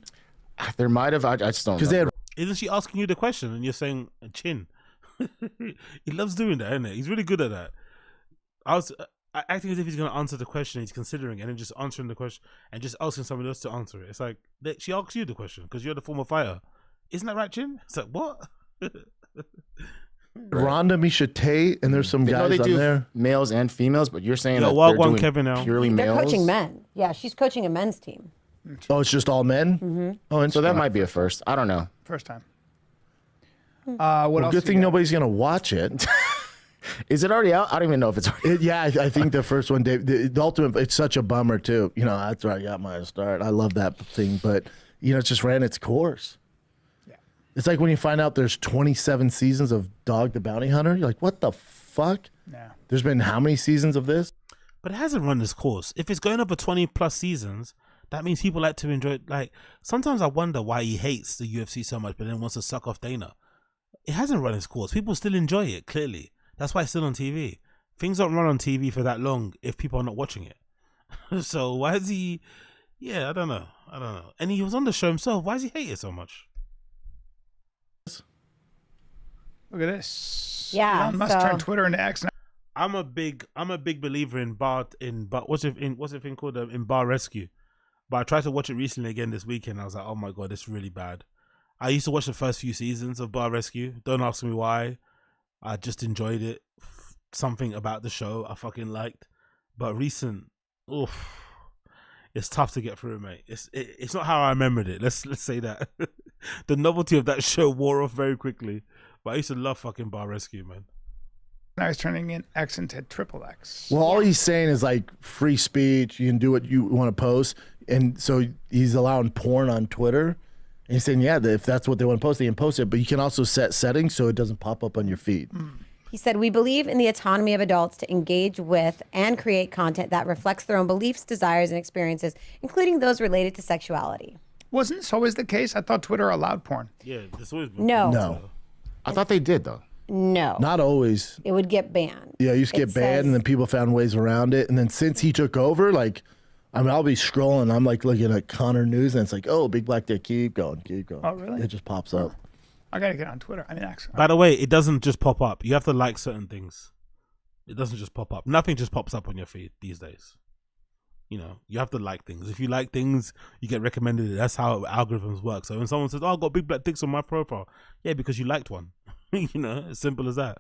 There might have. I just don't know. Isn't she asking you the question and you're saying Chin? He loves doing that, isn't it? He's really good at that. I was acting as if he's going to answer the question he's considering, and then just answering the question and just asking somebody else to answer it. It's like, she asks you the question because you're the former fighter. Isn't that right, Chin? It's like, what? Rhonda, Misha Tate, and there's some guys they on do there. Males and females, but you're saying Yeah, that Wild they're One doing Kevin now. purely They're males. coaching men. Yeah, she's coaching a men's team. Oh, it's just all men? Mm-hmm. Oh, and So that might be a first. I don't know. First time. Hmm. What well, else? good thing nobody's going to watch it. Is it already out? I don't even know if it's already Yeah, I think the first one, the Ultimate, it's such a bummer, too. That's where I got my start. I love that thing, but, it just ran its course. Yeah. It's like when you find out there's 27 seasons of Dog the Bounty Hunter. You're like, what the fuck? Yeah. There's been how many seasons of this? But it hasn't run this course. If it's going over 20 plus seasons, That means people like to enjoy it. Like, sometimes I wonder why he hates the UFC so much, but then wants to suck off Dana. It hasn't run its course. People still enjoy it, clearly. That's why it's still on TV. Things don't run on TV for that long if people are not watching it. So why is he... Yeah, I don't know. And he was on the show himself. Why does he hate it so much? Look at this. Yeah, Elon Musk turned Twitter into X now. I'm a big believer in what's it thing called in Bar Rescue. But I tried to watch it recently again this weekend. I was like, oh my god, it's really bad. I used to watch the first few seasons of Bar Rescue. Don't ask me why. I just enjoyed it. Something about the show I fucking liked. But recent, it's tough to get through, mate. It's not how I remembered it. Let's say that. The novelty of that show wore off very quickly. But I used to love fucking Bar Rescue, man. Now he's turning in X into triple X. Well, all he's saying is like free speech. You can do what you want to post. And so he's allowing porn on Twitter. And he's saying, yeah, if that's what they want to post, they can post it. But you can also set settings so it doesn't pop up on your feed. He said, we believe in the autonomy of adults to engage with and create content that reflects their own beliefs, desires, and experiences, including those related to sexuality. Wasn't this always the case? I thought Twitter allowed porn. Yeah, this always been. No. I thought they did, though. No. Not always. It would get banned. Yeah, it used to get banned, and then people found ways around it. And then since he took over, like, I mean, I'll be scrolling. I'm like looking at Connor News, and it's like, oh, big black dick, keep going. Oh, really? It just pops up. I got to get on Twitter. I mean, actually. By the way, it doesn't just pop up. You have to like certain things. It doesn't just pop up. Nothing just pops up on your feed these days. You know, you have to like things. If you like things, you get recommended it. That's how algorithms work. So when someone says, oh, I've got big black dicks on my profile. Yeah, because you liked one. You know, as simple as that.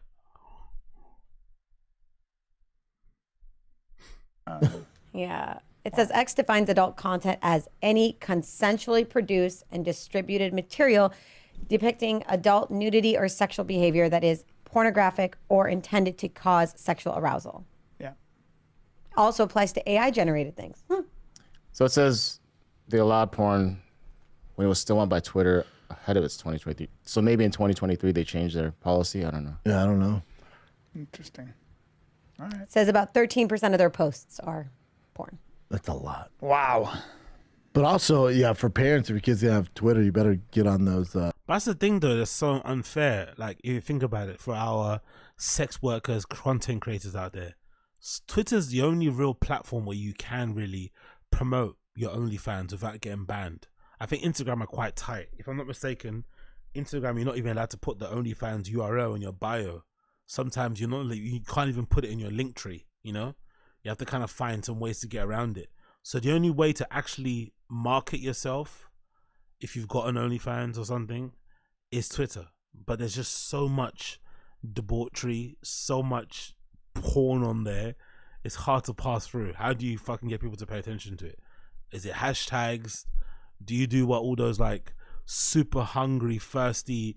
Yeah. It says X defines adult content as any consensually produced and distributed material depicting adult nudity or sexual behavior that is pornographic or intended to cause sexual arousal. Yeah. Also applies to AI generated things. So it says they allowed porn when it was still on by Twitter ahead of its 2023. So maybe in 2023 they changed their policy. I don't know. Yeah, I don't know. Interesting. All right. It says about 13% of their posts are porn. That's a lot. Wow. But also, yeah, for parents, if your kids have Twitter, you better get on those. But that's the thing, though, that's so unfair. Like, if you think about it, for our sex workers, content creators out there, Twitter's the only real platform where you can really promote your OnlyFans without getting banned. I think Instagram are quite tight. If I'm not mistaken, Instagram, you're not even allowed to put the OnlyFans URL in your bio. Sometimes you can't even put it in your link tree, you know? You have to kind of find some ways to get around it. So the only way to actually market yourself, if you've got an OnlyFans or something, is Twitter. But there's just so much debauchery, so much porn on there. It's hard to pass through. How do you fucking get people to pay attention to it? Is it hashtags? Do you do what all those like super hungry, thirsty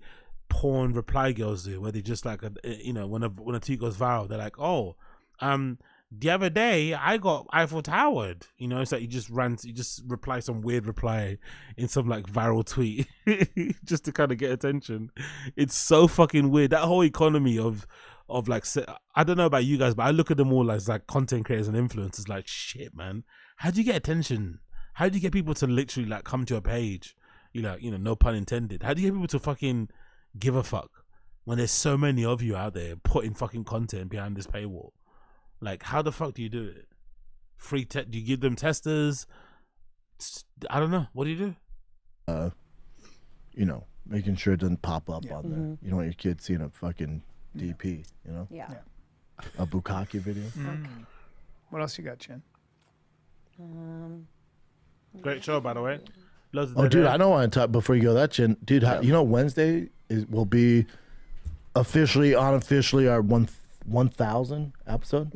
porn reply girls do, where they just like, you know, when a tweet goes viral, they're like, oh, the other day I got Eiffel Towered. You know, it's like you just reply some weird reply in some like viral tweet just to kind of get attention. It's so fucking weird. That whole economy of like, I don't know about you guys, but I look at them all as like content creators and influencers. Like, shit, man, how do you get attention? How do you get people to literally like come to your page? You know, no pun intended. How do you get people to fucking give a fuck when there's so many of you out there putting fucking content behind this paywall? Like, how the fuck do you do it? Do you give them testers? I don't know. What do you do? You know, making sure it doesn't pop up on there. You don't want your kids seeing a fucking DP, you know? Yeah. A bukkake video. What else you got, Chin? Great show, by the way. Loads of Oh, dude, dead air. I don't want to talk before you go that, Chin. Dude, you know, Wednesday will be unofficially our 1,000 episode.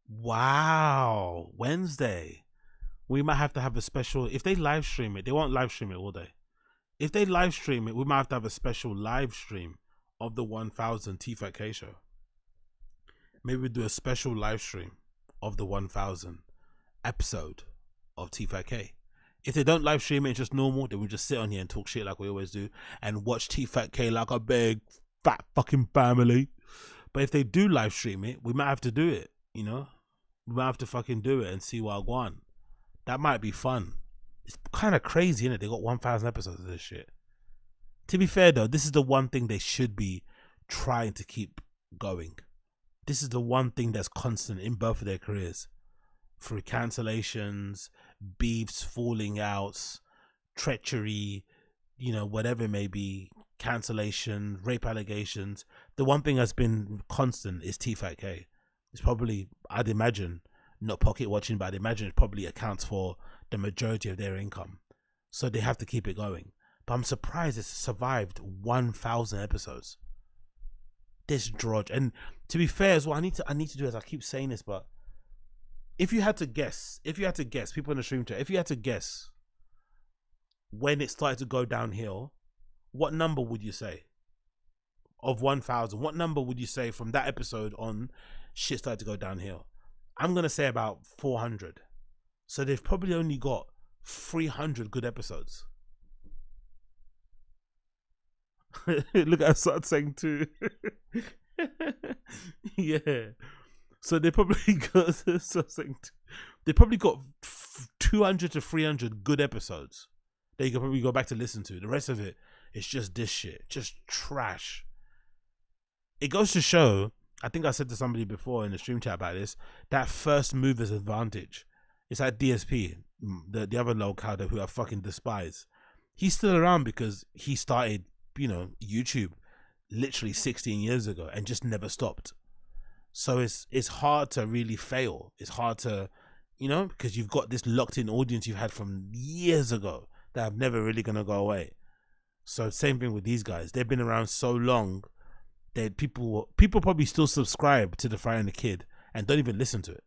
Wow, Wednesday. We might have to have a special. If they live stream it, they won't live stream it all day. If they live stream it, we might have to have a special live stream of the 1,000 T-Fat show. Maybe we'll do a special live stream of the 1,000 episode of T-Fat. If they don't live stream it, it's just normal, then we just sit on here and talk shit like we always do and watch T-Fat like a big fat fucking family. But if they do live stream it, we might have to do it, you know? We might have to fucking do it and see what I want. That might be fun. It's kind of crazy, isn't it? They got 1,000 episodes of this shit. To be fair though, this is the one thing they should be trying to keep going. This is the one thing that's constant in both of their careers. Through cancellations, beefs, falling outs, treachery, you know, whatever it may be, cancellation, rape allegations. The one thing that's been constant is Tatk. It's probably, I'd imagine, not pocket watching, but I'd imagine it probably accounts for the majority of their income. So they have to keep it going. But I'm surprised it's survived 1,000 episodes. This drudge. And to be fair as well, I need to do, as I keep saying this, but if you had to guess, people in the stream chat, if you had to guess when it started to go downhill, what number would you say? Of 1,000, what number would you say from that episode on shit started to go downhill? I'm going to say about 400. So they've probably only got 300 good episodes. Look at Assad saying too. Yeah. So they probably got 200 to 300 good episodes that you can probably go back to listen to. The rest of it is just this shit, just trash. It goes to show, I think I said to somebody before in the stream chat about this, that first mover's advantage. It's like DSP, the other locale who I fucking despise. He's still around because he started, you know, YouTube literally 16 years ago and just never stopped. So it's hard to really fail. It's hard to, you know, because you've got this locked in audience you've had from years ago that are never really gonna go away. So same thing with these guys. They've been around so long that people probably still subscribe to the Fire and the Kid and don't even listen to it.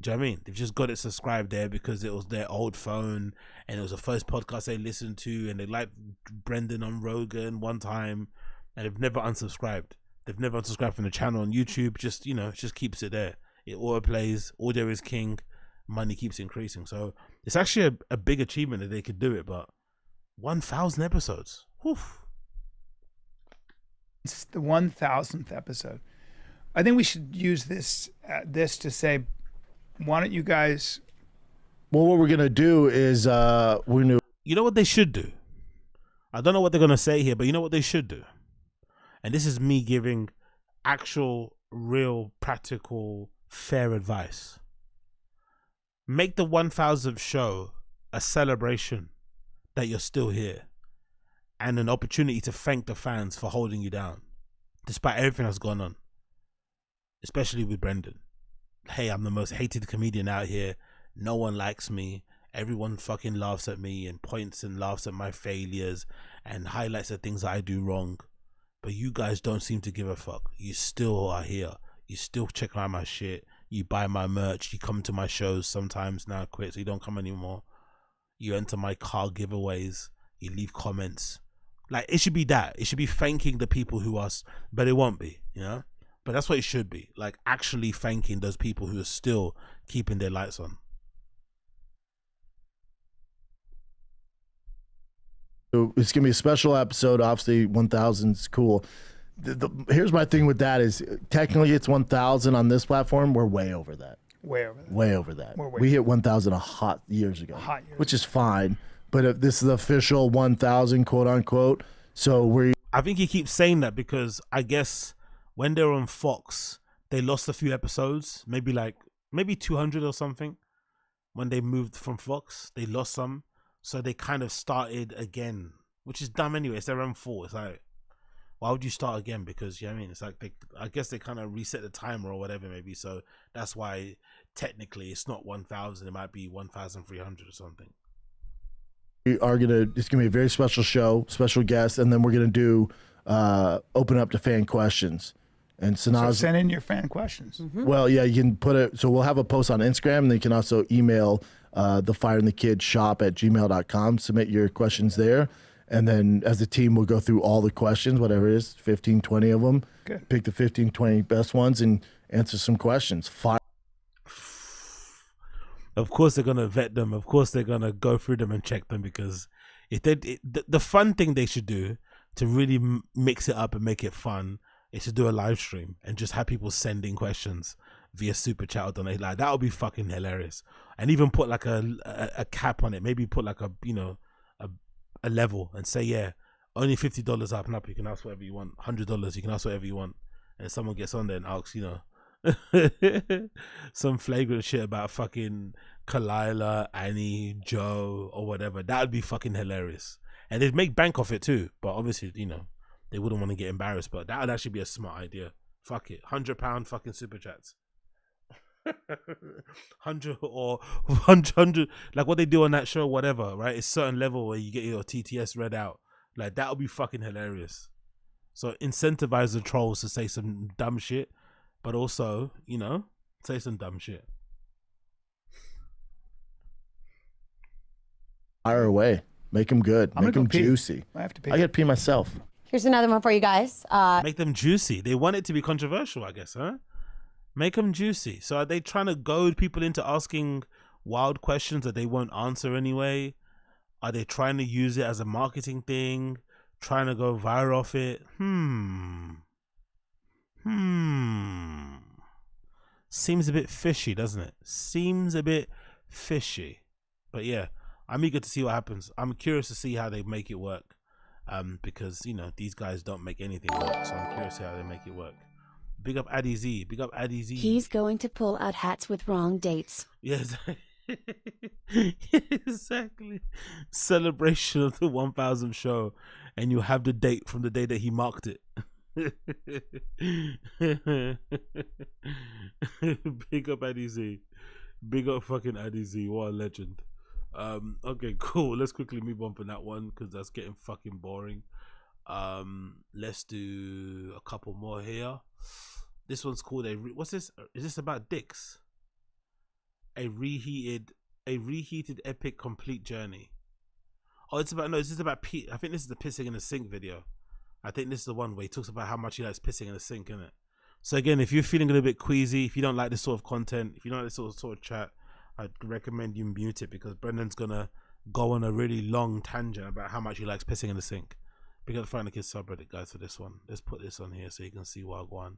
Do you know what I mean? They've just got it subscribed there because it was their old phone and it was the first podcast they listened to, and they liked Brendan on Rogan one time, and they've never unsubscribed. They've never unsubscribed from the channel on YouTube. Just, you know, it just keeps it there. It auto plays. Audio is king. Money keeps increasing. So it's actually a big achievement that they could do it. But 1,000 episodes. Whew. It's the 1,000th episode. I think we should use this to say, why don't you guys? Well, what we're gonna do is You know what they should do? I don't know what they're gonna say here, but you know what they should do? And this is me giving actual, real, practical, fair advice. Make the 1,000th show a celebration that you're still here, and an opportunity to thank the fans for holding you down, despite everything that's gone on, especially with Brendan. Hey, I'm the most hated comedian out here. No one likes me. Everyone fucking laughs at me and points and laughs at my failures and highlights the things that I do wrong. But you guys don't seem to give a fuck. You still are here. You still check out my shit. You buy my merch. You come to my shows sometimes. Now I quit, so you don't come anymore. You enter my car giveaways. You leave comments. Like, it should be that. It should be thanking the people who are, but it won't be, you know? But that's what it should be. Like, actually thanking those people who are still keeping their lights on. So it's gonna be a special episode. Obviously, 1,000 is cool. Here's my thing with that is, technically it's 1,000 on this platform. We're way over that. Way over that. Way over that. We're way We hit 1,000 a hot years ago, Hot years which is fine. But if this is the official 1,000, quote unquote. So I think he keeps saying that because I guess when they were on Fox, they lost a few episodes, maybe 200 or something. When they moved from Fox, they lost some. So they kind of started again, which is dumb anyway. It's their own fault. It's like, why would you start again? Because, you know what I mean? It's like, I guess they kind of reset the timer or whatever maybe. So that's why technically it's not 1,000. It might be 1,300 or something. it's gonna be a very special show, special guest, and then we're gonna do open up to fan questions. And So Sanaz, send in your fan questions. well, yeah, you can put it. So we'll have a post on Instagram, and then you can also email the Fire and the Kid shop at gmail.com. Submit your questions there. And then as a team, we'll go through all the questions, whatever it is, 15, 20 of them. Good. Pick the 15, 20 best ones and answer some questions. Of course they're gonna vet them. Of course they're gonna go through them and check them, because if the fun thing they should do to really mix it up and make it fun is to do a live stream and just have people send in questions via super chat or donate. Like that would be fucking hilarious. And even put like a cap on it. Maybe put like a level and say, yeah, only $50 up and up. You can ask whatever you want. $100. You can ask whatever you want. And someone gets on there and asks, some flagrant shit about fucking Kalila, Annie, Joe, or whatever. That would be fucking hilarious. And they'd make bank off it too. But obviously, they wouldn't want to get embarrassed. But that would actually be a smart idea. Fuck it. £100 fucking super chats. 100 or 100, like what they do on that show, whatever, right? It's certain level where you get your TTS read out. Like that would be fucking hilarious. So incentivize the trolls to say some dumb shit, but also, say some dumb shit. Fire away. Make them good. I'm Make gonna them go pee. juicy. I have to pee. I gotta pee myself. Here's another one for you guys. Make them juicy. They want it to be controversial, I guess, huh? Make them juicy. So are they trying to goad people into asking wild questions that they won't answer anyway? Are they trying to use it as a marketing thing? Trying to go viral off it? Seems a bit fishy, doesn't it? Seems a bit fishy. But yeah, I'm eager to see what happens. I'm curious to see how they make it work. Because, these guys don't make anything work. So I'm curious how they make it work. Big up Addy Z. Big up Addy Z. He's going to pull out hats with wrong dates. Yes. Exactly. Celebration of the 1000th show. And you have the date from the day that he marked it. Big up Addy Z. Big up fucking Addy Z. What a legend. Okay, cool. Let's quickly move on from that one because that's getting fucking boring. Let's do a couple more here. This one's called what's this? Is this about dicks? A reheated epic complete journey. Oh, it's about I think this is the pissing in the sink video. I think this is the one where he talks about how much he likes pissing in the sink, innit? So again, if you're feeling a little bit queasy, if you don't like this sort of content, if you don't like this sort of chat, I'd recommend you mute it because Brendan's gonna go on a really long tangent about how much he likes pissing in the sink. Big up the Find the Kids subreddit, guys, for this one. Let's put this on here so you can see what I go on.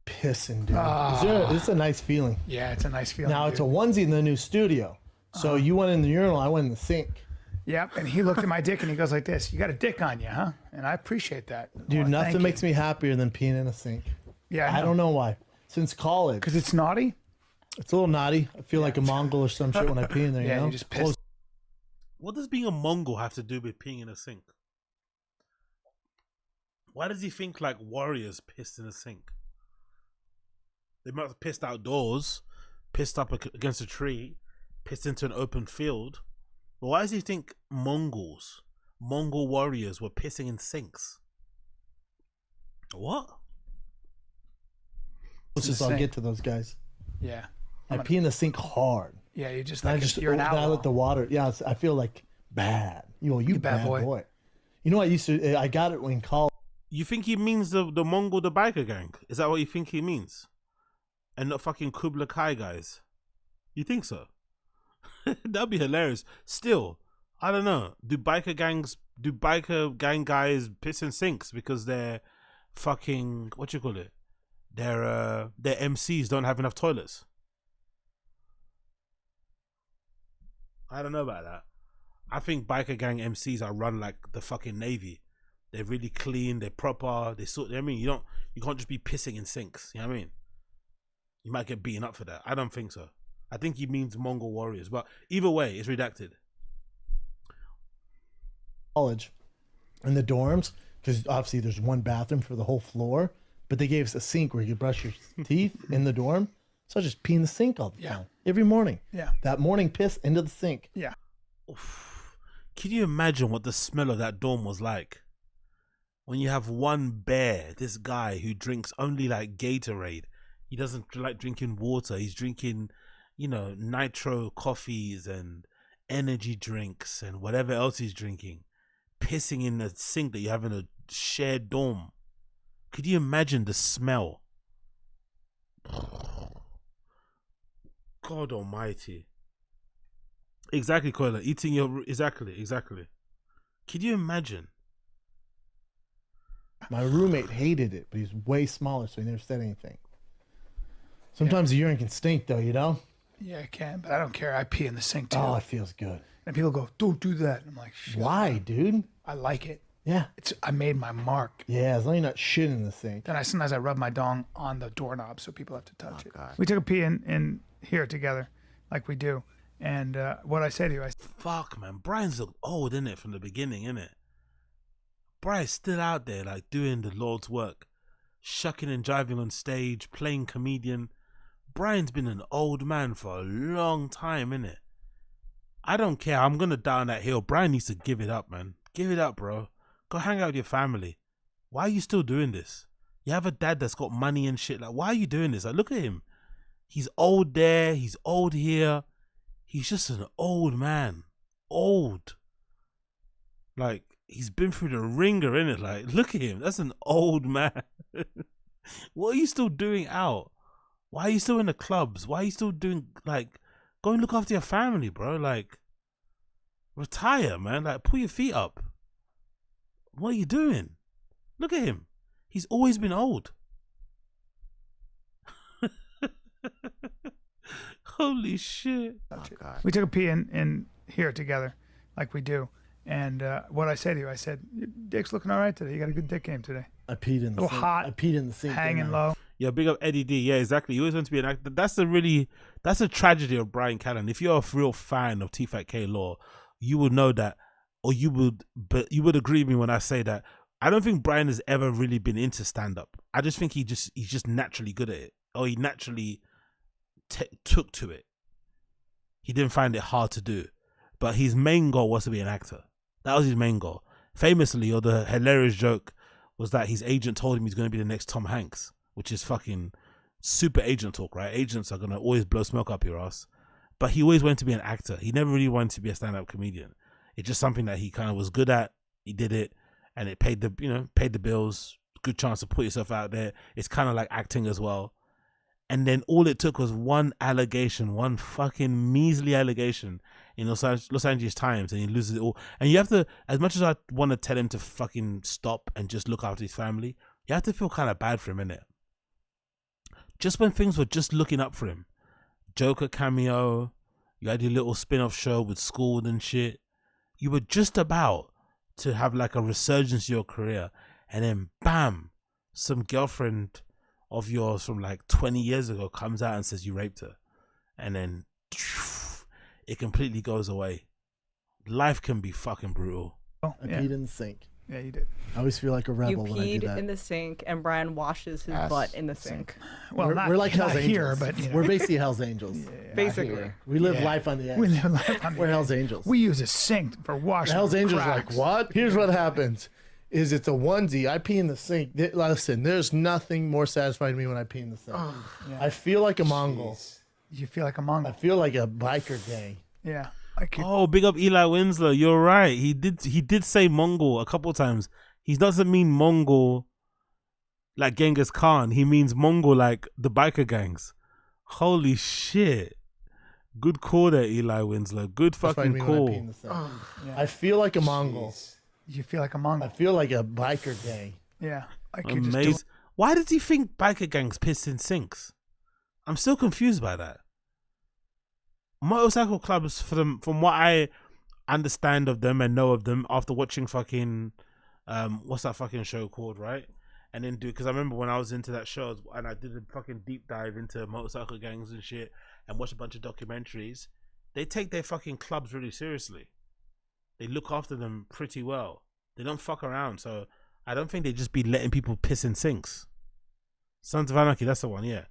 Pissing, dude. It's a nice feeling. Yeah, it's a nice feeling. Now, it's a onesie in the new studio. So you went in the urinal, I went in the sink. Yep, and he looked at my dick and he goes like this, "You got a dick on you, huh?" And I appreciate that. Dude, nothing makes me happier than peeing in a sink. Yeah, I don't know why. Since college. Because it's naughty? It's a little naughty. I feel like a Mongol or some shit when I pee in there, you know? You just piss. What does being a Mongol have to do with peeing in a sink? Why does he think like warriors pissed in a sink? They might have pissed outdoors, pissed up against a tree, pissed into an open field. But why does he think Mongol warriors were pissing in sinks? What? I'll get to those guys. Yeah. I pee in the sink hard. Yeah, you just And like you're an then I outlaw. let the water. Yeah, I feel like bad. You bad bad boy. You know, I got it in college. You think he means the Mongol, the biker gang? Is that what you think he means? And not fucking Kubla Kai guys? You think so? That'd be hilarious. Still, I don't know. Do biker gang guys piss in sinks because they're fucking, what you call it? Their MCs don't have enough toilets. I don't know about that. I think biker gang MCs are run like the fucking Navy. They're really clean. They're proper. I mean, you can't just be pissing in sinks. You know what I mean? You might get beaten up for that. I don't think so. I think he means Mongol warriors, but either way, it's redacted. College, in the dorms, because obviously there's one bathroom for the whole floor, but they gave us a sink where you could brush your teeth in the dorm. So I just pee in the sink all the time, every morning. Yeah. That morning piss into the sink. Yeah. Oof. Can you imagine what the smell of that dorm was like? When you have one bear, this guy who drinks only like Gatorade. He doesn't like drinking water. He's drinking, nitro coffees and energy drinks and whatever else he's drinking. Pissing in the sink that you have in a shared dorm. Could you imagine the smell? God almighty. Exactly, Koila. Eating your... Exactly. Could you imagine? My roommate hated it, but he's way smaller, so he never said anything. Sometimes the urine can stink, though, you know? Yeah, I can, but I don't care. I pee in the sink too. Oh, it feels good. And people go, "Don't do that." And I'm like, shut Why, up. dude? I like it. Yeah. I made my mark. Yeah, as long as you're not shitting in the sink. Then sometimes I rub my dong on the doorknob so people have to touch it. We took a pee in here together, like we do. And what I say to you, Fuck, man. Brian's look old, innit, from the beginning, innit? Brian's still out there, like, doing the Lord's work. Shucking and jiving on stage, playing comedian. Brian's been an old man for a long time, innit? I don't care. I'm going to die on that hill. Brian needs to give it up, man. Give it up, bro. Go hang out with your family. Why are you still doing this? You have a dad that's got money and shit. Like, why are you doing this? Like, look at him. He's old there. He's old here. He's just an old man. Old. Like, he's been through the ringer, innit? Like, look at him. That's an old man. What are you still doing out? Why are you still in the clubs? Why are you still doing, like, go and look after your family, bro. Like, retire, man. Like, pull your feet up. What are you doing? Look at him. He's always been old. Holy shit. we took a pee in here together, like we do. And what I say to you, I said, "Your dick's looking all right today. You got a good dick game today." I peed in the little sink. hot. I peed in the sink. Hanging didn't I? low. Yeah, big up Eddie D. Yeah, exactly. He always wants to be an actor. That's a tragedy of Brian Callen. If you're a real fan of T-Fat Law, you would know that, or you would agree with me when I say that. I don't think Brian has ever really been into stand-up. I just think he's just naturally good at it, or he naturally took to it. He didn't find it hard to do, but his main goal was to be an actor. That was his main goal. Famously, or the hilarious joke was that his agent told him he's going to be the next Tom Hanks, which is fucking super agent talk, right? Agents are going to always blow smoke up your ass. But he always wanted to be an actor. He never really wanted to be a stand-up comedian. It's just something that he kind of was good at. He did it, and it paid the bills. Good chance to put yourself out there. It's kind of like acting as well. And then all it took was one allegation, one fucking measly allegation in Los Angeles Times, and he loses it all. And you have to, as much as I want to tell him to fucking stop and just look after his family, you have to feel kind of bad for him, innit? Just when things were just looking up for him, Joker cameo, you had your little spin-off show with Schooled and shit, you were just about to have like a resurgence of your career, and then bam, some girlfriend of yours from like 20 years ago comes out and says you raped her, and then it completely goes away. Life can be fucking brutal. I peed in the sink. Yeah, you did. I always feel like a You rebel when I do peed that. in the sink, and Brian washes his butt in the sink. Well, we're like Hell's not Angels. here, but you know. We're basically Hell's Angels. Basically. We live life on the edge. We live life on the We're edge. Hell's Angels. We use a sink for washing. The Hell's Angels are like, cracks. what? Here's what happens. Is it's a onesie. I pee in the sink. Listen, there's nothing more satisfying to me when I pee in the sink. Yeah. I feel like a Mongol. You feel like a Mongol. I feel like a biker gang. Yeah. Oh, big up Eli Winslow. You're right. He did say Mongol a couple times. He doesn't mean Mongol like Genghis Khan. He means Mongol like the biker gangs. Holy shit. Good call there, Eli Winslow. Good That's what I fucking mean when I call. pee in the sink. I feel like a Mongol. You feel like a Mongol. I feel like a biker gang. Yeah. I could just do Amazing. Why does he think biker gangs piss in sinks? I'm still confused by that. Motorcycle clubs, from what I understand of them and know of them after watching fucking what's that fucking show called, right? And then because I remember when I was into that show and I did a fucking deep dive into motorcycle gangs and shit and watched a bunch of documentaries, they take their fucking clubs really seriously. They look after them pretty well. They don't fuck around. So I don't think they just be letting people piss in sinks. Sons of Anarchy, that's the one, yeah.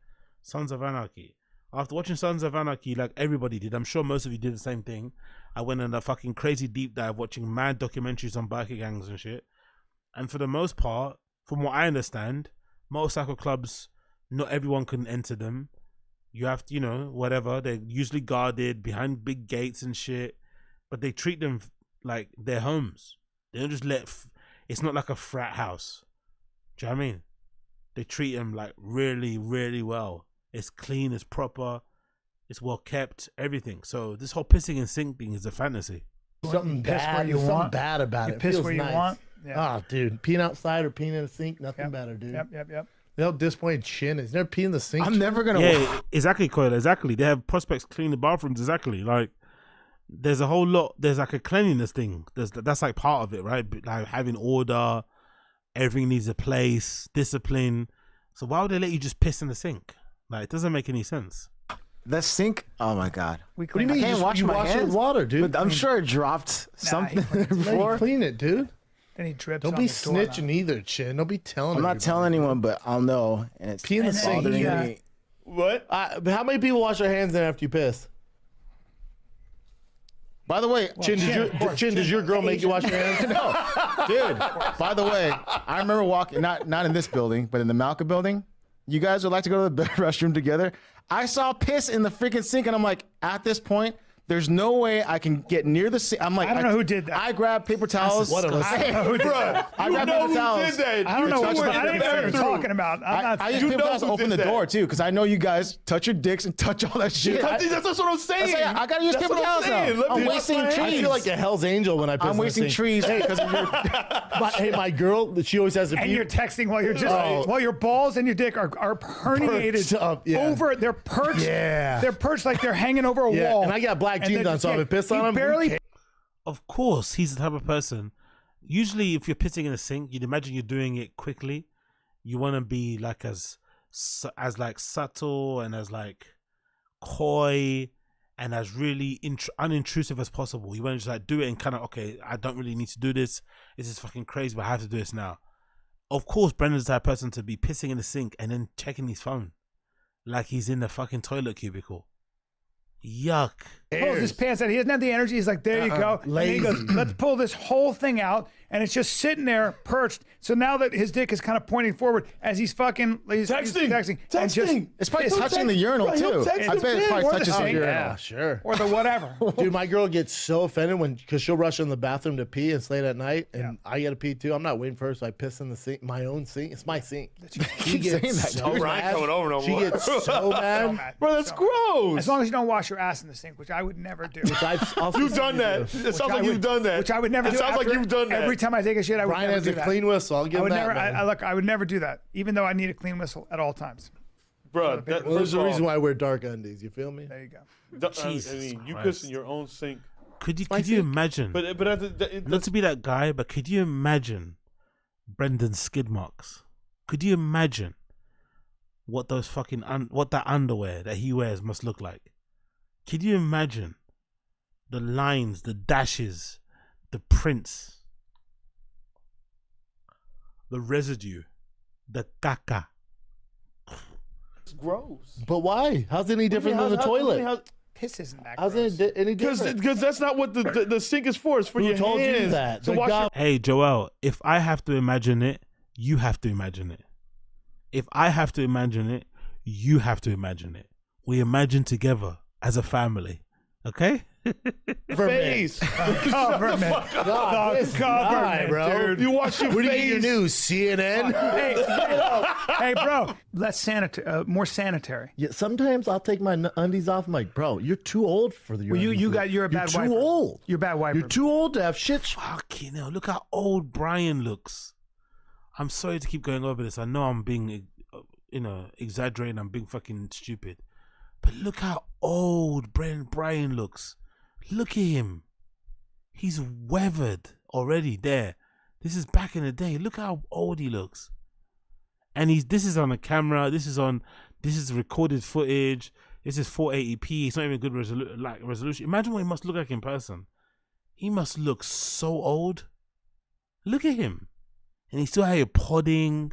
Sons of Anarchy. After watching Sons of Anarchy, like everybody did, I'm sure most of you did the same thing. I went on a fucking crazy deep dive watching mad documentaries on biker gangs and shit. And for the most part, from what I understand, motorcycle clubs, not everyone can enter them. You have to, whatever. They're usually guarded behind big gates and shit. But they treat them like their homes. They don't just it's not like a frat house. Do you know what I mean? They treat them like really, really well. It's clean, it's proper, it's well kept, everything. So this whole pissing and sink thing is a fantasy. Something piss bad. where you There's something want. bad about You it. piss Feels where you nice. want. Yeah. Ah, dude, peeing outside or peeing in a sink, nothing better, dude. Yep. You know how disappointed Chin is. Never pee in the sink. I'm never gonna. Yeah, exactly, Coyle. Exactly. They have prospects clean the bathrooms. Exactly. Like, there's a whole lot. There's like a cleanliness thing. That's like part of it, right? Like having order. Everything needs a place. Discipline. So why would they let you just piss in the sink? Like, it doesn't make any sense. The sink. Oh my god. What do you mean? I can't wash my wash it hands with water, dude. But I'm sure it dropped something there before. Clean it, dude. Then he drips. Don't on be the doorknob. snitching either, Chin. Don't be telling. I'm not telling anyone, but I'll know. And it's Pee in the sink. bothering me. What? How many people wash their hands in after you piss? By the way, Chin, does your girl make you wash your hands? No, dude. By the way, I remember walking not in this building, but in the Malka building. You guys would like to go to the restroom together. I saw piss in the freaking sink, and I'm like, at this point, there's no way I can get near the sink. I'm like, I don't know who did that. I grabbed paper towels. I don't know who did that. I grabbed paper towels. I don't know what you're talking about. I used paper towels to open the door too, because I know you guys touch your dicks and touch all that shit. That's what I'm saying. I gotta use paper towels now. I'm wasting trees. I feel like a Hell's Angel when I piss. I'm wasting trees because of your. Hey, my girl, she always has to pee. And you're texting while you're just while your balls and your dick are herniated over. They're perched. Yeah. They're perched like they're hanging over a wall. And I got black jeans on, so I'm pissed on him. Barely. Of course, he's the type of person. Usually, if you're pissing in a sink, you'd imagine you're doing it quickly. You want to be like as like subtle and as like coy and as really unintrusive as possible. You want to just like do it and kind of, okay, I don't really need to do this. This is fucking crazy, but I have to do this now. Of course, Brendan's the type of person to be pissing in the sink and then checking his phone like he's in the fucking toilet cubicle. Yuck. Pulls his pants out. He doesn't have the energy. He's like, there you go. And he goes, let's pull this whole thing out. And it's just sitting there perched. So now that his dick is kind of pointing forward as he's texting. And just, it's probably touching the urinal too. I bet it probably touches the urinal. Yeah, sure. Or the whatever. Dude, my girl gets so offended because she'll rush in the bathroom to pee. It's late at night, and I gotta pee too. I'm not waiting for her, so I piss in the sink, my own sink. It's my sink. She gets so mad. She gets so mad. Bro, that's gross. As long as you don't wash your ass in the sink, which I would never do. You've done that. It sounds like you've done that. Which I would never do. It sounds like you've done that. Every time I take a shit, I would Brian never has do a that. clean whistle. I'll give him that. I would never do that, even though I need a clean whistle at all times. Bro, there's a reason why I wear dark undies. You feel me? There you go. Jesus I mean, you Christ. piss in your own sink. Could you imagine? Not to be that guy, but could you imagine Brendan's skid marks? Could you imagine what those fucking what that underwear that he wears must look like? Could you imagine the lines, the dashes, the prints, the residue, the caca? It's gross. But why? How's it any different than the toilet? Piss isn't that How's it any different? Because that's not what the sink is for. It's for Who your told hands. you that? To wash Hey, Joel, if I have to imagine it, you have to imagine it. If I have to imagine it, you have to imagine it. We imagine together as a family. Okay? face. The government. God, The government, bro. dude. You watch your What do you face. get your news? CNN? Hey, bro. Less sanitary, more sanitary. Yeah, sometimes I'll take my undies off. I'm like, bro, you're too old for the. Well, you're a bad wiper. You're too old. You're a bad wiper. You're too old to have shit. Fucking hell, look how old Brian looks. I'm sorry to keep going over this. I know I'm being, exaggerating. I'm being fucking stupid. But look how old Brian looks. Look at him. He's weathered already there. This is back in the day. Look how old he looks. And this is on a camera. This is recorded footage. This is 480p. It's not even good resolution. Imagine what he must look like in person. He must look so old. Look at him. And he's still out here podding,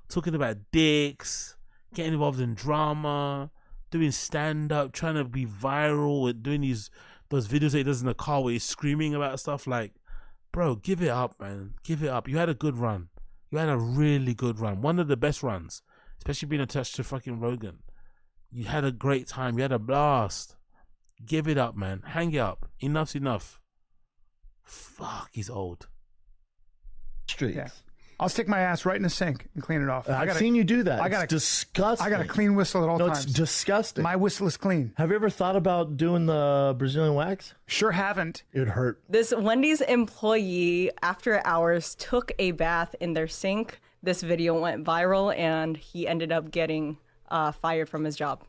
talking about dicks, getting involved in drama, doing stand-up, trying to be viral with doing those videos that he does in the car where he's screaming about stuff. Like, bro, give it up, man. Give it up. You had a good run. You had a really good run. One of the best runs, especially being attached to fucking Rogan. You had a great time. You had a blast. Give it up, man. Hang it up. Enough's enough. Fuck, he's old. Streaks. Yeah. I'll stick my ass right in the sink and clean it off. I've seen you do that. It's disgusting. I got a clean whistle at all times. It's disgusting. My whistle is clean. Have you ever thought about doing the Brazilian wax? Sure haven't. It would hurt. This Wendy's employee, after hours, took a bath in their sink this video went viral, and he ended up getting fired from his job.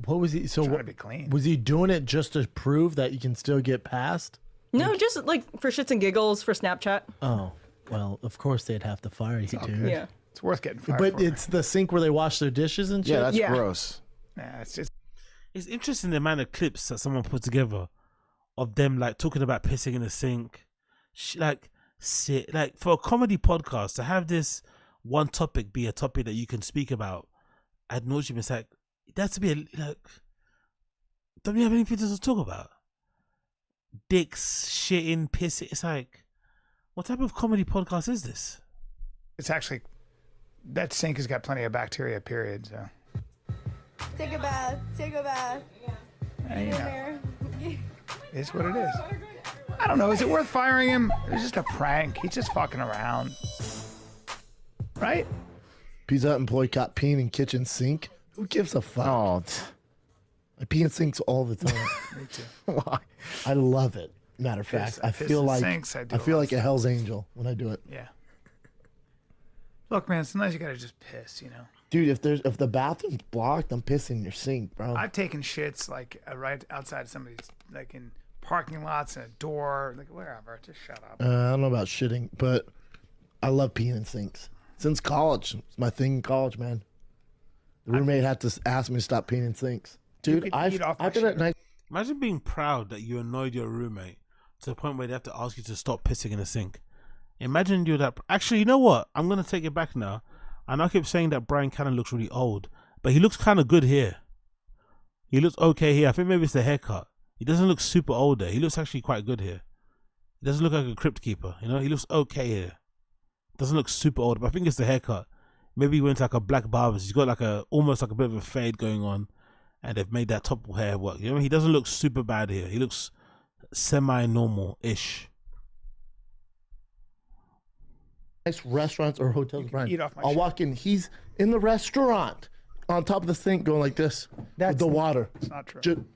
What was he? So Trying to be clean. Was he doing it just to prove that you can still get past? No, just like for shits and giggles for Snapchat. Oh, well, of course they'd have to fire you, dude. Yeah. It's worth getting fired But for. it's the sink where they wash their dishes and shit. Yeah, that's gross. Nah, it's just It's interesting the amount of clips that someone put together of them like talking about pissing in the sink, like for a comedy podcast to have this one topic be a topic that you can speak about ad nauseum. It's like it has to be don't you have anything to talk about? Dicks, shitting, pissing. It's like, what type of comedy podcast is this? it's actually that sink has got plenty of bacteria. Period. So. Take a bath. Take a bath. You know, it's what it is. I don't know. Is it worth firing him? It's just a prank. He's just fucking around. Right? Pizza Hut employee caught peeing in kitchen sink. Who gives a fuck? Oh, I pee in sinks all the time. Me too. why? I love it. Matter of fact, I feel like sinks, I do I feel a lot like a Hell's Angel when I do it. Yeah. Look, man. Sometimes you gotta just piss. You know. Dude, if the bathroom's blocked, I'm pissing in your sink, bro. I've taken shits like right outside somebody's, like in parking lots and a door, like wherever. Just shut up. I don't know about shitting, but I love peeing in sinks. Since college, it's my thing in college, man. The roommate had to ask me to stop peeing in sinks. Dude, I've been at night. Imagine being proud that you annoyed your roommate to the point where they have to ask you to stop pissing in the sink. Imagine you're that. Actually, you know what? I'm gonna take it back now. And I keep saying that Brian Callen looks really old, but he looks kind of good here. He looks okay here. I think maybe it's the haircut. He doesn't look super old there. He looks actually quite good here. He doesn't look like a crypt keeper. You know, he looks okay here. Doesn't look super old, but I think it's the haircut. Maybe he went to like a black barber's. He's got like almost like a bit of a fade going on, and they've made that top hair work. You know, he doesn't look super bad here. He looks semi-normal-ish. Nice restaurants or hotels, Brian. eat off my I'll shit. walk in. He's in the restaurant on top of the sink going like this with the water. It's not true.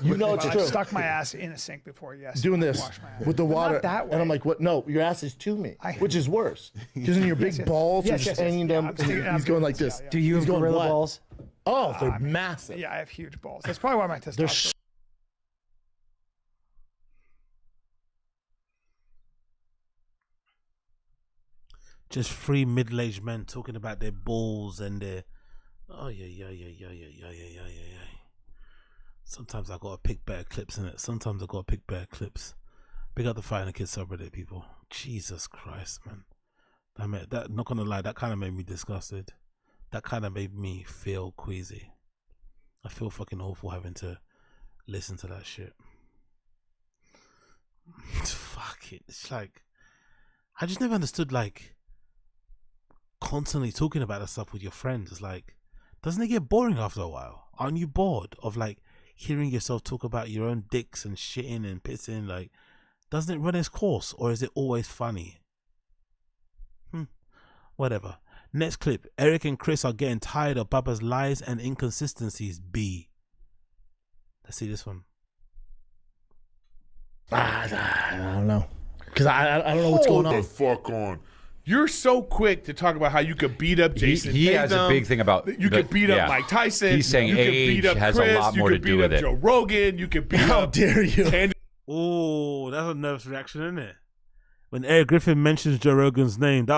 You know it's I've true. stuck my ass in a sink before. Yes. Doing I this wash my ass. with the But water. Not that way. And I'm like, what? No, your ass is to me, which is worse. Because then your big Yes, balls yes, are just yes, yes. hanging Yeah, down. I'm sticking- I'm He's going doing like this, this. yeah, Do you He's have going gorilla what? balls? Oh, they're massive. Yeah, I have huge balls. That's probably why my testosterone. Just three middle-aged men talking about their balls and their Sometimes I gotta pick better clips in it. Sometimes I gotta pick better clips. Big up the Fighting Kids subreddit, people. Jesus Christ, man. That not gonna lie, that kind of made me disgusted. That kind of made me feel queasy. I feel fucking awful having to listen to that shit. Fuck it. It's like I just never understood like constantly talking about that stuff with your friends. It's like, doesn't it get boring after a while? Aren't you bored of like hearing yourself talk about your own dicks and shitting and pissing? Like, doesn't it run its course, or is it always funny? Whatever. Next clip. Eric and Chris are getting tired of Baba's lies and inconsistencies. B. Let's see this one. I don't know. Because I don't know what's going on. Hold the fuck on. You're so quick to talk about how you could beat up Jason. He has a Tatum. big thing about you could beat up Mike Tyson. He's saying you could age beat up has Chris, a lot more you to could do beat with up it. Joe Rogan. You could beat How up. dare you? Oh, that's a nervous reaction, isn't it? When Eric Griffin mentions Joe Rogan's name, that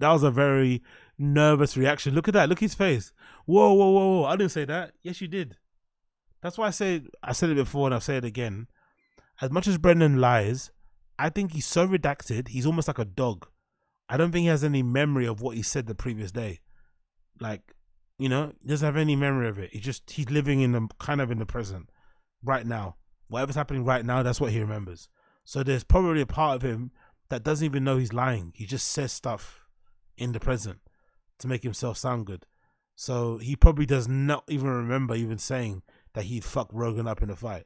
was a very nervous reaction. Look at that. Look at his face. Whoa. I didn't say that. Yes, you did. That's why I said it before and I'll say it again. As much as Brendan lies, I think he's so redacted, he's almost like a dog. I don't think he has any memory of what he said the previous day. Like, you know, he doesn't have any memory of it. He's living in the present right now. Whatever's happening right now, that's what he remembers. So there's probably a part of him that doesn't even know he's lying. He just says stuff in the present to make himself sound good. So he probably does not even remember even saying that he'd fuck Rogan up in a fight.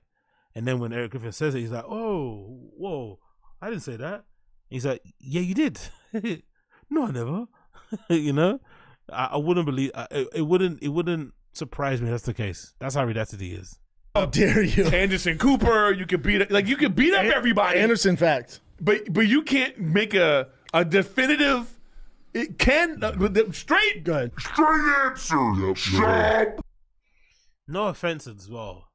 And then when Eric Griffin says it, he's like, oh, whoa, I didn't say that. He's like, yeah, you did. No, I never. You know, I wouldn't believe it. Wouldn't surprise me if that's the case. That's how redacted he is. How dare you? Anderson Cooper. You could beat up everybody. Anderson facts. But you can't make a definitive. It can straight. Good. Straight answer. Shut. No offense as well,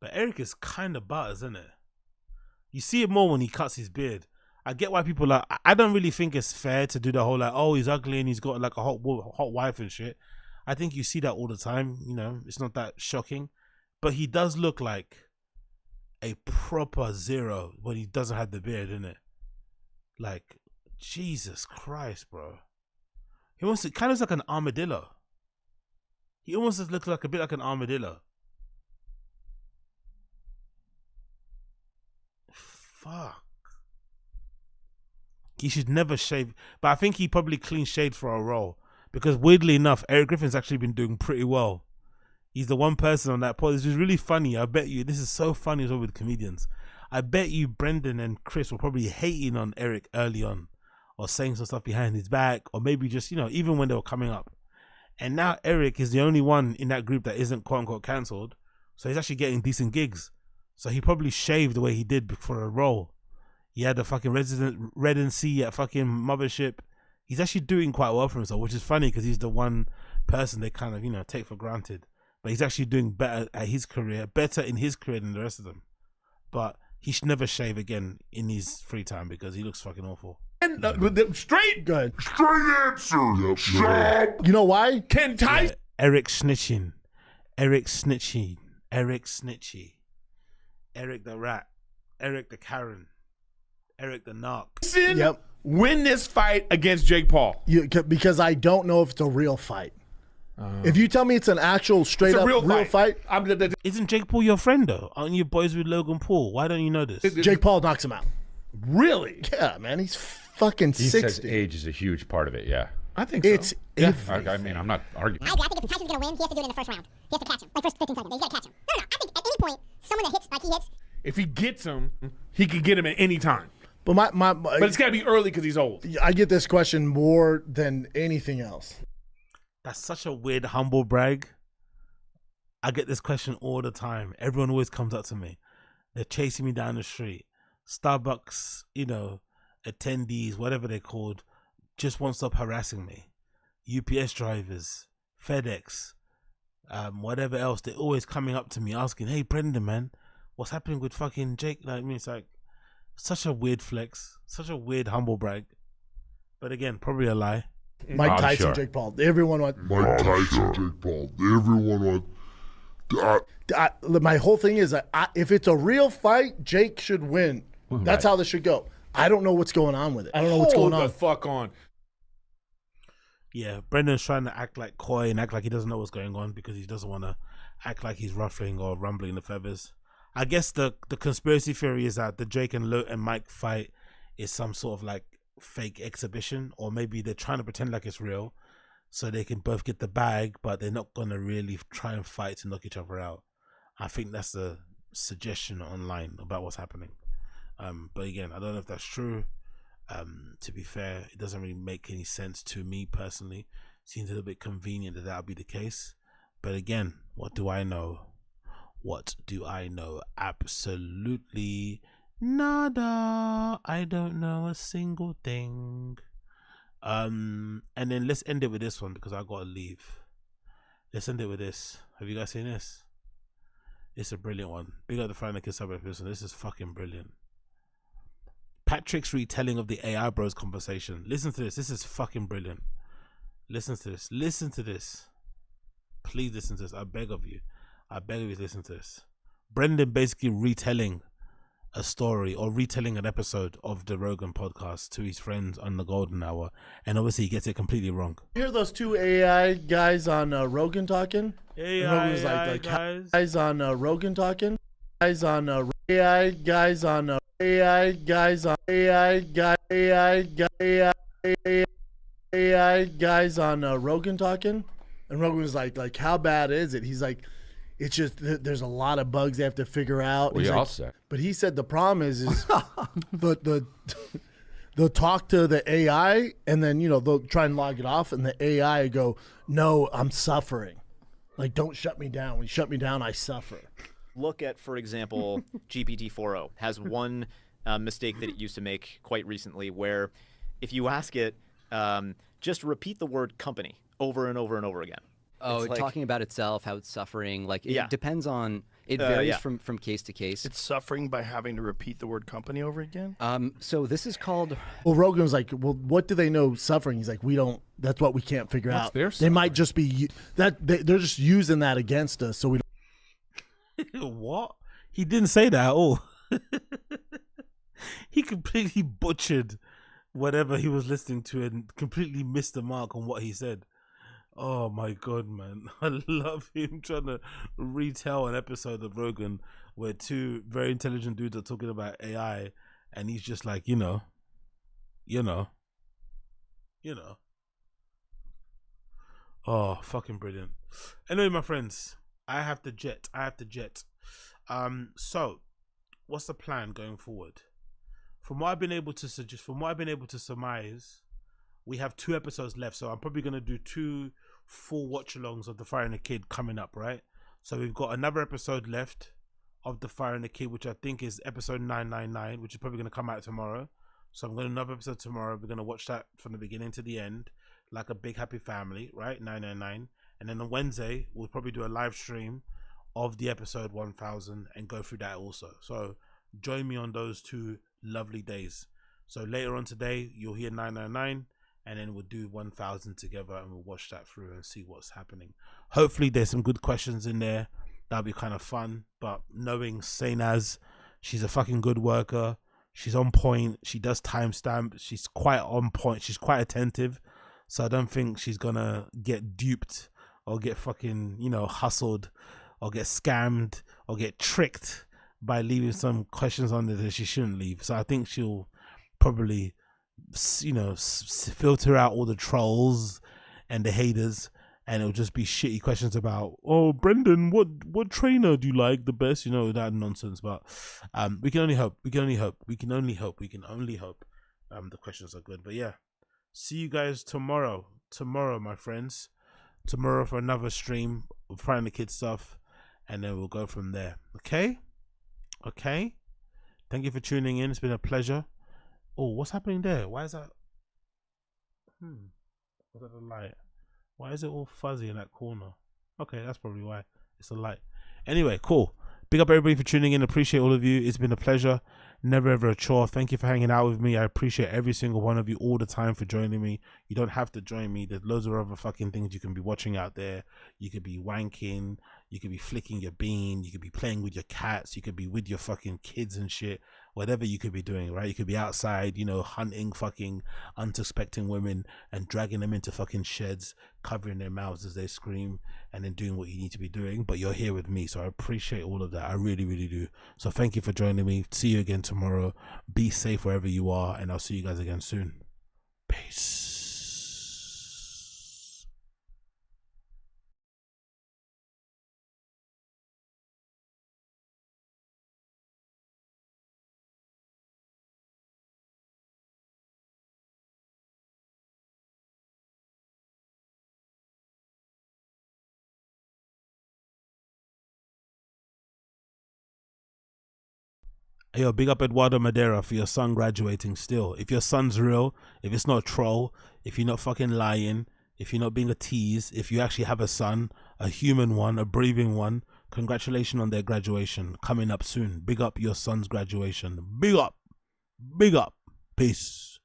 but Eric is kind of butters, isn't it? You see it more when he cuts his beard. I get why people like. I don't really think it's fair to do the whole like, oh, he's ugly and he's got like a hot wife and shit. I think you see that all the time. You know, it's not that shocking, but he does look like a proper zero when he doesn't have the beard, isn't it? Like, Jesus Christ, bro. He kind of looks like an armadillo. He almost just looks like a bit like an armadillo. Fuck. He should never shave. But I think he probably clean shaved for a role. Because weirdly enough, Eric Griffin's actually been doing pretty well. He's the one person on that pod. This is really funny. I bet you, this is so funny as well with comedians. I bet you Brendan and Chris were probably hating on Eric early on. Or saying some stuff behind his back. Or maybe just, you know, even when they were coming up. And now Eric is the only one in that group that isn't quote unquote cancelled. So he's actually getting decent gigs. So he probably shaved the way he did for a role. He had a fucking resident residency at fucking Mothership. He's actually doing quite well for himself, which is funny because he's the one person they kind of, you know, take for granted. But he's actually doing better at his career, better in his career than the rest of them. But he should never shave again in his free time because he looks fucking awful. Straight. Good. Straight answer. Shut. You know why? Ken Tyson. Yeah, Eric snitching. Eric snitchy. Eric snitchy. Eric the rat. Eric the Karen. Eric the narc. Yep. Win this fight against Jake Paul. Because I don't know if it's a real fight. If you tell me it's an actual straight up real fight. Isn't Jake Paul your friend though? Aren't you boys with Logan Paul? Why don't you know this? Jake Paul knocks him out. Really? Yeah, man. He's fucking He 60. says age is a huge part of it, yeah. I think so. It's everything. I mean, I'm not arguing. I think if Tyson's going to win, he has to do it in the first round. He has to catch him. Like first 15 seconds. He's got to catch him. No. I think at any point, someone that hits like he hits. If he gets him, he could get him at any time. But but it's got to be early because he's old. I get this question more than anything else. That's such a weird humble brag. I get this question all the time. Everyone always comes up to me. They're chasing me down the street. Starbucks, you know, attendees, whatever they're called, just won't stop harassing me. UPS drivers, FedEx, whatever else, they're always coming up to me asking, hey, Brendan, man, what's happening with fucking Jake? Like, I mean, it's like such a weird flex, such a weird humble brag. But again, probably a lie. Mike Tyson, sure. Jake Paul. Everyone wants Mike Tyson, Jake Paul. Everyone wants. My whole thing is that if it's a real fight, Jake should win. That's how this should go. I don't know what's going on with it. I don't know what's going on. Hold the fuck on. Yeah, Brendan's trying to act like coy and act like he doesn't know what's going on because he doesn't want to act like he's ruffling or rumbling the feathers. I guess the conspiracy theory is that the Jake and Mike fight is some sort of like fake exhibition, or maybe they're trying to pretend like it's real so they can both get the bag, but they're not going to really try and fight to knock each other out. I think that's the suggestion online about what's happening. But again, I don't know if that's true. To be fair, it doesn't really make any sense to me personally. Seems a little bit convenient that would be the case. But again, what do I know? What do I know? Absolutely nada. I don't know a single thing. And then let's end it with this one because I gotta leave. Let's end it with this. Have you guys seen this? It's a brilliant one. Big up the Friday Night Sub episode. This is fucking brilliant. Patrick's retelling of the AI bros conversation. Listen to this. This is fucking brilliant. Listen to this. Listen to this. Please listen to this. I beg of you. I beg of you to listen to this. Brendan basically retelling a story or retelling an episode of the Rogan podcast to his friends on the Golden Hour, and obviously he gets it completely wrong. You hear those two AI guys on Rogan talking? AI guys on Rogan talking. Guys on AI guys on AI guys on AI guys on Rogan talking, and Rogan was like, how bad is it? He's like, it's just there's a lot of bugs they have to figure out. Well, all said. But he said the problem is they'll talk to the AI and then they'll try and log it off, and the AI go, no, I'm suffering. Like, don't shut me down. When you shut me down, I suffer. Look at, for example, GPT-4o has one mistake that it used to make quite recently, where if you ask it, just repeat the word company over and over and over again. Oh, It's like- talking about itself, how it's suffering. Like it Yeah. depends on. It varies yeah. from case to case. It's suffering by having to repeat the word company over again. So this is called. Well, Rogan was like, "Well, what do they know suffering?" He's like, "We don't. That's what we can't figure What's out. their They might just be they're just using that against us, so we What? He didn't say that at all. He completely butchered whatever he was listening to and completely missed the mark on what he said. Oh my god, man. I love him trying to retell an episode of Rogan where two very intelligent dudes are talking about AI and he's just like, you know. Oh, fucking brilliant. Anyway, my friends, I have to jet. So what's the plan going forward? From what I've been able to surmise, we have 2 episodes left, so I'm probably going to do 2 full watch-alongs of The Fire and the Kid coming up, right? So we've got another episode left of The Fire and the Kid, which I think is episode 999, which is probably going to come out tomorrow. So I'm going to another episode tomorrow. We're going to watch that from the beginning to the end, like a big happy family, right? 999. And then on Wednesday, we'll probably do a live stream of the episode 1000 and go through that also. So join me on those 2 lovely days. So later on today, you'll hear 999. And then we'll do 1000 together and we'll watch that through and see what's happening. Hopefully there's some good questions in there. That'll be kind of fun. But knowing Sainaz, she's a fucking good worker. She's on point. She does timestamp. She's quite on point. She's quite attentive. So I don't think she's going to get duped or get fucking, hustled or get scammed or get tricked by leaving some questions on there that she shouldn't leave. So I think she'll probably filter out all the trolls and the haters, and it'll just be shitty questions about, oh, Brendan, what trainer do you like the best? That nonsense. But we can only hope. The questions are good. But yeah, see you guys tomorrow, my friends. Tomorrow for another stream. We'll find the kids stuff, and then we'll go from there. Okay. Thank you for tuning in. It's been a pleasure. Oh, what's happening there? Why is that? Was that the light? Why is it all fuzzy in that corner? Okay, that's probably why. It's the light. Anyway, cool. Big up everybody for tuning in. Appreciate all of you. It's been a pleasure. Never ever a chore. Thank you for hanging out with me. I appreciate every single one of you all the time for joining me. You don't have to join me. There's loads of other fucking things you can be watching out there. You could be wanking. You could be flicking your bean. You could be playing with your cats. You could be with your fucking kids and shit. Whatever you could be doing, right? You could be outside, hunting fucking unsuspecting women and dragging them into fucking sheds, covering their mouths as they scream, and then doing what you need to be doing. But you're here with me, so I appreciate all of that. I really, really do. So thank you for joining me. See you again tomorrow. Be safe wherever you are, and I'll see you guys again soon. Peace. Yo, big up Eduardo Madeira for your son graduating still. If your son's real, if it's not a troll, if you're not fucking lying, if you're not being a tease, if you actually have a son, a human one, a breathing one, congratulations on their graduation coming up soon. Big up your son's graduation. Big up. Peace.